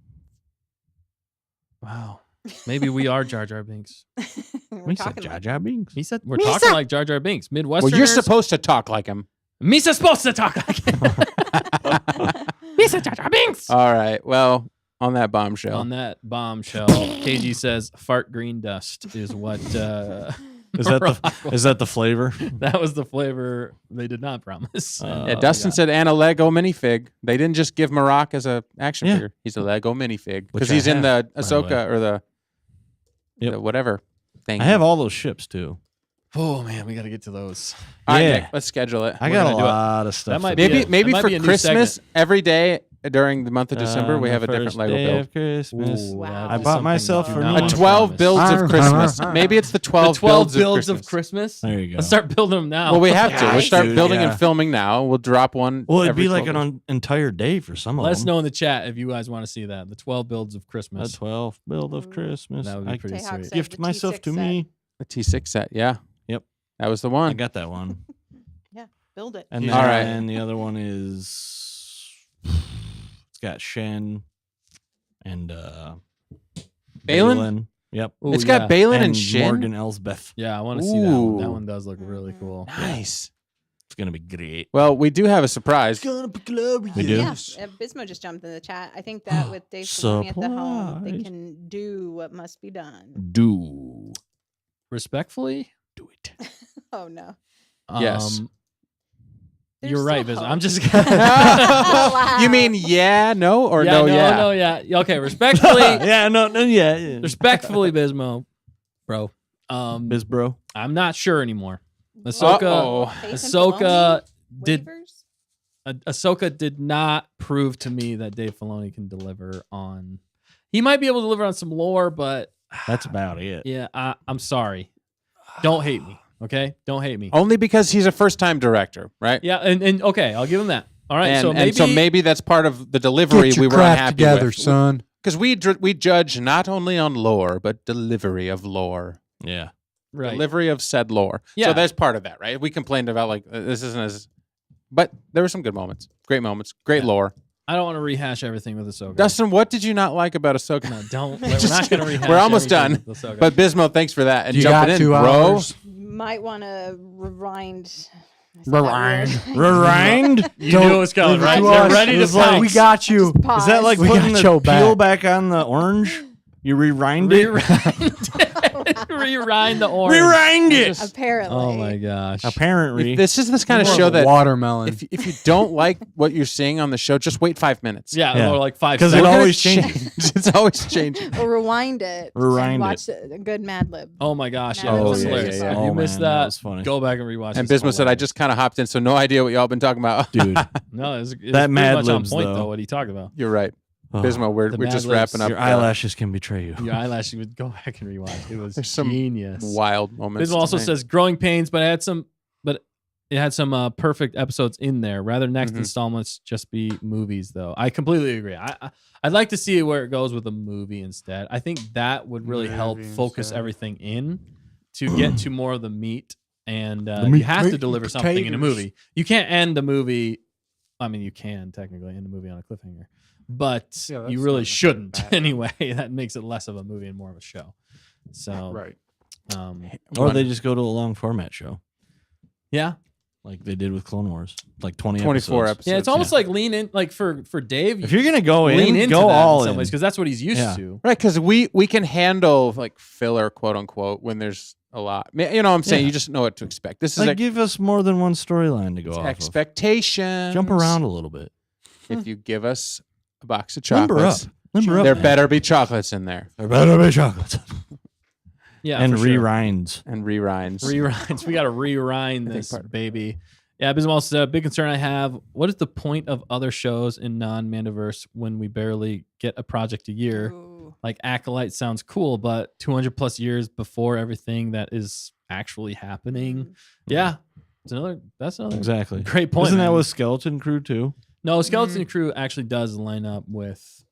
Wow. Maybe we are Jar Jar Binks. We're We said talking Jar about Jar Binks. He said we're talking like Jar Jar Binks. Midwesterners. Well, you're supposed to talk like him. Misa's supposed to talk like him. Misa Jar Jar Binks. All right. Well, on that bombshell. On that bombshell, KG says fart green dust is what. Is that the flavor? That was the flavor they did not promise. Yeah, Dustin said, and a Lego minifig. They didn't just give Maroc as a action Yeah. figure. He's a Lego minifig Which because I he's in the have, by the Ahsoka or the Yep. whatever thing. I have all those ships too. Oh man, we got to get to those. All right, Yeah. Nick, let's schedule it. I We're got a gonna do it. lot of stuff. That might to be do. Maybe a- maybe that might for be a new Christmas segment. every day during the month of December we On have the a different first Lego day build. of Christmas. Ooh, Wow. that I is bought something myself you for do me. not A wanna 12 promise. builds of Christmas. Maybe it's the 12, The 12 builds, builds of of Christmas. Christmas. There you go. Let's start building them now. Well, we have to. We Guys. start Dude, building yeah. and filming now. We'll drop one. Well, it'd every be like 12 an entire day for some of Let us them. know in the chat if you guys want to see that. The 12 builds of A Christmas. 12 build of Christmas. That would be I pretty Jayhawk sweet. said gift the myself T6 to set. me. A T6 set. Yeah. Yep. That was the I one. got that one. build it. And Yeah. then All right. the other one is it's got Shen and Balin? Yep. Ooh, It's yeah. got Balin and Shin. Morgan Elsbeth. Yeah, I want to see that one. That Ooh. one does look really cool. Nice. It's gonna be great. Well, we do have a surprise. gonna be glorious. We Yeah, Bismo just jumped in the chat. I think that with Dave Filoni at the helm, they Surprise. can do what must be done. Do Respectfully, do it. Oh no, Yes. There's You're right, still Biz. I'm hope. just You mean yeah, no, or yeah, no, yeah? no, yeah. Okay, respectfully, yeah, no, yeah. respectfully, Bismo, bro. Biz bro. I'm not sure anymore. Ahsoka, Uh-oh. Faith and Ahsoka Filoni did. waivers? Ahsoka did not prove to me that Dave Filoni can deliver on. He might be able to deliver on some lore, but That's about it. yeah, I'm sorry. Don't hate me, okay? Don't hate me. Only because he's a first-time director, right? Yeah, and okay, I'll give him that. All right, And so maybe maybe that's part of the delivery Get we your were crap unhappy together, with. son. Because we judge not only on lore, but delivery of lore. Yeah. right. Delivery of said lore. Yeah. So that's part of that, right? We complained about like this isn't as, but there were some good moments, great Yeah. lore. I don't want to rehash everything with Ahsoka. Dustin, what did you not like about Ahsoka? No, don't. We're not going to rehash. We're almost everything done. with Ahsoka. But Bismo, thanks for that and You got jumping in, 2 bro. hours. Might want to rewind. I said that weird. Rewind. you knew it was coming, leave it right? to You're us. ready to It's like- pounce. We got you. Pause. Is that like We putting got the your peel back. back on the orange? You rewind it? Rewind the orange. Rewind it. Apparently. Oh my gosh. Apparently, This is this kind of More show of a that watermelon. if you don't like what you're seeing on the show, just wait 5 minutes. Yeah, or like 5 because it seconds. always changes. It's always changing. Or rewind it. Rewind and it. watch a good Mad Lib. Oh my gosh. Yeah, Oh, that was yeah, hilarious. yeah, yeah. If Oh, you missed man, that that, was funny. go back and rewatch And It's Bismo said, I hilarious. just kind of hopped in, so no idea what y'all been talking about. Dude, No, it was That pretty Mad much on Libs, point, though. though, what he talked about. You're right. oh, Bismo, we're The just Mad Libs. wrapping up. your eyelashes can betray you. Your eyelashes would go back and rewatch. It was There's some genius. wild moments. Bismo also tonight. says growing pains, but it had some perfect episodes in there. Rather next Mhm. installments just be movies, though. I completely agree. I'd like to see where it goes with a movie instead. I think that would really help Movie focus instead. everything in to get to more of the meat. And meat. you have to Meat deliver and something in a potatoes. movie. You can't end a movie. I mean, you can technically end a movie on a cliffhanger, but Yeah, that's you really not shouldn't bad. anyway. That makes it less of a movie and more of a show. So, Right. Or they just go to a long format show, yeah. like they did with Clone Wars, like 20 24 episodes. episodes. Yeah, it's almost like lean in, like for Dave. If you're gonna go lean in, into go that all in some in. ways because that's what he's used Yeah. to. Right, because we can handle like filler, quote unquote, when there's a lot. You know what I'm saying? Yeah. You just know what to expect. This is Like, like give us more than one storyline to go off expectations. of. Jump around a little bit. If you give us a box of Limber up. chocolates, Limber up. there man. better be chocolates in there There better be chocolates. Yeah, and for sure. rewinds. and rewinds. Rewinds. We got to rewind I think this, part of baby. Yeah, Bismal said, a big concern I have. What is the point of other shows in non-Mandoverse when we barely get a project a year? Ooh. Like Acolyte sounds cool, but 200 plus years before everything that is actually happening. Yeah, that's another Exactly. great point. Isn't that man. with Skeleton Crew too? No, Skeleton Crew actually does line up with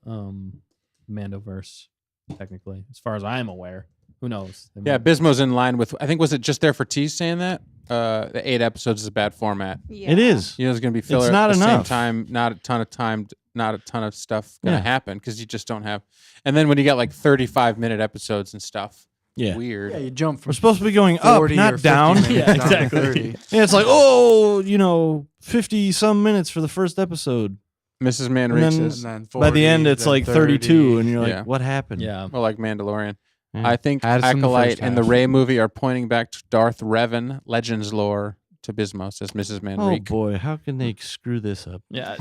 Mandoverse, technically, as far as I'm aware. Who knows? They Yeah, might- Bismo's in line with. I think was it just there for T saying that the 8 episodes is a bad format. Yeah. It is. You know, there's going to be filler not at the same enough. time. Not a ton of time. Not a ton of stuff going to Yeah. happen because you just don't have. And then when you got like 35-minute episodes and stuff, Yeah. weird. Yeah, you jump from We're supposed to be going up, 40 or not 50 down. minutes Yeah, down to exactly. 30. Yeah, it's like, oh, 50 some minutes for the first episode. Mrs. And Manreeks And is then By the 40, end, it's then like 30. 32, and you're like, Yeah. what happened? Yeah. well, like Mandalorian. Yeah. I think Addison the Acolyte first and the half. Rey movie are pointing back to Darth Revan, Legends lore to Bismo, says Mrs. Oh Manreek. boy, how can they screw this up? Yeah,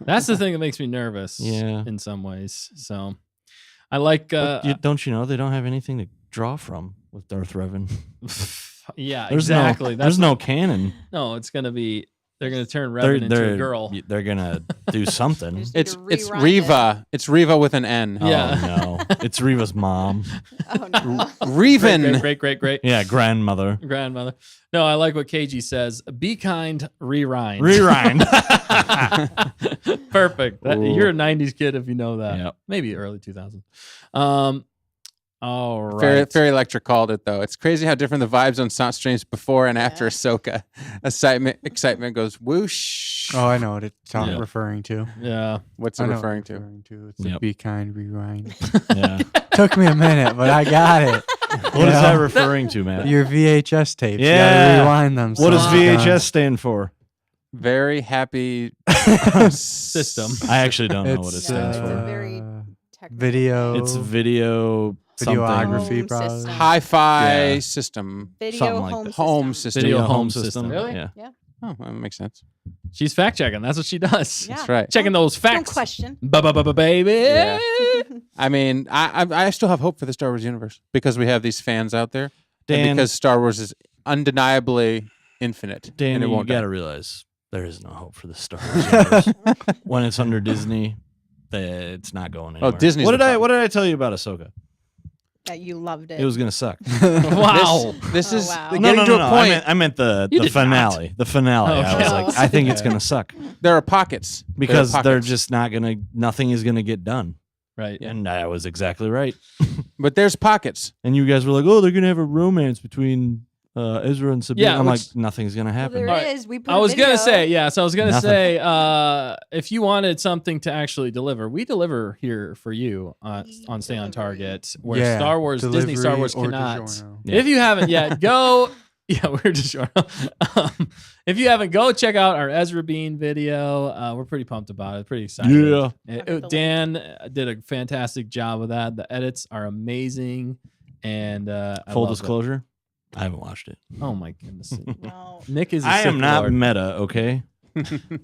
that's the thing that makes me nervous. Yeah. in some ways. So I like. But don't you know they don't have anything to draw from with Darth Revan? Yeah, There's exactly. There's no canon. no. It's gonna be. They're gonna turn Revan into a girl. They're gonna do something. Just need It's to it's rewrite Riva. It's Riva with an N. Yeah. Oh no, it's Reva's mom. it. Oh no. Revan. Great Yeah, grandmother. grandmother. No, I like what KG says. Be kind, rewind. Rewind. Perfect. Ooh. You're a '90s kid if you know that. Yep. Maybe early 2000s. All right. Fairy Electric called it though. It's crazy how different the vibes on Sound Streams before and after Ahsoka. Excitement goes whoosh. Oh, I know what it's Yeah. referring to. Yeah. What's I it know what referring it's to? It's the Yep. Be Kind Rewind. Yeah. Took me a minute, but I got it. What is that referring to, Matt? Your VHS tapes. You Yeah. gotta rewind them. What does so VHS stand for? Very happy System. I actually don't know what it It's, stands It's a for. very technical video. It's video something. Videography, Home probably. system. hi-fi Yeah. system. Video something like home that. system. Home system. Video Video home home system. system. Really? Yeah. Yeah. Oh, that makes sense. She's fact checking. That's what she does. Yeah. That's right. Checking those Don't facts. question. Baby. Yeah. I mean, I still have hope for the Star Wars universe because we have these fans out there, and Dan, because Star Wars is undeniably infinite, Dan, and it you won't got to die. realize there is no hope for the Star Wars universe. When it's under Disney, it's not going anywhere. Disney's What the did I problem. What did I tell you about Ahsoka? That you loved it. It was gonna suck. Wow. This Oh, is wow. getting No, to a point. I meant the You did finale. The finale. I was Okay. like, I think it's gonna suck There are pockets because There are they're pockets. just not gonna. Nothing is gonna get done. Right. And I was exactly right. But there's pockets. And you guys were like, "Oh, they're gonna have a romance between Ezra and Sabine." Yeah, I'm which- like, "Nothing's gonna Well, happen." there Alright. is. We put I a was gonna video. say, yeah. So I was gonna Nothing. say, if you wanted something to actually deliver, we deliver here for you on Stay on Target, where Yeah, Star Wars, Disney Star delivery Wars or cannot. DiGiorno. Yeah. If you haven't yet, go. Yeah, we're just short. If you haven't, go check out our Ezra Bean video. We're pretty pumped about it. Pretty excited. Yeah. I'll put the Dan did a fantastic job with that. The edits are amazing. And I Full love it. disclosure, I haven't watched it. Oh my goodness. No. Nick is a I am Sith not Lord. meta, okay?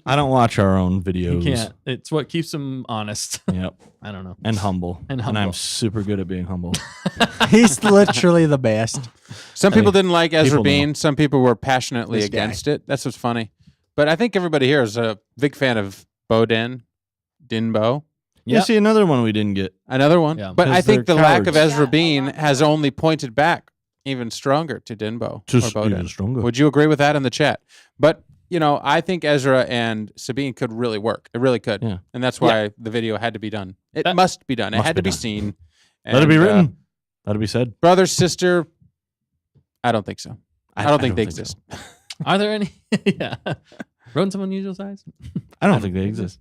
I don't watch our own You videos. can't. It's what keeps him honest. Yep. I don't know. And humble. And I'm humble. super good at being humble. He's literally the best. Some people didn't like Ezra people know. Bean. Some people were passionately This guy. against it. That's what's funny. But I think everybody here is a big fan of Dinbo. You Yep. see another one we didn't get. Another one. Yeah. But I Because think the they're lack of cowards. Ezra Yeah, a Bean lot has more. only pointed back even stronger to Dinbo or Boden. stronger. Would you agree with that in the chat? But, I think Ezra and Sabine could really work. It really could. Yeah. And that's why the video had to be done. It That- must be done. It Must had to be be done. seen. Let it be And, written. Let it be said. brother, sister, I don't think so. I don't think they so. exist. Are there any? Yeah. Rodents of unusual size? I don't think they exist.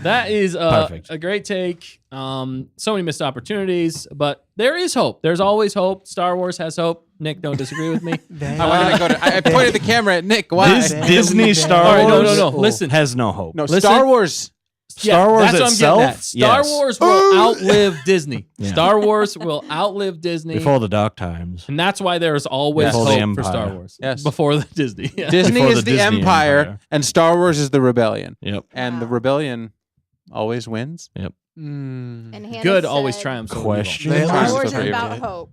That is Perfect. a great take. So many missed opportunities, but there is hope. There's always hope. Star Wars has hope. Nick, don't disagree with me. I pointed the camera at Nick. Why? This Disney Star All right, Wars no. Listen. has no hope. No, Listen. Star Wars. Star Wars that's itself? what I'm getting at. Star Yes. Wars will outlive Disney. Yeah. Star Wars will outlive Disney. Before the dark times. And that's why there's always Before the hope for Empire. Star Wars. Yes. Before the Disney. Yeah. Disney Before is the the Disney empire, Empire. and Star Wars is the rebellion. Yep. And the Wow. rebellion always wins. Mm. And Hannah Good always said, triumphs over Question. evil. Star Triumphs Wars over is evil. about hope.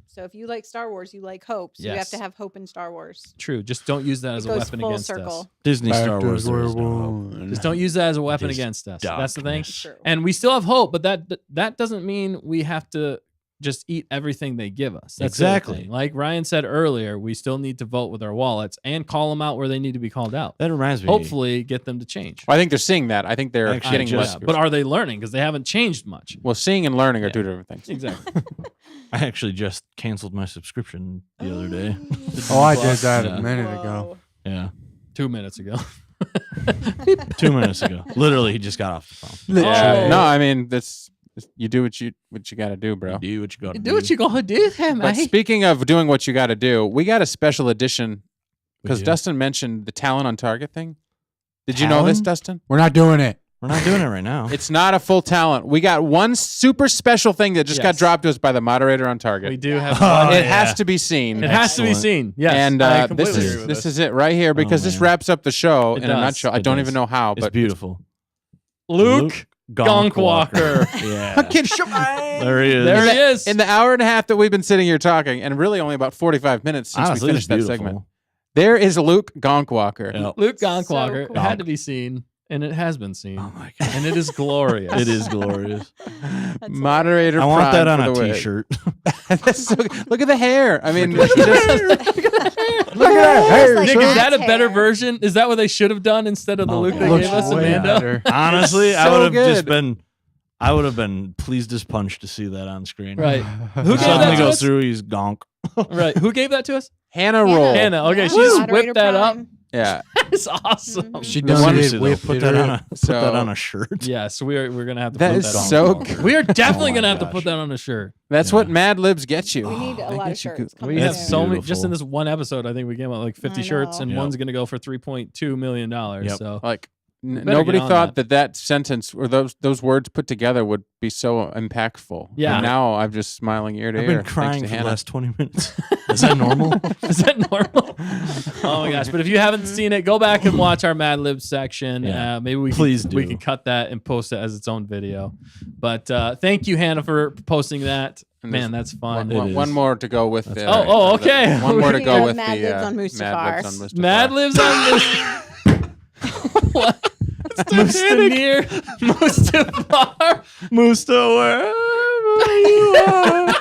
So if you like Star Wars, you like hope. So you have Yes. to have hope in Star Wars. True. Just don't use that It as a goes weapon full against circle. us. Disney Back Star to Wars. There is no square hope. one. Just don't use that as a weapon It is against us. That's the thing. darkness. True. And we still have hope, but that doesn't mean we have to just eat everything they give us. That's the other Exactly. thing. Like Ryan said earlier, we still need to vote with our wallets and call them out where they need to be called out. That reminds me. Hopefully, get them to change. Well, I think they're seeing that. I think they're Actually, getting just- less. But are they learning? Because they haven't changed much. Well, seeing and learning are Yeah. two different things. Exactly. I actually just canceled my subscription the other day. Oh, I did that Yeah. a minute ago. Whoa. Yeah. 2 minutes ago. 2 minutes ago. Literally, he just got off the phone. Literally. Oh. No, I mean you do what you got to do, bro. Do what you got to Do what you gonna do, But mate. speaking of doing what you got to do, we got a special edition We because do. Dustin mentioned the Talon on Target thing. Did you know this, Talon? Dustin? We're not doing it. We're not doing it right now. It's not a full talent. We got one super special thing that just got Yes. dropped to us by the moderator on Target. We do have. Oh, it yeah. has to be seen. It has to be Excellent. seen. Yes. and I this completely agree is with this this. is it right here because this man. wraps up the show It in a does. nutshell. I It don't does. even know how, It's but beautiful. Luke Gonkwalker. Yeah. There he is. There he is. in the hour and a half that we've been sitting here talking, and really only about 45 minutes since Honestly, we it's finished that beautiful. segment, there is Luke Gonkwalker. Yep. Luke So Gonkwalker. cool. It had to be seen, and it has been seen, Oh my god. and it is glorious. It is glorious. Moderator I want that Prime on for a the wig. t-shirt. That's so- look at the hair. I mean, Look at that. Hey, Like Nick, is Matt's that a better hair. version? Is that what they should have done instead of the Oh, Luke yeah. they looks gave us, way Amanda? better. Honestly, I So would have just good. been. I would have been pleased as punch to see that on screen. Right. Who gave that suddenly to goes us? through? He's gonk. Right. Who gave that to us? Hannah Roll. Hannah. Okay, she Yeah. just Moderator whipped that up. Prime. Yeah. That's awesome. She Seriously, done though, did whip put it that on up. a put So- that on a shirt. Yes, we're gonna have to That put is that on. so Gonkwalker. good. We are definitely Oh my gonna have to gosh. put that on a shirt. That's Yeah. what Mad Libs gets you. We need a They lot of get you shirts. good. We coming have soon. so many beautiful. just in this one episode. I think we came out like 50 I shirts, know. and Yep. one's gonna go for $3.2 million. Yep. So Like better nobody get on thought that sentence or those words put together would be so impactful. Yeah. And now I'm just smiling ear to I've ear. been thanks crying to for the Hannah. last 20 minutes. Is that normal? is that normal? Oh my gosh! But if you haven't seen it, go back and watch our Mad Libs section. Yeah. Maybe we Please can, we do. can cut that and post it as its own video. But thank you, Hannah, for posting that. And Man, there's that's fun. It is. One more to go with. That's the, right. Oh, okay. One more to We go have with Mad the Libs on Mad Libs Mustafar. on Mustafar. Mad Libs on this. What? Mustanir, Mustafar, Musta, wherever you are.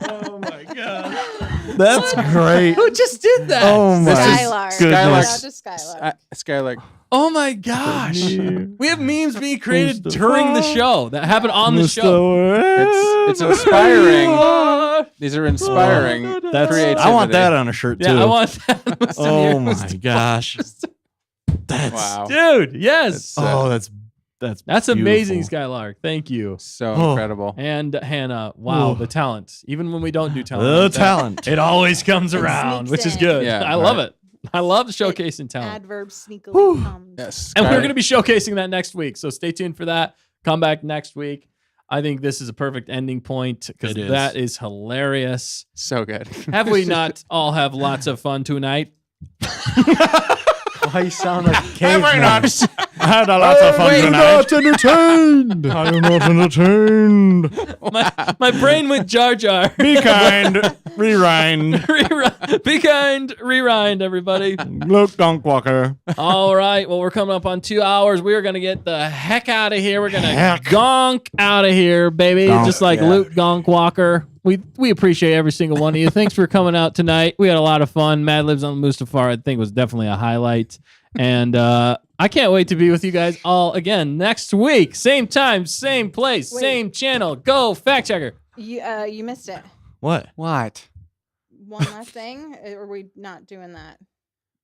Oh my god. That's great. Who just did that? Oh my Skylar. goodness. Shout out to Skylar. Skylar. Oh my gosh. We have memes being created Mustafar. during the show that happened on the show. It's inspiring. These are inspiring. That's creativity. I want that on a shirt too. Yeah, I want that. Oh Mustanir, my Mustafar. gosh. That's Wow. Dude, yes. It's, oh, that's amazing, beautiful. Skylark. Thank you. So Oh. incredible. And Hannah, wow, Oh. the talent. Even when we don't do The talent, talent. it always comes It around, sneaks which is in. good. Yeah, I love right. it. I love showcasing talent. Adverb sneakily comes. Yes. And we're Skylar. going to be showcasing that next week. So stay tuned for that. Come back next week. I think this is a perfect ending point because It is. that is hilarious. So good. Have we not all have lots of fun tonight? Why you sound like caveman? I had a lot of fun tonight. entertained. I am not entertained. My brain went Jar Jar. Be kind. Rewind. Be kind. Rewind, everybody. Luke Gonkwalker. All right. Well, we're coming up on 2 hours. We are going to get the heck out of here. We're going to gonk out of here, baby. Gonk, Just like Luke Gonkwalker. We appreciate every single one of you. Thanks for coming out tonight. We had a lot of fun. Mad Libs on Mustafar, I think, was definitely a highlight. And I can't wait to be with you guys all again next week. Same time, same place, same channel. Go, fact checker. You missed it. What? What? One last thing. Or are we not doing that?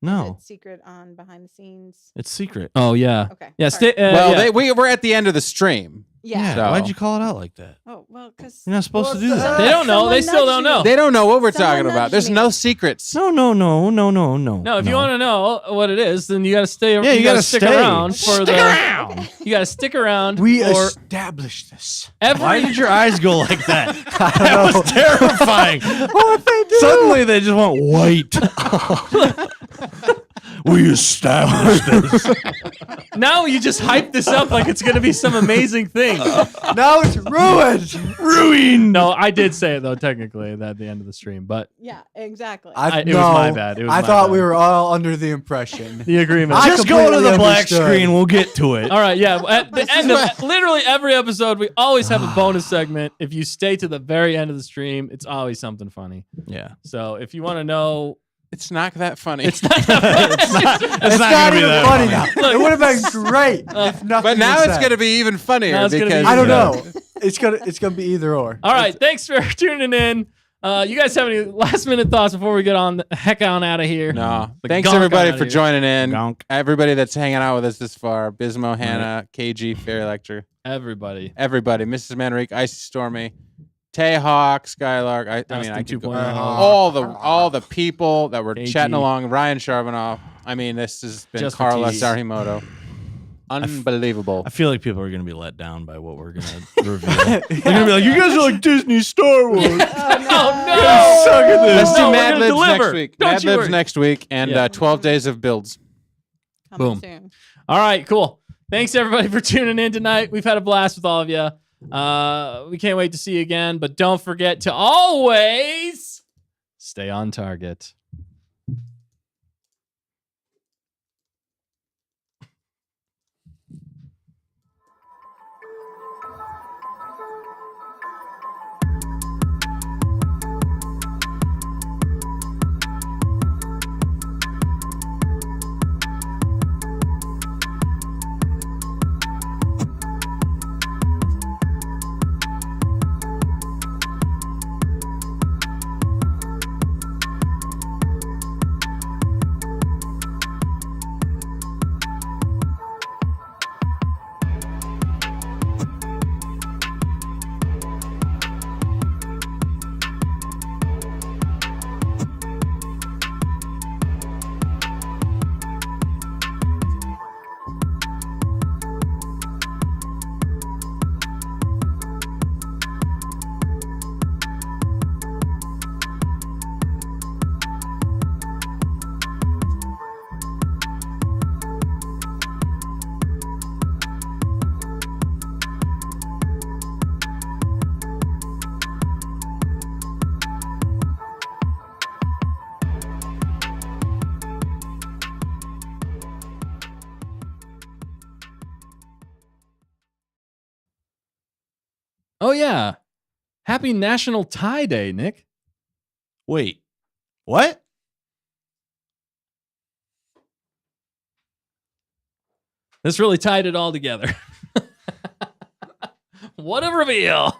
No, It's secret on behind the scenes. it's secret. Oh, yeah. Okay. Yeah, sorry. yeah. We're at the end of the stream. Yeah. So- Why'd you call it out like that? Oh well, because You're not supposed to do that. They don't know. They Someone still don't nudged know. me. They don't know what we're Someone talking about. nudged There's me. no secrets. No. No, if you want to know what it is, then you got to stay. Yeah, you gotta gotta stick stay. around for Stick the. around. You got to stick around We for established this. every. Why did your eyes go like that? I That don't know. was terrifying. What if they do? Suddenly they just went white. We established this. Now you just hype this up like it's gonna be some amazing thing. Now it's ruined. Ruined. No, I did say it though, technically at the end of the stream, but Yeah, exactly. it was my bad. It was I my thought bad. we were all under the impression. the agreement. I Just go to completely the black understood. screen. We'll get to it. All right, yeah. At the end of literally every episode, we always have a bonus segment. If you stay to the very end of the stream, it's always something funny. Yeah. So if you want to know, It's not that funny. it's not. It's not It's not gonna be even that funny funny. now. It would have been great if nothing. but now was it's said. going to be even funnier Now it's gonna be because even I don't better. know. It's gonna be either or. All right, thanks for tuning in. You guys have any last minute thoughts before we get on the heck on out of here? No. The Thanks gonk everybody outta for here. joining in. Gonk. Everybody that's hanging out with us this far. Bismo, Hannah, KG, Fairy Lecture. Everybody. Everybody. Mrs. Manrique, Icy Stormy, Tay Hawk, Skylark. I mean, Dustin I could go. 2.0. All the people that were KG. chatting along. Ryan Charbonneau. I mean, this has been Just for Carlos tease. Arhimoto. Unbelievable. I feel like people are going to be let down by what we're going to reveal. They're going to be like, you guys are like Disney Star Wars. Oh no! Suck at this. Let's No, do we're Mad gonna Libs deliver. next week. Don't Mad you Libs worry. next week and Yeah. 12 days of builds. Coming Boom. soon. All right, cool. Thanks everybody for tuning in tonight. We've had a blast with all of you. We can't wait to see you again, but don't forget to always stay on target. Oh yeah. Happy National Tie Day, Nick. Wait, what? This really tied it all together. What a reveal.